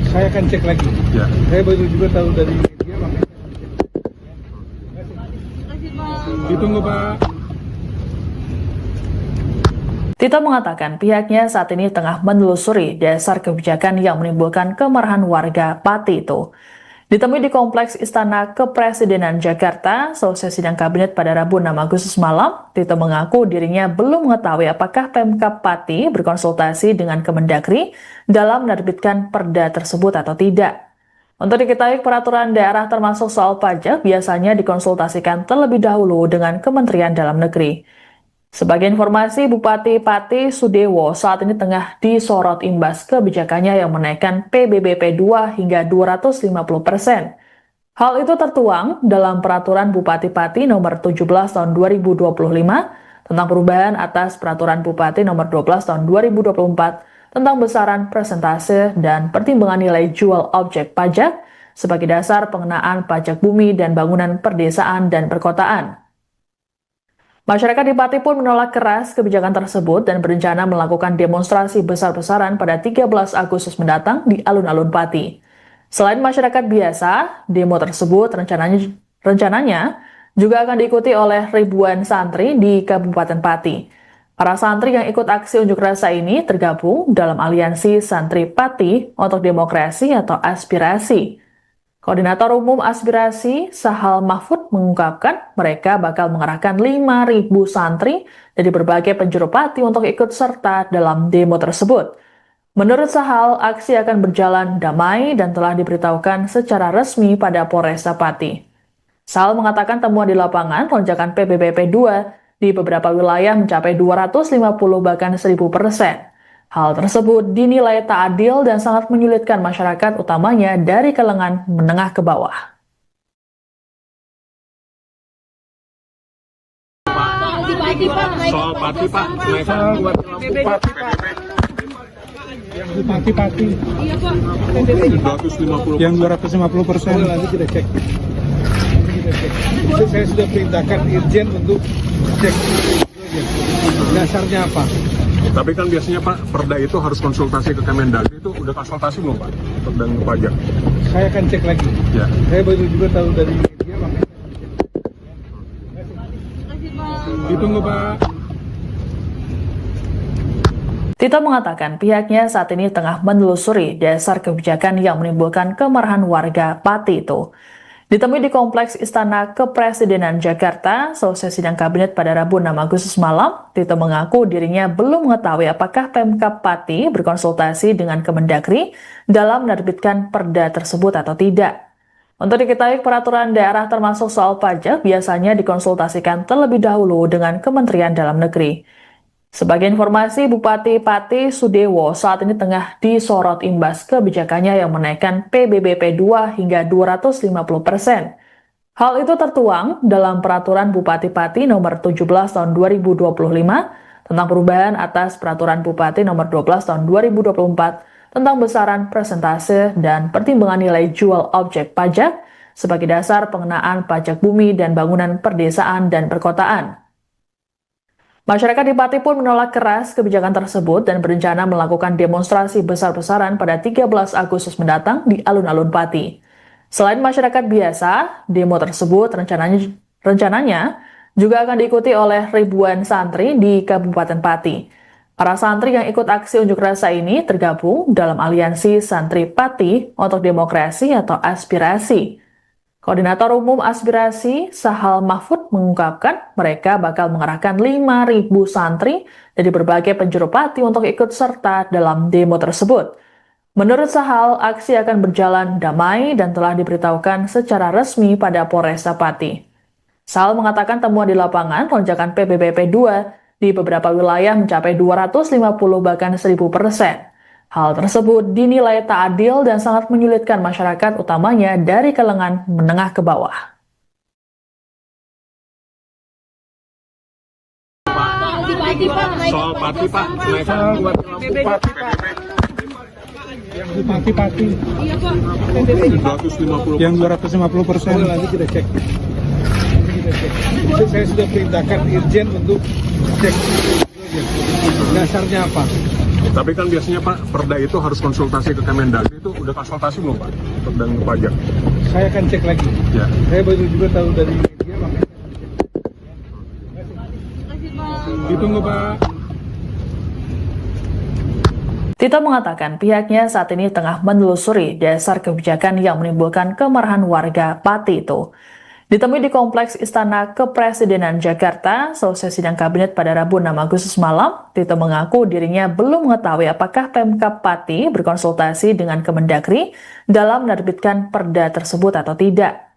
Saya akan cek lagi. Ya. Saya baru juga tahu dari media, makanya Ditunggu Pak. Tito mengatakan pihaknya saat ini tengah menelusuri dasar kebijakan yang menimbulkan kemarahan warga Pati itu. Ditemui di Kompleks Istana Kepresidenan Jakarta, selesai sidang kabinet pada Rabu 6 Agustus malam, Tito mengaku dirinya belum mengetahui apakah Pemkab Pati berkonsultasi dengan Kemendagri dalam menerbitkan perda tersebut atau tidak. Untuk diketahui, peraturan daerah termasuk soal pajak biasanya dikonsultasikan terlebih dahulu dengan Kementerian Dalam Negeri. Sebagai informasi, Bupati Pati Sudewo saat ini tengah disorot imbas kebijakannya yang menaikkan PBBP 2 hingga 250%. Hal itu tertuang dalam Peraturan Bupati Pati Nomor 17 Tahun 2025 tentang perubahan atas Peraturan Bupati Nomor 12 Tahun 2024 tentang besaran persentase dan pertimbangan nilai jual objek pajak sebagai dasar pengenaan pajak bumi dan bangunan perdesaan dan perkotaan. Masyarakat di Pati pun menolak keras kebijakan tersebut dan berencana melakukan demonstrasi besar-besaran pada 13 Agustus mendatang di alun-alun Pati. Selain masyarakat biasa, demo tersebut rencananya juga akan diikuti oleh ribuan santri di Kabupaten Pati. Para santri yang ikut aksi unjuk rasa ini tergabung dalam aliansi Santri Pati untuk Demokrasi atau Aspirasi. Koordinator Umum Aspirasi, Sahal Mahfud, mengungkapkan mereka bakal mengerahkan 5.000 santri dari berbagai penjuru Pati untuk ikut serta dalam demo tersebut. Menurut Sahal, aksi akan berjalan damai dan telah diberitahukan secara resmi pada Polresta Pati. Sahal mengatakan temuan di lapangan lonjakan PBBP 2 di beberapa wilayah mencapai 250 bahkan 1000%. Hal tersebut dinilai tak adil dan sangat menyulitkan masyarakat utamanya dari kalangan menengah ke bawah. Soal Pati Pak, kenaikan buat Bupati Pak. Yang Bupati Pati. Iya Pak. 250. Yang 250%. Nanti kita cek. Saya sudah perintahkan Irjen untuk cek dasarnya apa. Tapi kan biasanya Pak, perda itu harus konsultasi ke Kemendagri, itu udah konsultasi belum Pak? Perda pajak. Saya akan cek lagi. Ya. Saya baru juga tahu dari media, makanya. Ditunggu Pak. Tito mengatakan pihaknya saat ini tengah menelusuri dasar kebijakan yang menimbulkan kemarahan warga Pati itu. Ditemui di Kompleks Istana Kepresidenan Jakarta, selesai sidang kabinet pada Rabu 6 Agustus malam, Tito mengaku dirinya belum mengetahui apakah Pemkab Pati berkonsultasi dengan Kemendagri dalam menerbitkan perda tersebut atau tidak. Untuk diketahui, peraturan daerah termasuk soal pajak biasanya dikonsultasikan terlebih dahulu dengan Kementerian Dalam Negeri. Sebagai informasi, Bupati Pati Sudewo saat ini tengah disorot imbas kebijakannya yang menaikkan PBBP 2 hingga 250%. Hal itu tertuang dalam Peraturan Bupati Pati Nomor 17 Tahun 2025 tentang perubahan atas Peraturan Bupati Nomor 12 Tahun 2024 tentang besaran persentase dan pertimbangan nilai jual objek pajak sebagai dasar pengenaan pajak bumi dan bangunan perdesaan dan perkotaan. Masyarakat di Pati pun menolak keras kebijakan tersebut dan berencana melakukan demonstrasi besar-besaran pada 13 Agustus mendatang di alun-alun Pati. Selain masyarakat biasa, demo tersebut rencananya juga akan diikuti oleh ribuan santri di Kabupaten Pati. Para santri yang ikut aksi unjuk rasa ini tergabung dalam aliansi Santri Pati untuk Demokrasi atau Aspirasi. Koordinator Umum Aspirasi, Sahal Mahfud, mengungkapkan mereka bakal mengerahkan 5.000 santri dari berbagai penjuru Pati untuk ikut serta dalam demo tersebut. Menurut Sahal, aksi akan berjalan damai dan telah diberitahukan secara resmi pada Polresta Pati. Sahal mengatakan temuan di lapangan lonjakan PBBP 2 di beberapa wilayah mencapai 250 bahkan 1000%. Hal tersebut dinilai tak adil dan sangat menyulitkan masyarakat utamanya dari kalangan menengah ke bawah. Soal Pati Pak, kenaikan buat Bupati Pak. Yang Bupati Pati. Iya Pak. 250. Yang 250%. Nanti kita cek. Saya sudah perintahkan Irjen untuk cek dasarnya apa. Tapi kan biasanya Pak, perda itu harus konsultasi ke Kemendagri, itu udah konsultasi belum Pak? Perda pajak. Saya akan cek lagi. Ya. Saya baru juga tahu dari media, makanya. Ditunggu Pak. Tito mengatakan pihaknya saat ini tengah menelusuri dasar kebijakan yang menimbulkan kemarahan warga Pati itu. Ditemui di Kompleks Istana Kepresidenan Jakarta, selesai sidang kabinet pada Rabu 6 Agustus malam, Tito mengaku dirinya belum mengetahui apakah Pemkab Pati berkonsultasi dengan Kemendagri dalam menerbitkan perda tersebut atau tidak.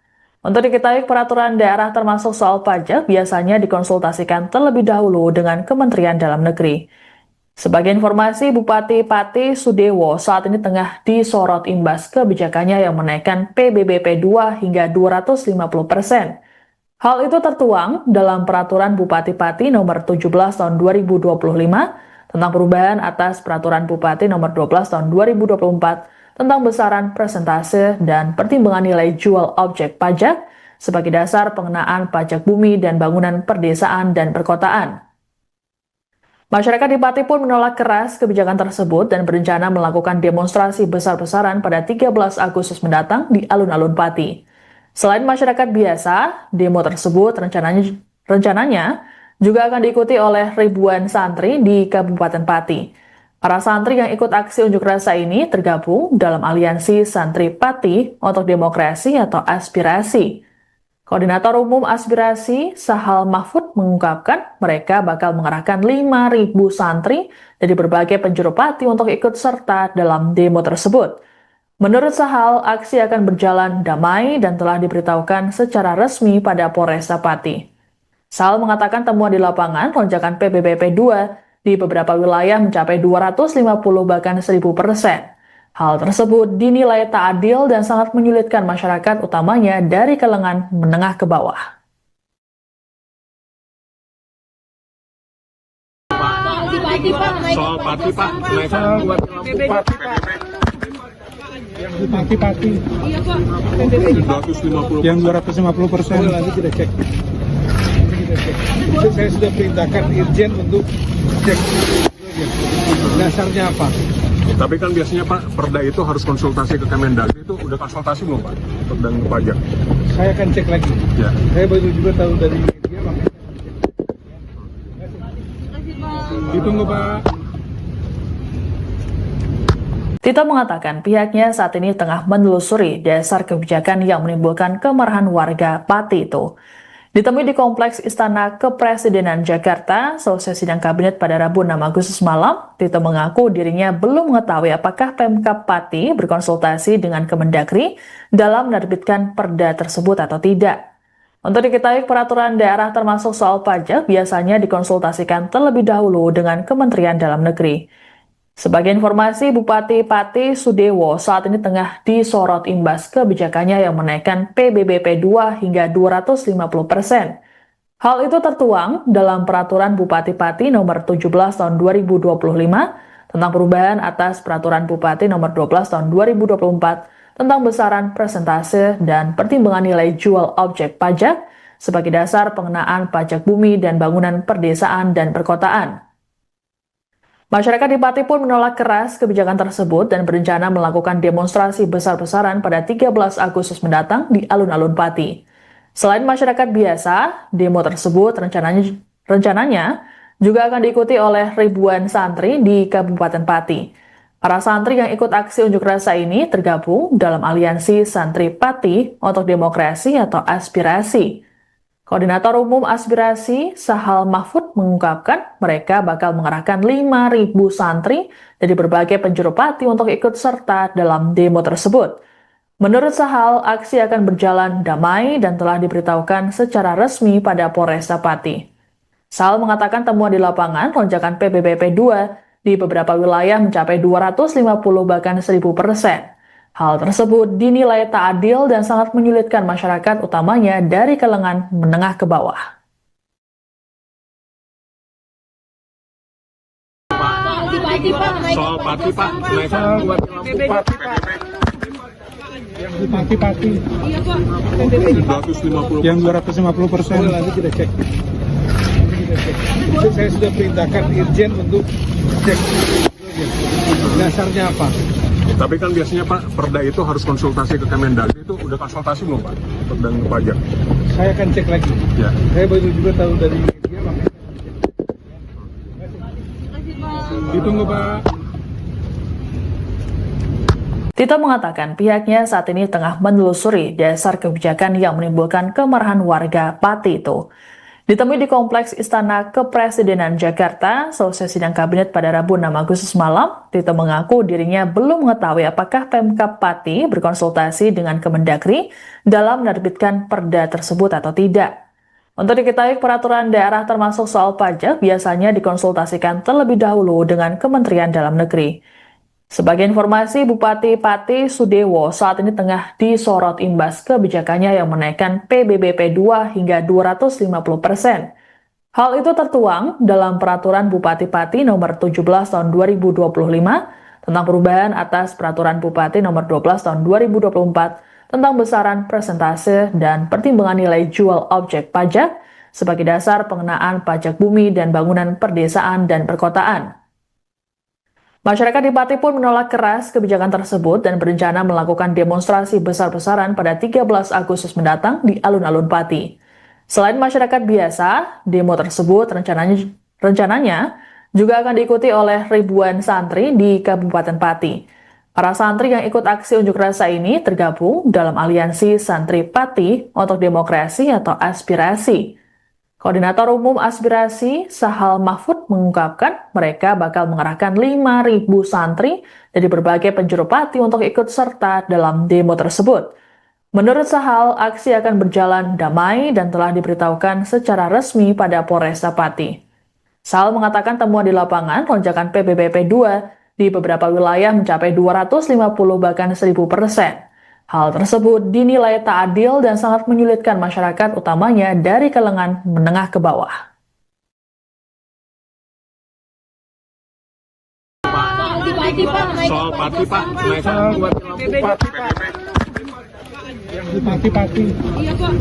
Untuk diketahui, peraturan daerah termasuk soal pajak biasanya dikonsultasikan terlebih dahulu dengan Kementerian Dalam Negeri. Sebagai informasi, Bupati Pati Sudewo saat ini tengah disorot imbas kebijakannya yang menaikkan PBBP 2 hingga 250%. Hal itu tertuang dalam Peraturan Bupati Pati Nomor 17 Tahun 2025 tentang perubahan atas Peraturan Bupati Nomor 12 Tahun 2024 tentang besaran persentase dan pertimbangan nilai jual objek pajak sebagai dasar pengenaan pajak bumi dan bangunan perdesaan dan perkotaan. Masyarakat di Pati pun menolak keras kebijakan tersebut dan berencana melakukan demonstrasi besar-besaran pada 13 Agustus mendatang di alun-alun Pati. Selain masyarakat biasa, demo tersebut rencananya juga akan diikuti oleh ribuan santri di Kabupaten Pati. Para santri yang ikut aksi unjuk rasa ini tergabung dalam aliansi Santri Pati untuk Demokrasi atau Aspirasi. Koordinator Umum Aspirasi, Sahal Mahfud, mengungkapkan mereka bakal mengerahkan 5.000 santri dari berbagai penjuru Pati untuk ikut serta dalam demo tersebut. Menurut Sahal, aksi akan berjalan damai dan telah diberitahukan secara resmi pada Polresta Pati. Sahal mengatakan temuan di lapangan lonjakan PBBP 2 di beberapa wilayah mencapai 250 bahkan 1000%. Hal tersebut dinilai tak adil dan sangat menyulitkan masyarakat utamanya dari kalangan menengah ke bawah. Soal Pati Pak, kenaikan buat Bupati PBB. Yang Bupati Pati. Iya Pak. 250. Yang 250%. Nanti kita cek. Saya sudah perintahkan Irjen untuk cek dasarnya apa. Tapi kan biasanya Pak, perda itu harus konsultasi ke Kemendagri, itu udah konsultasi belum Pak? Perda pajak. Saya akan cek lagi. Ya. Saya baru juga tahu dari media, makanya. Ditunggu Pak. Tito mengatakan pihaknya saat ini tengah menelusuri dasar kebijakan yang menimbulkan kemarahan warga Pati itu. Ditemui di Kompleks Istana Kepresidenan Jakarta, selesai sidang kabinet pada Rabu 6 Agustus malam, Tito mengaku dirinya belum mengetahui apakah Pemkab Pati berkonsultasi dengan Kemendagri dalam menerbitkan perda tersebut atau tidak. Untuk diketahui, peraturan daerah termasuk soal pajak biasanya dikonsultasikan terlebih dahulu dengan Kementerian Dalam Negeri. Sebagai informasi, Bupati Pati Sudewo saat ini tengah disorot imbas kebijakannya yang menaikkan PBBP 2 hingga 250%. Hal itu tertuang dalam Peraturan Bupati Pati Nomor 17 Tahun 2025 tentang perubahan atas Peraturan Bupati Nomor 12 Tahun 2024 tentang besaran persentase dan pertimbangan nilai jual objek pajak sebagai dasar pengenaan pajak bumi dan bangunan perdesaan dan perkotaan. Masyarakat di Pati pun menolak keras kebijakan tersebut dan berencana melakukan demonstrasi besar-besaran pada 13 Agustus mendatang di alun-alun Pati. Selain masyarakat biasa, demo tersebut rencananya juga akan diikuti oleh ribuan santri di Kabupaten Pati. Para santri yang ikut aksi unjuk rasa ini tergabung dalam aliansi Santri Pati untuk Demokrasi atau Aspirasi. Koordinator Umum Aspirasi, Sahal Mahfud, mengungkapkan mereka bakal mengerahkan 5.000 santri dari berbagai penjuru Pati untuk ikut serta dalam demo tersebut. Menurut Sahal, aksi akan berjalan damai dan telah diberitahukan secara resmi pada Polresta Pati. Sahal mengatakan temuan di lapangan lonjakan PBBP 2 di beberapa wilayah mencapai 250 bahkan 1000%. Hal tersebut dinilai tak adil dan sangat menyulitkan masyarakat utamanya dari kalangan menengah ke bawah. Soal Pati Pak, kenaikan buat Bupati PBB. Yang Bupati Pati. Iya Pak. 250. Yang 250%. Nanti kita cek. Saya sudah perintahkan Irjen untuk cek dasarnya apa. Tapi kan biasanya Pak, perda itu harus konsultasi ke Kemendagri, itu udah konsultasi belum Pak? Perda pajak. Saya akan cek lagi. Ya. Saya baru juga tahu dari media, makanya. Ditunggu Pak. Tito mengatakan pihaknya saat ini tengah menelusuri dasar kebijakan yang menimbulkan kemarahan warga Pati itu. Ditemui di Kompleks Istana Kepresidenan Jakarta, selesai sidang kabinet pada Rabu 6 Agustus malam, Tito mengaku dirinya belum mengetahui apakah Pemkab Pati berkonsultasi dengan Kemendagri dalam menerbitkan perda tersebut atau tidak. Untuk diketahui, peraturan daerah termasuk soal pajak biasanya dikonsultasikan terlebih dahulu dengan Kementerian Dalam Negeri. Sebagai informasi, Bupati Pati Sudewo saat ini tengah disorot imbas kebijakannya yang menaikkan PBBP 2 hingga 250%. Hal itu tertuang dalam Peraturan Bupati Pati nomor 17 tahun 2025 tentang perubahan atas Peraturan Bupati nomor 12 tahun 2024 tentang besaran persentase dan pertimbangan nilai jual objek pajak sebagai dasar pengenaan pajak bumi dan bangunan perdesaan dan perkotaan. Masyarakat di Pati pun menolak keras kebijakan tersebut dan berencana melakukan demonstrasi besar-besaran pada 13 Agustus mendatang di alun-alun Pati. Selain masyarakat biasa, demo tersebut rencananya juga akan diikuti oleh ribuan santri di Kabupaten Pati. Para santri yang ikut aksi unjuk rasa ini tergabung dalam aliansi Santri Pati untuk Demokrasi atau Aspirasi. Koordinator Umum Aspirasi, Sahal Mahfud, mengungkapkan mereka bakal mengerahkan 5.000 santri dari berbagai penjuru Pati untuk ikut serta dalam demo tersebut. Menurut Sahal, aksi akan berjalan damai dan telah diberitahukan secara resmi pada Polresta Pati. Sahal mengatakan temuan di lapangan lonjakan PBBP 2 di beberapa wilayah mencapai 250 bahkan 1000%. Hal tersebut dinilai tak adil dan sangat menyulitkan masyarakat utamanya dari kalangan menengah ke bawah. Soal Pati Pak, naikkan buat Pati Pak. Yang di Pati. Iya Pak.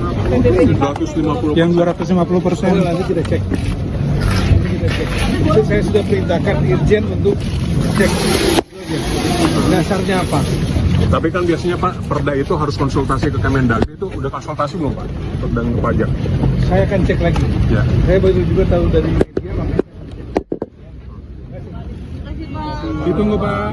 250. Yang 250%. Nanti kita cek. Itu saya sudah perintahkan Irjen untuk cek. Dasarnya apa? Tapi kan biasanya Pak, perda itu harus konsultasi ke Kemendagri, itu udah konsultasi belum Pak? Dan pajak. Saya akan cek lagi. Ya. Saya baru juga tahu dari media, makanya ditunggu Pak.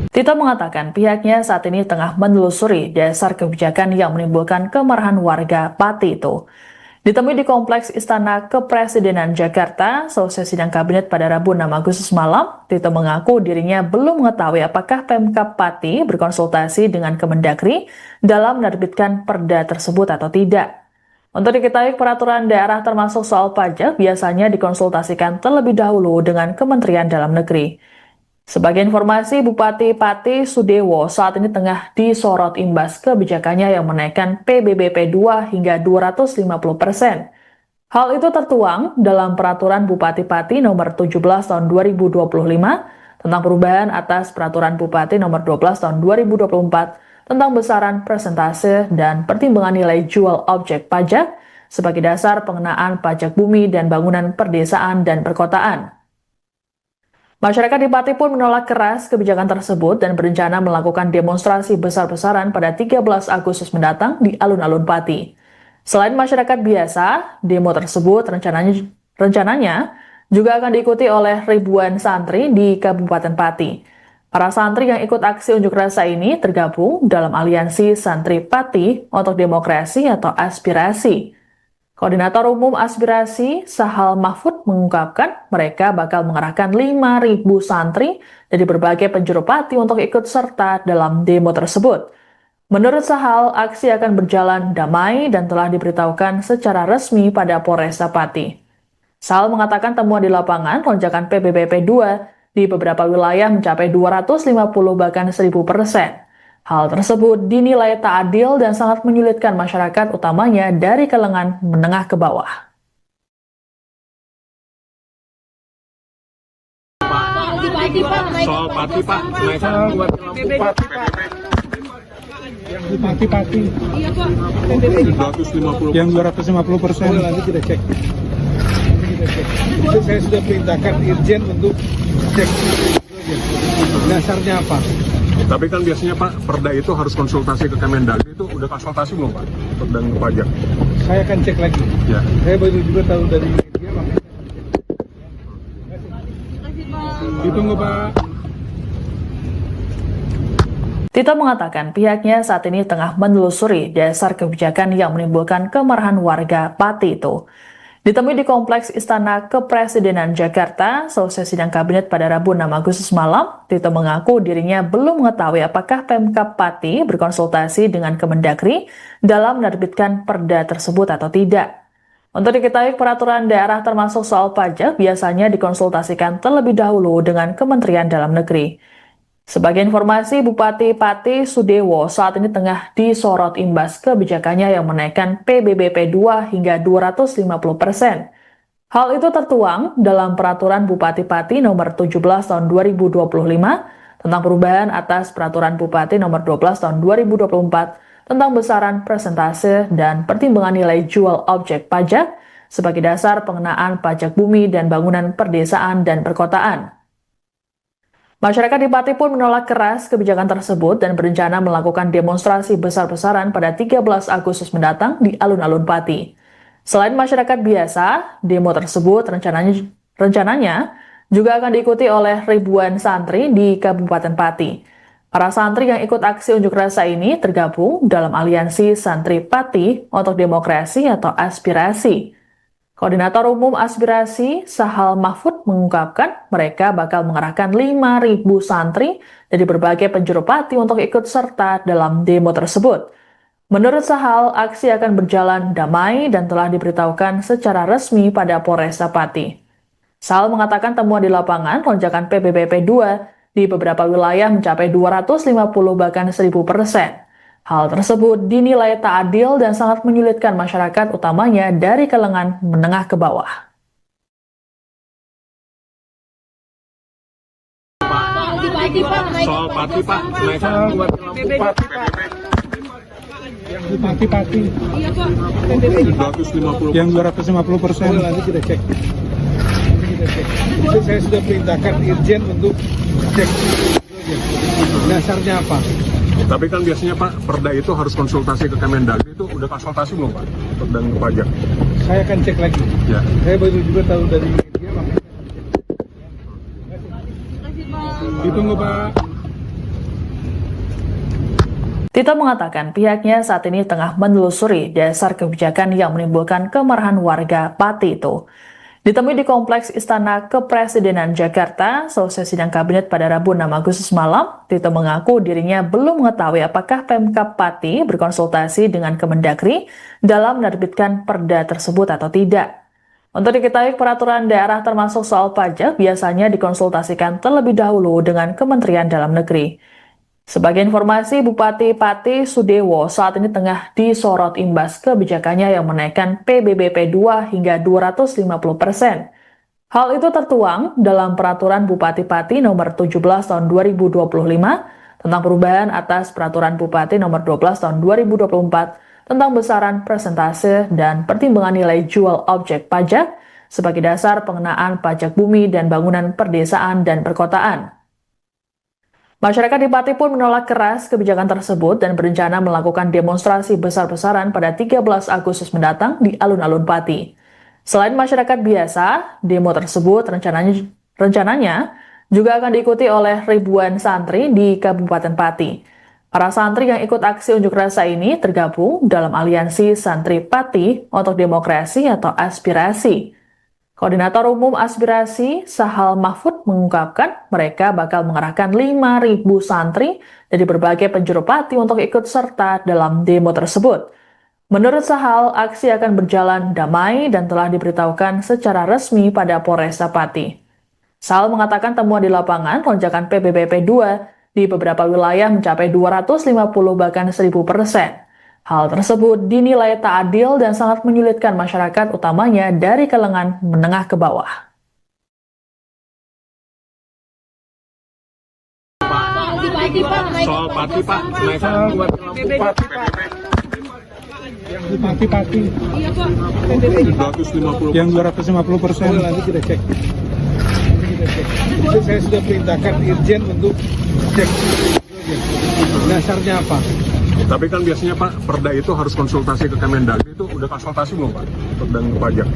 Tito mengatakan pihaknya saat ini tengah menelusuri dasar kebijakan yang menimbulkan kemarahan warga Pati itu. Ditemui di Kompleks Istana Kepresidenan Jakarta, selesai sidang kabinet pada Rabu 6 Agustus malam, Tito mengaku dirinya belum mengetahui apakah Pemkab Pati berkonsultasi dengan Kemendagri dalam menerbitkan perda tersebut atau tidak. Untuk diketahui, peraturan daerah termasuk soal pajak biasanya dikonsultasikan terlebih dahulu dengan Kementerian Dalam Negeri. Sebagai informasi, Bupati Pati Sudewo saat ini tengah disorot imbas kebijakannya yang menaikkan PBBP 2 hingga 250%. Hal itu tertuang dalam Peraturan Bupati Pati nomor 17 tahun 2025 tentang perubahan atas Peraturan Bupati nomor 12 tahun 2024 tentang besaran persentase dan pertimbangan nilai jual objek pajak sebagai dasar pengenaan pajak bumi dan bangunan perdesaan dan perkotaan. Masyarakat di Pati pun menolak keras kebijakan tersebut dan berencana melakukan demonstrasi besar-besaran pada 13 Agustus mendatang di alun-alun Pati. Selain masyarakat biasa, demo tersebut rencananya juga akan diikuti oleh ribuan santri di Kabupaten Pati. Para santri yang ikut aksi unjuk rasa ini tergabung dalam aliansi Santri Pati untuk Demokrasi atau Aspirasi. Koordinator Umum Aspirasi, Sahal Mahfud, mengungkapkan mereka bakal mengerahkan 5.000 santri dari berbagai penjuru Pati untuk ikut serta dalam demo tersebut. Menurut Sahal, aksi akan berjalan damai dan telah diberitahukan secara resmi pada Polresta Pati. Sahal mengatakan temuan di lapangan lonjakan PBBP 2 di beberapa wilayah mencapai 250 bahkan 1000%. Hal tersebut dinilai tak adil dan sangat menyulitkan masyarakat utamanya dari kalangan menengah ke bawah. Soal Pati Pak, naikkan buat Pati Pak. Yang di Pati. Iya Pak. 250. Yang 250%. Nanti kita cek. Itu saya sudah perintahkan Irjen untuk cek. Dasarnya apa? Tapi kan biasanya Pak, perda itu harus konsultasi ke Kemendagri, itu udah konsultasi belum Pak? Dan pajak. Saya akan cek lagi. Ya. Saya baru juga tahu dari media, makanya Ditunggu Pak. Tito mengatakan pihaknya saat ini tengah menelusuri dasar kebijakan yang menimbulkan kemarahan warga Pati itu. Ditemui di Kompleks Istana Kepresidenan Jakarta, selesai sidang kabinet pada Rabu 6 Agustus malam, Tito mengaku dirinya belum mengetahui apakah Pemkab Pati berkonsultasi dengan Kemendagri dalam menerbitkan perda tersebut atau tidak. Untuk diketahui, peraturan daerah termasuk soal pajak biasanya dikonsultasikan terlebih dahulu dengan Kementerian Dalam Negeri. Sebagai informasi, Bupati Pati Sudewo saat ini tengah disorot imbas kebijakannya yang menaikkan PBBP 2 hingga 250%. Hal itu tertuang dalam Peraturan Bupati Pati nomor 17 tahun 2025 tentang perubahan atas Peraturan Bupati nomor 12 tahun 2024 tentang besaran persentase dan pertimbangan nilai jual objek pajak sebagai dasar pengenaan pajak bumi dan bangunan perdesaan dan perkotaan. Masyarakat di Pati pun menolak keras kebijakan tersebut dan berencana melakukan demonstrasi besar-besaran pada 13 Agustus mendatang di alun-alun Pati. Selain masyarakat biasa, demo tersebut rencananya juga akan diikuti oleh ribuan santri di Kabupaten Pati. Para santri yang ikut aksi unjuk rasa ini tergabung dalam aliansi Santri Pati untuk Demokrasi atau Aspirasi. Koordinator Umum Aspirasi, Sahal Mahfud, mengungkapkan mereka bakal mengerahkan 5.000 santri dari berbagai penjuru Pati untuk ikut serta dalam demo tersebut. Menurut Sahal, aksi akan berjalan damai dan telah diberitahukan secara resmi pada Polresta Pati. Sahal mengatakan temuan di lapangan lonjakan PBBP 2 di beberapa wilayah mencapai 250 bahkan 1000%. Hal tersebut dinilai tak adil dan sangat menyulitkan masyarakat utamanya dari kalangan menengah ke bawah. Soal Pati Pak, naikkan buat Pati Pak. Yang di Pati. Iya Pak. 250. Yang 250%. Nanti kita cek. Itu saya sudah perintahkan Irjen untuk cek. Dasarnya apa? Tapi kan biasanya Pak, perda itu harus konsultasi ke Kemendagri, itu udah konsultasi belum Pak? Dan pajak. Saya akan cek lagi. Ya. Saya baru juga tahu dari media, makanya saya cek. Ditunggu Pak. Tito mengatakan pihaknya saat ini tengah menelusuri dasar kebijakan yang menimbulkan kemarahan warga Pati itu. Ditemui di Kompleks Istana Kepresidenan Jakarta, selesai sidang kabinet pada Rabu 6 Agustus malam, Tito mengaku dirinya belum mengetahui apakah Pemkab Pati berkonsultasi dengan Kemendagri dalam menerbitkan perda tersebut atau tidak. Untuk diketahui, peraturan daerah termasuk soal pajak biasanya dikonsultasikan terlebih dahulu dengan Kementerian Dalam Negeri. Sebagai informasi, Bupati Pati Sudewo saat ini tengah disorot imbas kebijakannya yang menaikkan PBBP 2 hingga 250%. Hal itu tertuang dalam Peraturan Bupati Pati nomor 17 tahun 2025 tentang perubahan atas Peraturan Bupati nomor 12 tahun 2024 tentang besaran persentase dan pertimbangan nilai jual objek pajak sebagai dasar pengenaan pajak bumi dan bangunan perdesaan dan perkotaan. Masyarakat di Pati pun menolak keras kebijakan tersebut dan berencana melakukan demonstrasi besar-besaran pada 13 Agustus mendatang di alun-alun Pati. Selain masyarakat biasa, demo tersebut rencananya juga akan diikuti oleh ribuan santri di Kabupaten Pati. Para santri yang ikut aksi unjuk rasa ini tergabung dalam aliansi Santri Pati untuk Demokrasi atau Aspirasi. Koordinator Umum Aspirasi, Sahal Mahfud, mengungkapkan mereka bakal mengerahkan 5.000 santri dari berbagai penjuru Pati untuk ikut serta dalam demo tersebut. Menurut Sahal, aksi akan berjalan damai dan telah diberitahukan secara resmi pada Polresta Pati. Sahal mengatakan temuan di lapangan lonjakan PBBP 2 di beberapa wilayah mencapai 250 bahkan 1000%. Hal tersebut dinilai tak adil dan sangat menyulitkan masyarakat utamanya dari kalangan menengah ke bawah. Soal Pati Pak, naikkan buat Pati Pak. Yang di Pati. Iya Pak. 250. Yang 250%. Nanti kita cek. Itu saya sudah perintahkan Irjen untuk cek. Dasarnya apa? Tapi kan biasanya Pak, perda itu harus konsultasi ke Kemendagri, itu udah konsultasi belum Pak? Dan pajak.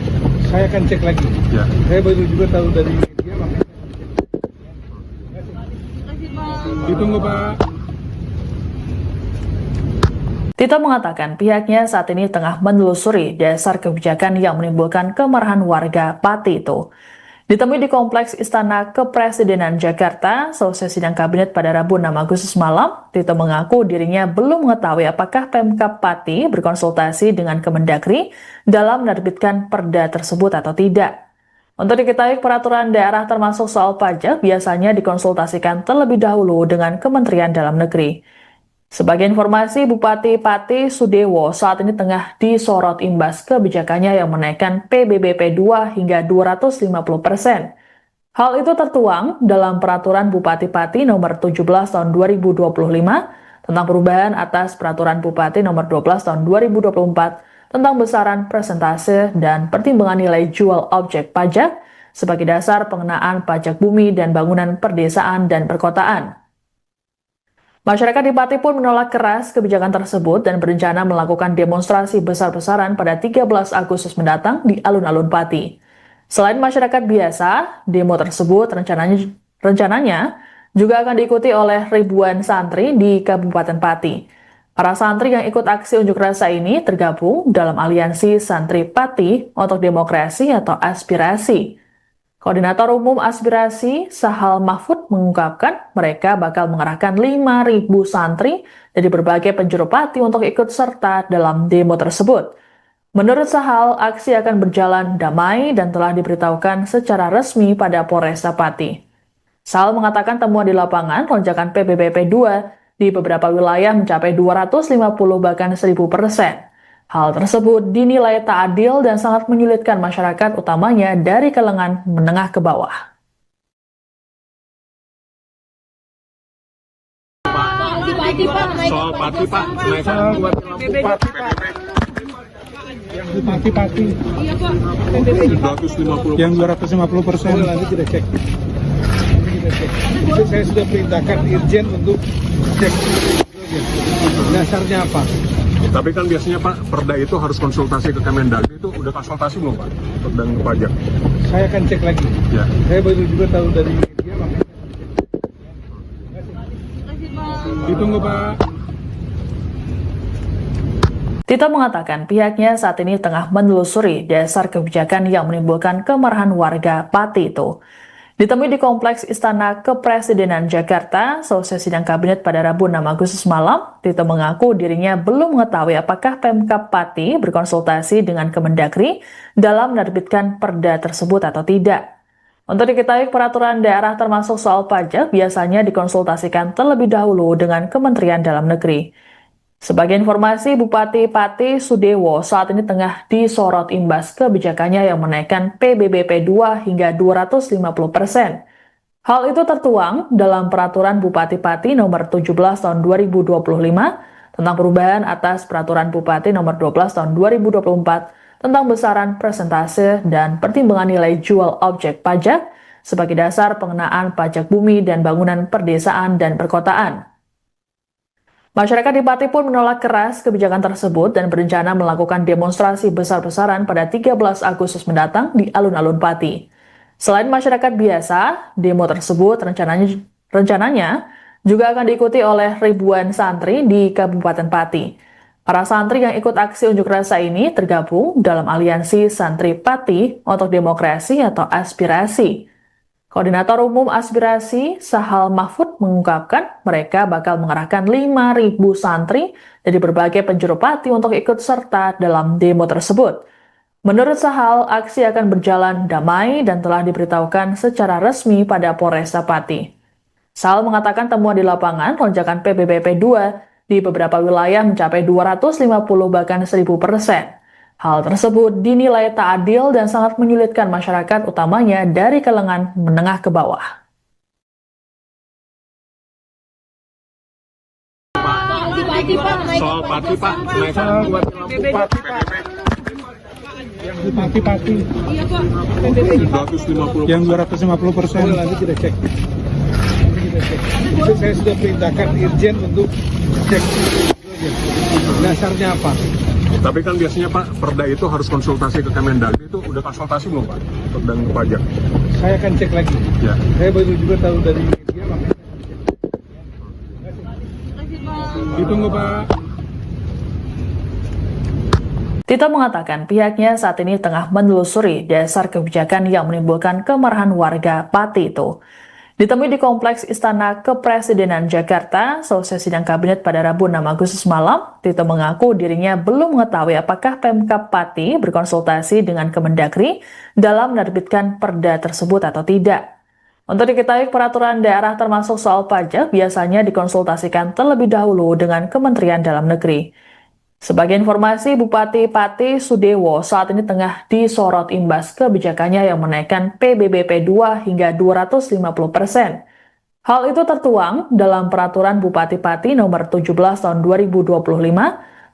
Saya akan cek lagi. Ya. Saya baru juga tahu dari media, makanya saya cek. Ditunggu Pak. Tito mengatakan pihaknya saat ini tengah menelusuri dasar kebijakan yang menimbulkan kemarahan warga Pati itu. Ditemui di Kompleks Istana Kepresidenan Jakarta, selesai sidang kabinet pada Rabu 6 Agustus malam, Tito mengaku dirinya belum mengetahui apakah Pemkab Pati berkonsultasi dengan Kemendagri dalam menerbitkan perda tersebut atau tidak. Untuk diketahui, peraturan daerah termasuk soal pajak biasanya dikonsultasikan terlebih dahulu dengan Kementerian Dalam Negeri. Sebagai informasi, Bupati Pati Sudewo saat ini tengah disorot imbas kebijakannya yang menaikkan PBBP 2 hingga 250%. Hal itu tertuang dalam Peraturan Bupati Pati nomor 17 tahun 2025 tentang perubahan atas Peraturan Bupati nomor 12 tahun 2024 tentang besaran persentase dan pertimbangan nilai jual objek pajak sebagai dasar pengenaan pajak bumi dan bangunan perdesaan dan perkotaan. Masyarakat di Pati pun menolak keras kebijakan tersebut dan berencana melakukan demonstrasi besar-besaran pada 13 Agustus mendatang di alun-alun Pati. Selain masyarakat biasa, demo tersebut rencananya juga akan diikuti oleh ribuan santri di Kabupaten Pati. Para santri yang ikut aksi unjuk rasa ini tergabung dalam aliansi Santri Pati untuk Demokrasi atau Aspirasi. Koordinator Umum Aspirasi, Sahal Mahfud, mengungkapkan mereka bakal mengerahkan 5.000 santri dari berbagai penjuru Pati untuk ikut serta dalam demo tersebut. Menurut Sahal, aksi akan berjalan damai dan telah diberitahukan secara resmi pada Polresta Pati. Sahal mengatakan temuan di lapangan lonjakan PBBP 2 di beberapa wilayah mencapai 250 bahkan 1000%. Hal tersebut dinilai tak adil dan sangat menyulitkan masyarakat utamanya dari kalangan menengah ke bawah. Soal Pati Pak, kenaikan buat Pati Pak. Yang di Pati. Iya Pak. 250. Yang 250%. Nanti kita cek. Itu saya sudah perintahkan Irjen untuk cek. Dasarnya apa? Tapi kan biasanya Pak, perda itu harus konsultasi ke Kemendagri, itu udah konsultasi belum Pak? Dan pajak. Saya akan cek lagi. Ya. Saya baru juga tahu dari media, makanya ditunggu Pak. Tito mengatakan pihaknya saat ini tengah menelusuri dasar kebijakan yang menimbulkan kemarahan warga Pati itu. Ditemui di Kompleks Istana Kepresidenan Jakarta, selesai sidang kabinet pada Rabu 6 Agustus malam, Tito mengaku dirinya belum mengetahui apakah Pemkab Pati berkonsultasi dengan Kemendagri dalam menerbitkan perda tersebut atau tidak. Untuk diketahui, peraturan daerah termasuk soal pajak biasanya dikonsultasikan terlebih dahulu dengan Kementerian Dalam Negeri. Sebagai informasi, Bupati Pati Sudewo saat ini tengah disorot imbas kebijakannya yang menaikkan PBBP 2 hingga 250%. Hal itu tertuang dalam Peraturan Bupati Pati nomor 17 tahun 2025 tentang perubahan atas Peraturan Bupati nomor 12 tahun 2024 tentang besaran persentase dan pertimbangan nilai jual objek pajak sebagai dasar pengenaan pajak bumi dan bangunan perdesaan dan perkotaan. Masyarakat di Pati pun menolak keras kebijakan tersebut dan berencana melakukan demonstrasi besar-besaran pada 13 Agustus mendatang di alun-alun Pati. Selain masyarakat biasa, demo tersebut rencananya juga akan diikuti oleh ribuan santri di Kabupaten Pati. Para santri yang ikut aksi unjuk rasa ini tergabung dalam aliansi Santri Pati untuk Demokrasi atau Aspirasi. Koordinator Umum Aspirasi, Sahal Mahfud, mengungkapkan mereka bakal mengerahkan 5.000 santri dari berbagai penjuru Pati untuk ikut serta dalam demo tersebut. Menurut Sahal, aksi akan berjalan damai dan telah diberitahukan secara resmi pada Polresta Pati. Sahal mengatakan temuan di lapangan lonjakan PBBP 2 di beberapa wilayah mencapai 250 bahkan 1000%. Hal tersebut dinilai tak adil dan sangat menyulitkan masyarakat utamanya dari kalangan menengah ke bawah. Soal Pati Pak, kenaikan buat Pati Pak. Yang di Pati. Iya Pak. 250. Yang 250%. Nanti kita cek. Itu saya sudah perintahkan Irjen untuk cek. Dasarnya apa? Tapi kan biasanya Pak, perda itu harus konsultasi ke Kemendagri, itu udah konsultasi belum Pak? Dan pajak. Saya akan cek lagi. Ya. Saya baru juga tahu dari media, makanya Ditunggu Pak. Tito mengatakan pihaknya saat ini tengah menelusuri dasar kebijakan yang menimbulkan kemarahan warga Pati itu. Ditemui di Kompleks Istana Kepresidenan Jakarta, selesai sidang kabinet pada Rabu 6 Agustus malam, Tito mengaku dirinya belum mengetahui apakah Pemkab Pati berkonsultasi dengan Kemendagri dalam menerbitkan perda tersebut atau tidak. Untuk diketahui, peraturan daerah termasuk soal pajak biasanya dikonsultasikan terlebih dahulu dengan Kementerian Dalam Negeri. Sebagai informasi, Bupati Pati Sudewo saat ini tengah disorot imbas kebijakannya yang menaikkan PBBP 2 hingga 250%. Hal itu tertuang dalam Peraturan Bupati Pati nomor 17 tahun 2025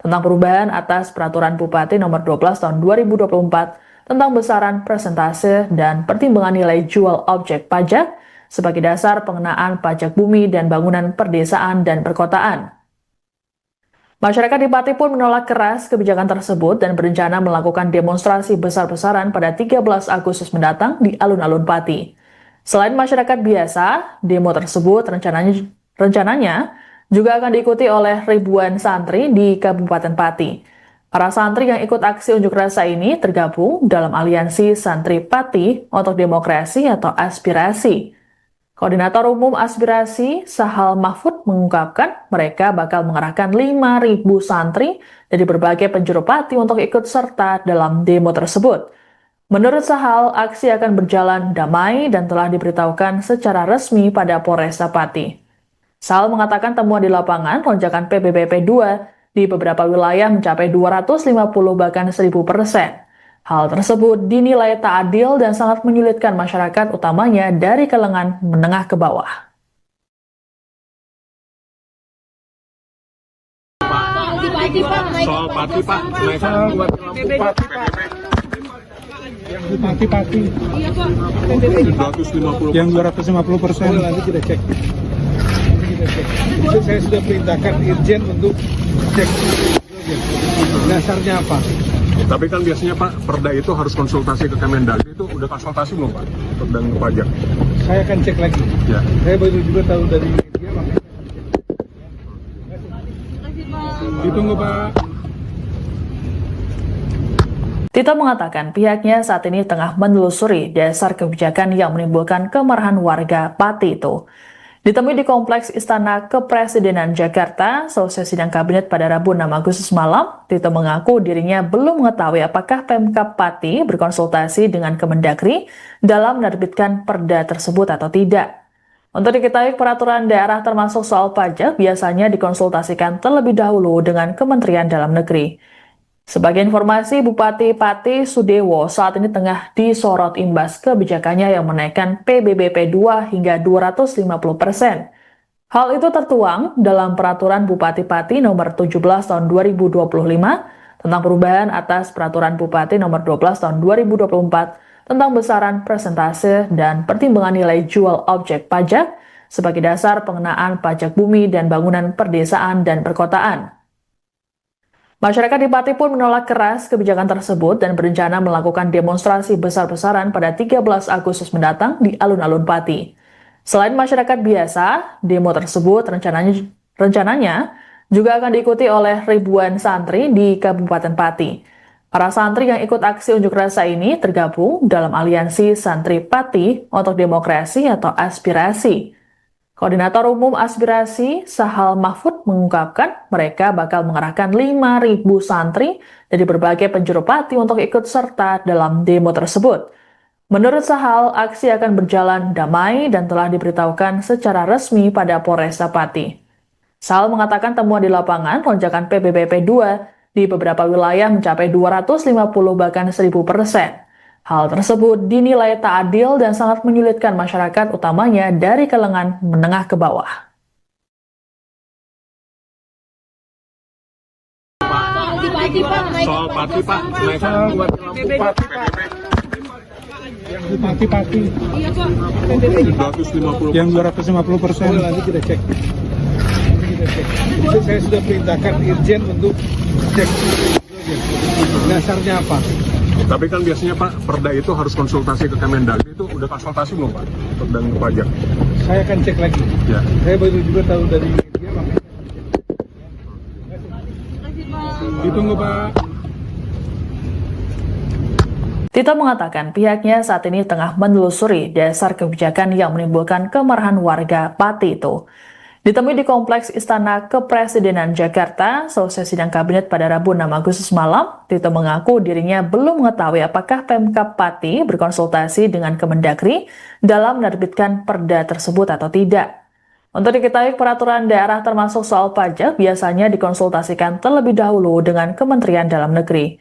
tentang perubahan atas Peraturan Bupati nomor 12 tahun 2024 tentang besaran persentase dan pertimbangan nilai jual objek pajak sebagai dasar pengenaan pajak bumi dan bangunan perdesaan dan perkotaan. Masyarakat di Pati pun menolak keras kebijakan tersebut dan berencana melakukan demonstrasi besar-besaran pada 13 Agustus mendatang di alun-alun Pati. Selain masyarakat biasa, demo tersebut rencananya juga akan diikuti oleh ribuan santri di Kabupaten Pati. Para santri yang ikut aksi unjuk rasa ini tergabung dalam aliansi Santri Pati untuk Demokrasi atau Aspirasi. Koordinator Umum Aspirasi, Sahal Mahfud, mengungkapkan mereka bakal mengerahkan 5.000 santri dari berbagai penjuru Pati untuk ikut serta dalam demo tersebut. Menurut Sahal, aksi akan berjalan damai dan telah diberitahukan secara resmi pada Polresta Pati. Sahal mengatakan temuan di lapangan lonjakan PBBP 2 di beberapa wilayah mencapai 250 bahkan 1000%. Hal tersebut dinilai tak adil dan sangat menyulitkan masyarakat utamanya dari kalangan menengah ke bawah. Soal Pati Pak, kenaikan buat Pati Pak. Yang di Pati. Iya Pak. 250. Yang 250%. Nanti kita cek. Itu saya sudah perintahkan Irjen untuk cek. Dasarnya apa? Tapi kan biasanya Pak, perda itu harus konsultasi ke Kemendagri, itu udah konsultasi belum Pak? Dan pajak. Saya akan cek lagi. Ya. Saya baru juga tahu dari media, makanya saya akan cek. Ditunggu Pak. Tito mengatakan pihaknya saat ini tengah menelusuri dasar kebijakan yang menimbulkan kemarahan warga Pati itu. Ditemui di Kompleks Istana Kepresidenan Jakarta, selesai sidang kabinet pada Rabu 6 Agustus malam, Tito mengaku dirinya belum mengetahui apakah Pemkab Pati berkonsultasi dengan Kemendagri dalam menerbitkan perda tersebut atau tidak. Untuk diketahui, peraturan daerah termasuk soal pajak biasanya dikonsultasikan terlebih dahulu dengan Kementerian Dalam Negeri. Sebagai informasi, Bupati Pati Sudewo saat ini tengah disorot imbas kebijakannya yang menaikkan PBBP 2 hingga 250%. Hal itu tertuang dalam Peraturan Bupati Pati nomor 17 tahun 2025 tentang perubahan atas Peraturan Bupati nomor 12 tahun 2024 tentang besaran persentase dan pertimbangan nilai jual objek pajak sebagai dasar pengenaan pajak bumi dan bangunan perdesaan dan perkotaan. Masyarakat di Pati pun menolak keras kebijakan tersebut dan berencana melakukan demonstrasi besar-besaran pada 13 Agustus mendatang di alun-alun Pati. Selain masyarakat biasa, demo tersebut rencananya juga akan diikuti oleh ribuan santri di Kabupaten Pati. Para santri yang ikut aksi unjuk rasa ini tergabung dalam aliansi Santri Pati untuk Demokrasi atau Aspirasi. Koordinator Umum Aspirasi, Sahal Mahfud, mengungkapkan mereka bakal mengerahkan 5.000 santri dari berbagai penjuru Pati untuk ikut serta dalam demo tersebut. Menurut Sahal, aksi akan berjalan damai dan telah diberitahukan secara resmi pada Polresta Pati. Sahal mengatakan temuan di lapangan lonjakan PBBP 2 di beberapa wilayah mencapai 250 bahkan 1000%. Hal tersebut dinilai tak adil dan sangat menyulitkan masyarakat utamanya dari kalangan menengah ke bawah. Soal Pati Pak, kenaikan buat Pati Pak. Yang di Pati. Iya Pak. 250. Yang 250%. Nanti kita cek. Itu saya sudah perintahkan Irjen untuk cek. Dasarnya apa? Tapi kan biasanya Pak, perda itu harus konsultasi ke Kemendagri, itu udah konsultasi belum Pak? Dan pajak. Saya akan cek lagi. Ya. Saya baru juga tahu dari media, makanya saya akan cek. Ditunggu Pak. Tito mengatakan pihaknya saat ini tengah menelusuri dasar kebijakan yang menimbulkan kemarahan warga Pati itu. Ditemui di Kompleks Istana Kepresidenan Jakarta, selesai sidang kabinet pada Rabu 6 Agustus malam, Tito mengaku dirinya belum mengetahui apakah Pemkab Pati berkonsultasi dengan Kemendagri dalam menerbitkan perda tersebut atau tidak. Untuk diketahui, peraturan daerah termasuk soal pajak biasanya dikonsultasikan terlebih dahulu dengan Kementerian Dalam Negeri.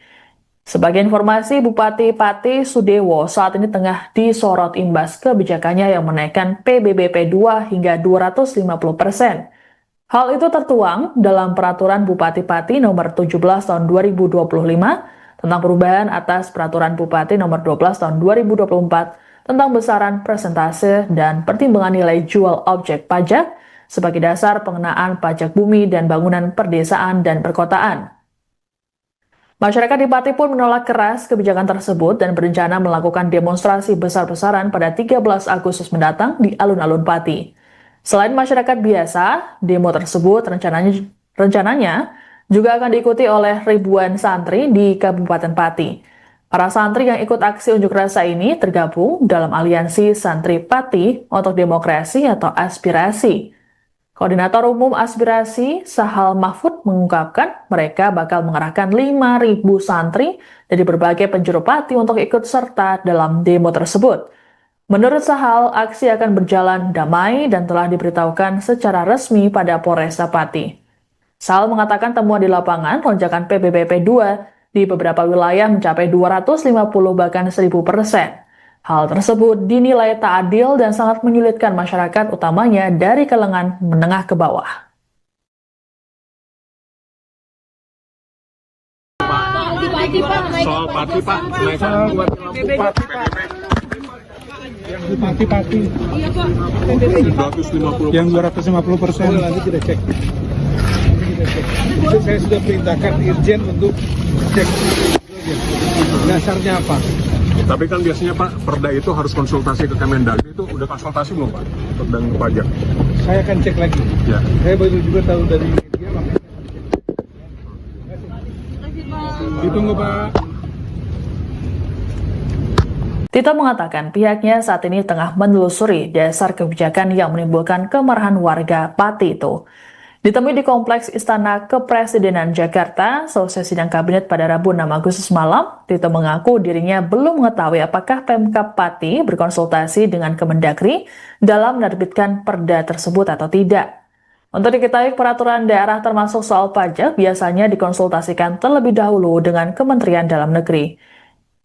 Sebagai informasi, Bupati Pati Sudewo saat ini tengah disorot imbas kebijakannya yang menaikkan PBBP 2 hingga 250%. Hal itu tertuang dalam Peraturan Bupati Pati nomor 17 tahun 2025 tentang perubahan atas Peraturan Bupati nomor 12 tahun 2024 tentang besaran persentase dan pertimbangan nilai jual objek pajak sebagai dasar pengenaan pajak bumi dan bangunan perdesaan dan perkotaan. Masyarakat di Pati pun menolak keras kebijakan tersebut dan berencana melakukan demonstrasi besar-besaran pada 13 Agustus mendatang di alun-alun Pati. Selain masyarakat biasa, demo tersebut rencananya juga akan diikuti oleh ribuan santri di Kabupaten Pati. Para santri yang ikut aksi unjuk rasa ini tergabung dalam aliansi Santri Pati untuk Demokrasi atau Aspirasi. Koordinator Umum Aspirasi, Sahal Mahfud, mengungkapkan mereka bakal mengerahkan 5.000 santri dari berbagai penjuru Pati untuk ikut serta dalam demo tersebut. Menurut Sahal, aksi akan berjalan damai dan telah diberitahukan secara resmi pada Polresta Pati. Sahal mengatakan temuan di lapangan lonjakan PBBP 2 di beberapa wilayah mencapai 250 bahkan 1000%. Hal tersebut dinilai tak adil dan sangat menyulitkan masyarakat utamanya dari kalangan menengah ke bawah. Soal Pati Pak, kenaikan buat Pati Pak. Yang di Pati. Iya Pak. 250. Yang 250%. Nanti kita cek. Itu saya sudah perintahkan Irjen untuk cek dasarnya apa. Tapi kan biasanya Pak, perda itu harus konsultasi ke Kemendagri, itu udah konsultasi belum Pak? Dan pajak. Saya akan cek lagi. Ya. Saya baru juga tahu dari media, makanya saya cek. Ditunggu Pak. Tito mengatakan pihaknya saat ini tengah menelusuri dasar kebijakan yang menimbulkan kemarahan warga Pati itu. Ditemui di Kompleks Istana Kepresidenan Jakarta, selesai sidang kabinet pada Rabu 6 Agustus malam, Tito mengaku dirinya belum mengetahui apakah Pemkab Pati berkonsultasi dengan Kemendagri dalam menerbitkan perda tersebut atau tidak. Untuk diketahui, peraturan daerah termasuk soal pajak biasanya dikonsultasikan terlebih dahulu dengan Kementerian Dalam Negeri.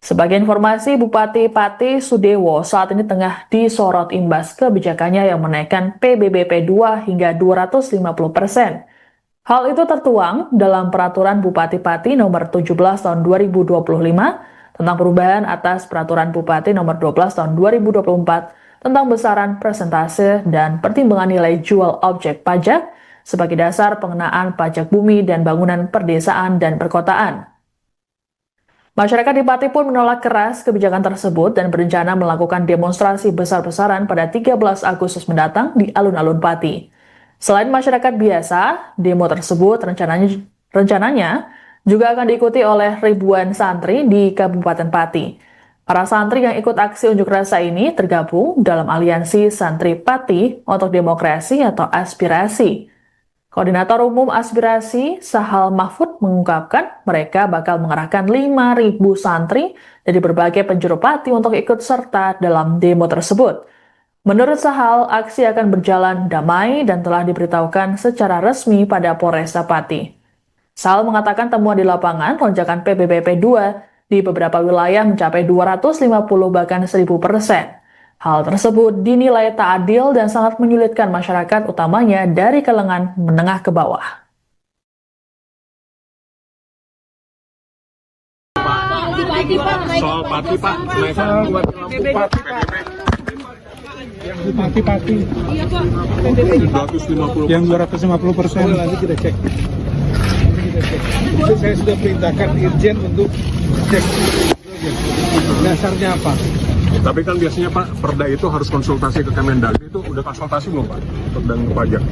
Sebagai informasi, Bupati Pati Sudewo saat ini tengah disorot imbas kebijakannya yang menaikkan PBBP 2 hingga 250%. Hal itu tertuang dalam Peraturan Bupati Pati nomor 17 tahun 2025 tentang perubahan atas Peraturan Bupati nomor 12 tahun 2024 tentang besaran persentase dan pertimbangan nilai jual objek pajak sebagai dasar pengenaan pajak bumi dan bangunan perdesaan dan perkotaan. Masyarakat di Pati pun menolak keras kebijakan tersebut dan berencana melakukan demonstrasi besar-besaran pada 13 Agustus mendatang di alun-alun Pati. Selain masyarakat biasa, demo tersebut rencananya juga akan diikuti oleh ribuan santri di Kabupaten Pati. Para santri yang ikut aksi unjuk rasa ini tergabung dalam aliansi Santri Pati untuk Demokrasi atau Aspirasi. Koordinator Umum Aspirasi, Sahal Mahfud, mengungkapkan mereka bakal mengerahkan 5.000 santri dari berbagai penjuru Pati untuk ikut serta dalam demo tersebut. Menurut Sahal, aksi akan berjalan damai dan telah diberitahukan secara resmi pada Polresta Pati. Sahal mengatakan temuan di lapangan lonjakan PBBP 2 di beberapa wilayah mencapai 250 bahkan 1000%. Hal tersebut dinilai tak adil dan sangat menyulitkan masyarakat utamanya dari kalangan menengah ke bawah. Soal Pati Pak, kenaikan buat Pati Pak. Yang di Pati. Iya Pak. 250. Yang 250%. Nanti kita cek. Itu saya sudah perintahkan Irjen untuk cek dasarnya apa. Tapi kan biasanya Pak, perda itu harus konsultasi ke Kemendagri, itu udah konsultasi belum Pak? Dan pajak.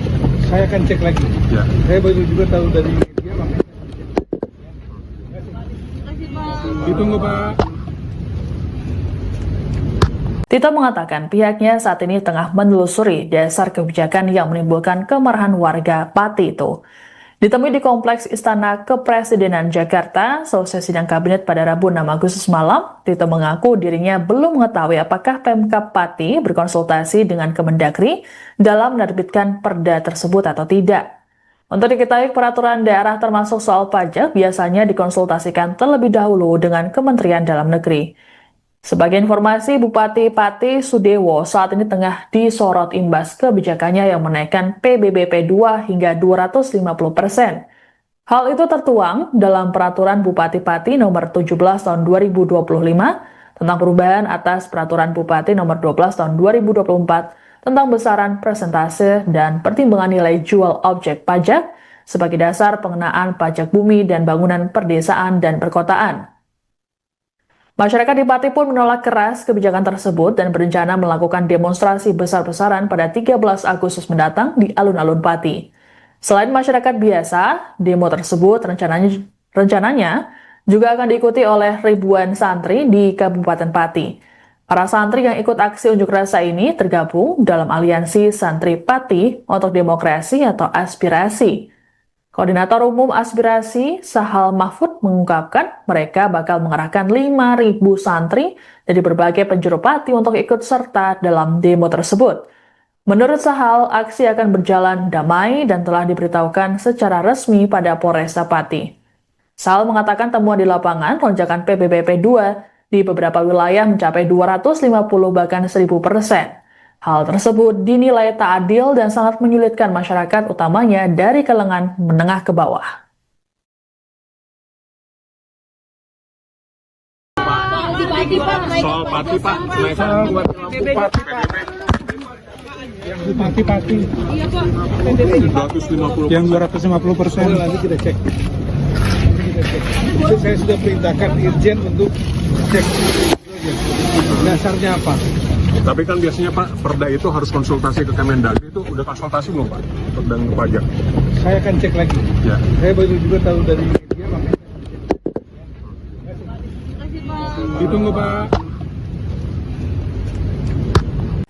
Saya akan cek lagi. Ya. Saya baru juga tahu dari media, makanya saya cek. Ditunggu Pak. Tito mengatakan pihaknya saat ini tengah menelusuri dasar kebijakan yang menimbulkan kemarahan warga Pati itu. Ditemui di Kompleks Istana Kepresidenan Jakarta, selesai sidang kabinet pada Rabu 6 Agustus malam, Tito mengaku dirinya belum mengetahui apakah Pemkab Pati berkonsultasi dengan Kemendagri dalam menerbitkan perda tersebut atau tidak. Untuk diketahui, peraturan daerah termasuk soal pajak biasanya dikonsultasikan terlebih dahulu dengan Kementerian Dalam Negeri. Sebagai informasi, Bupati Pati Sudewo saat ini tengah disorot imbas kebijakannya yang menaikkan PBBP 2 hingga 250%. Hal itu tertuang dalam Peraturan Bupati Pati nomor 17 tahun 2025 tentang perubahan atas Peraturan Bupati nomor 12 tahun 2024 tentang besaran persentase dan pertimbangan nilai jual objek pajak sebagai dasar pengenaan pajak bumi dan bangunan perdesaan dan perkotaan. Masyarakat di Pati pun menolak keras kebijakan tersebut dan berencana melakukan demonstrasi besar-besaran pada 13 Agustus mendatang di alun-alun Pati. Selain masyarakat biasa, demo tersebut rencananya juga akan diikuti oleh ribuan santri di Kabupaten Pati. Para santri yang ikut aksi unjuk rasa ini tergabung dalam aliansi Santri Pati untuk Demokrasi atau Aspirasi. Koordinator Umum Aspirasi, Sahal Mahfud, mengungkapkan mereka bakal mengerahkan 5.000 santri dari berbagai penjuru Pati untuk ikut serta dalam demo tersebut. Menurut Sahal, aksi akan berjalan damai dan telah diberitahukan secara resmi pada Polresta Pati. Sahal mengatakan temuan di lapangan lonjakan PBBP 2 di beberapa wilayah mencapai 250 bahkan 1000%. Hal tersebut dinilai tak adil dan sangat menyulitkan masyarakat utamanya dari kalangan menengah ke bawah. Soal Pati Pak, kenaikan buat Bupati PBB. Pati. Iya Pak. 250. Yang 250%. Nanti kita cek. Itu saya sudah perintahkan Irjen untuk cek dasarnya apa. Tapi kan biasanya Pak, perda itu harus konsultasi ke Kemendagri, itu udah konsultasi belum Pak? Dan ke pajak? Saya akan cek lagi. Ya. Saya baru juga tahu dari media, makanya ditunggu Pak.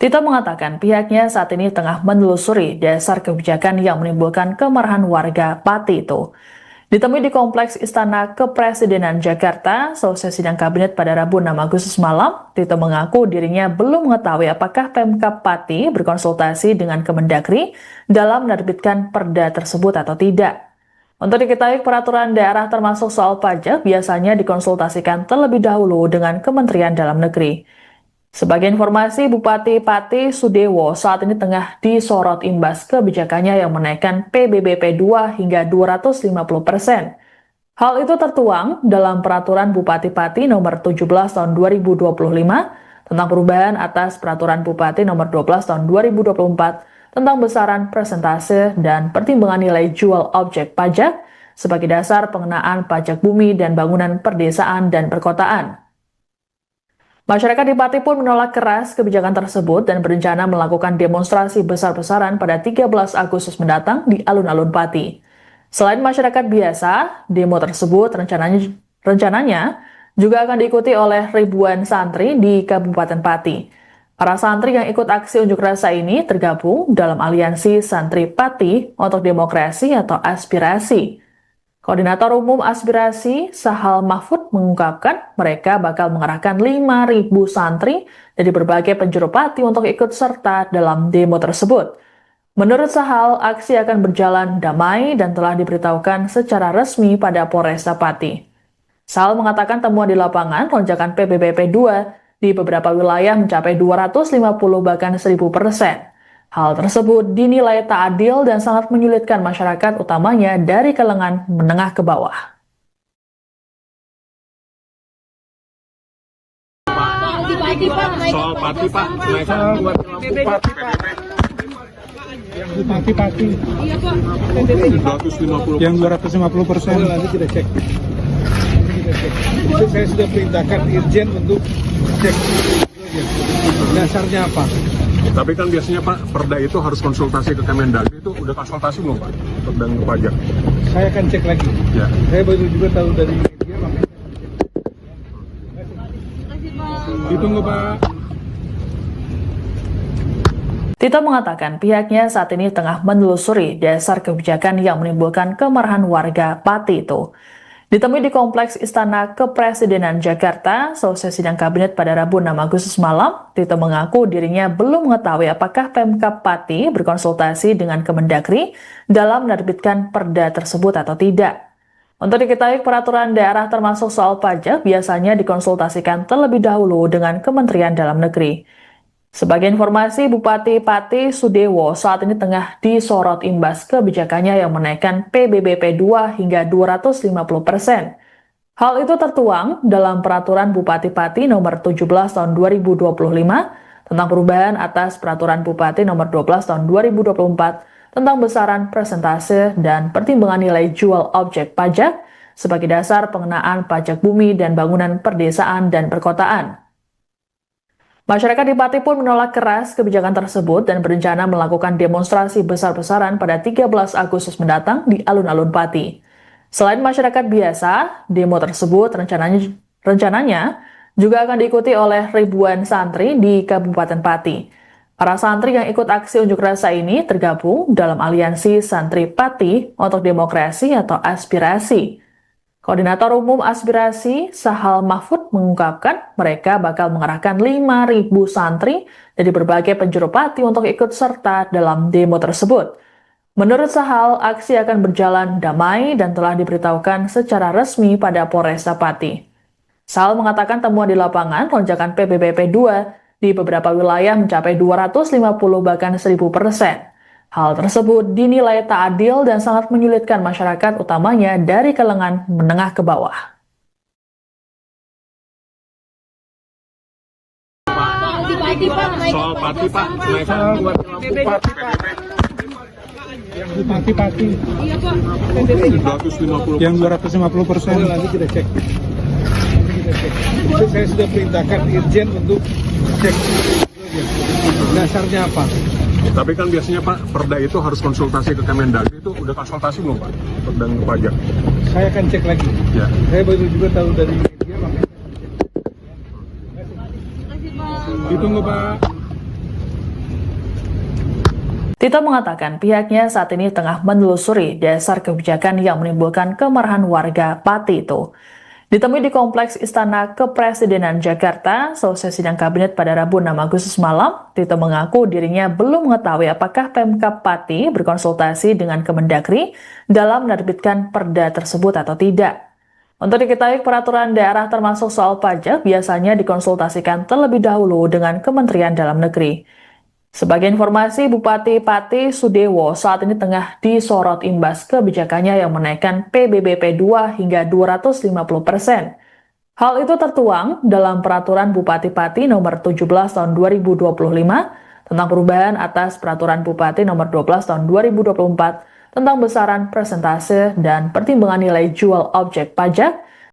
Tito mengatakan pihaknya saat ini tengah menelusuri dasar kebijakan yang menimbulkan kemarahan warga Pati itu. Ditemui di Kompleks Istana Kepresidenan Jakarta, selesai sidang kabinet pada Rabu 6 Agustus malam, Tito mengaku dirinya belum mengetahui apakah Pemkab Pati berkonsultasi dengan Kemendagri dalam menerbitkan perda tersebut atau tidak. Untuk diketahui, peraturan daerah termasuk soal pajak biasanya dikonsultasikan terlebih dahulu dengan Kementerian Dalam Negeri. Sebagai informasi, Bupati Pati Sudewo saat ini tengah disorot imbas kebijakannya yang menaikkan PBBP 2 hingga 250%. Hal itu tertuang dalam Peraturan Bupati Pati nomor 17 tahun 2025 tentang perubahan atas Peraturan Bupati nomor 12 tahun 2024 tentang besaran persentase dan pertimbangan nilai jual objek pajak sebagai dasar pengenaan pajak bumi dan bangunan perdesaan dan perkotaan. Masyarakat di Pati pun menolak keras kebijakan tersebut dan berencana melakukan demonstrasi besar-besaran pada 13 Agustus mendatang di alun-alun Pati. Selain masyarakat biasa, demo tersebut rencananya juga akan diikuti oleh ribuan santri di Kabupaten Pati. Para santri yang ikut aksi unjuk rasa ini tergabung dalam aliansi Santri Pati untuk Demokrasi atau Aspirasi. Koordinator Umum Aspirasi, Sahal Mahfud, mengungkapkan mereka bakal mengerahkan 5.000 santri dari berbagai penjuru Pati untuk ikut serta dalam demo tersebut. Menurut Sahal, aksi akan berjalan damai dan telah diberitahukan secara resmi pada Polresta Pati. Sahal mengatakan temuan di lapangan lonjakan PBBP 2 di beberapa wilayah mencapai 250 bahkan 1000%. Hal tersebut dinilai tak adil dan sangat menyulitkan masyarakat utamanya dari kalangan menengah ke bawah. Soal Pati Pak, kenaikan buat Bupati PBB. Pati. Iya Pak. 250. Yang 250%. Nanti kita cek. Itu saya sudah perintahkan Irjen untuk cek dasarnya apa. Tapi kan biasanya Pak, perda itu harus konsultasi ke Kemendagri, itu udah konsultasi belum Pak? Dan ke pajak? Saya akan cek lagi. Ya. Saya baru juga tahu dari media, makanya Ditunggu Pak. Tito mengatakan pihaknya saat ini tengah menelusuri dasar kebijakan yang menimbulkan kemarahan warga Pati itu. Ditemui di Kompleks Istana Kepresidenan Jakarta, selesai sidang kabinet pada Rabu 6 Agustus malam, Tito mengaku dirinya belum mengetahui apakah Pemkab Pati berkonsultasi dengan Kemendagri dalam menerbitkan perda tersebut atau tidak. Untuk diketahui, peraturan daerah termasuk soal pajak biasanya dikonsultasikan terlebih dahulu dengan Kementerian Dalam Negeri. Sebagai informasi, Bupati Pati Sudewo saat ini tengah disorot imbas kebijakannya yang menaikkan PBBP 2 hingga 250%. Hal itu tertuang dalam Peraturan Bupati Pati nomor 17 tahun 2025 tentang perubahan atas Peraturan Bupati nomor 12 tahun 2024 tentang besaran persentase dan pertimbangan nilai jual objek pajak sebagai dasar pengenaan pajak bumi dan bangunan perdesaan dan perkotaan. Masyarakat di Pati pun menolak keras kebijakan tersebut dan berencana melakukan demonstrasi besar-besaran pada 13 Agustus mendatang di alun-alun Pati. Selain masyarakat biasa, demo tersebut rencananya juga akan diikuti oleh ribuan santri di Kabupaten Pati. Para santri yang ikut aksi unjuk rasa ini tergabung dalam aliansi Santri Pati untuk Demokrasi atau Aspirasi. Koordinator Umum Aspirasi, Sahal Mahfud, mengungkapkan mereka bakal mengerahkan 5.000 santri dari berbagai penjuru Pati untuk ikut serta dalam demo tersebut. Menurut Sahal, aksi akan berjalan damai dan telah diberitahukan secara resmi pada Polresta Pati. Sahal mengatakan temuan di lapangan lonjakan PBBP 2 di beberapa wilayah mencapai 250 bahkan 1000%. Hal tersebut dinilai tak adil dan sangat menyulitkan masyarakat utamanya dari kalangan menengah ke bawah. Soal Pati Pak, Soal Bupati Pak. Yang Bupati. Iya Pak. PBB 250. Yang 250%. Nanti kita cek. Saya sudah perintahkan Irjen untuk cek dasarnya apa. Tapi kan biasanya Pak, perda itu harus konsultasi ke Kemendagri, itu udah konsultasi belum Pak? Perda pajak. Saya akan cek lagi. Ya. Saya baru juga tahu dari media, makanya saya cek. Ditunggu Pak. Tito mengatakan pihaknya saat ini tengah menelusuri dasar kebijakan yang menimbulkan kemarahan warga Pati itu. Ditemui di Kompleks Istana Kepresidenan Jakarta, selesai sidang kabinet pada Rabu 6 Agustus malam, Tito mengaku dirinya belum mengetahui apakah Pemkab Pati berkonsultasi dengan Kemendagri dalam menerbitkan perda tersebut atau tidak. Untuk diketahui, peraturan daerah termasuk soal pajak biasanya dikonsultasikan terlebih dahulu dengan Kementerian Dalam Negeri. Sebagai informasi, Bupati Pati Sudewo saat ini tengah disorot imbas kebijakannya yang menaikkan PBBP 2 hingga 250%. Hal itu tertuang dalam Peraturan Bupati Pati nomor 17 tahun 2025 tentang perubahan atas Peraturan Bupati nomor 12 tahun 2024 tentang besaran persentase dan pertimbangan nilai jual objek pajak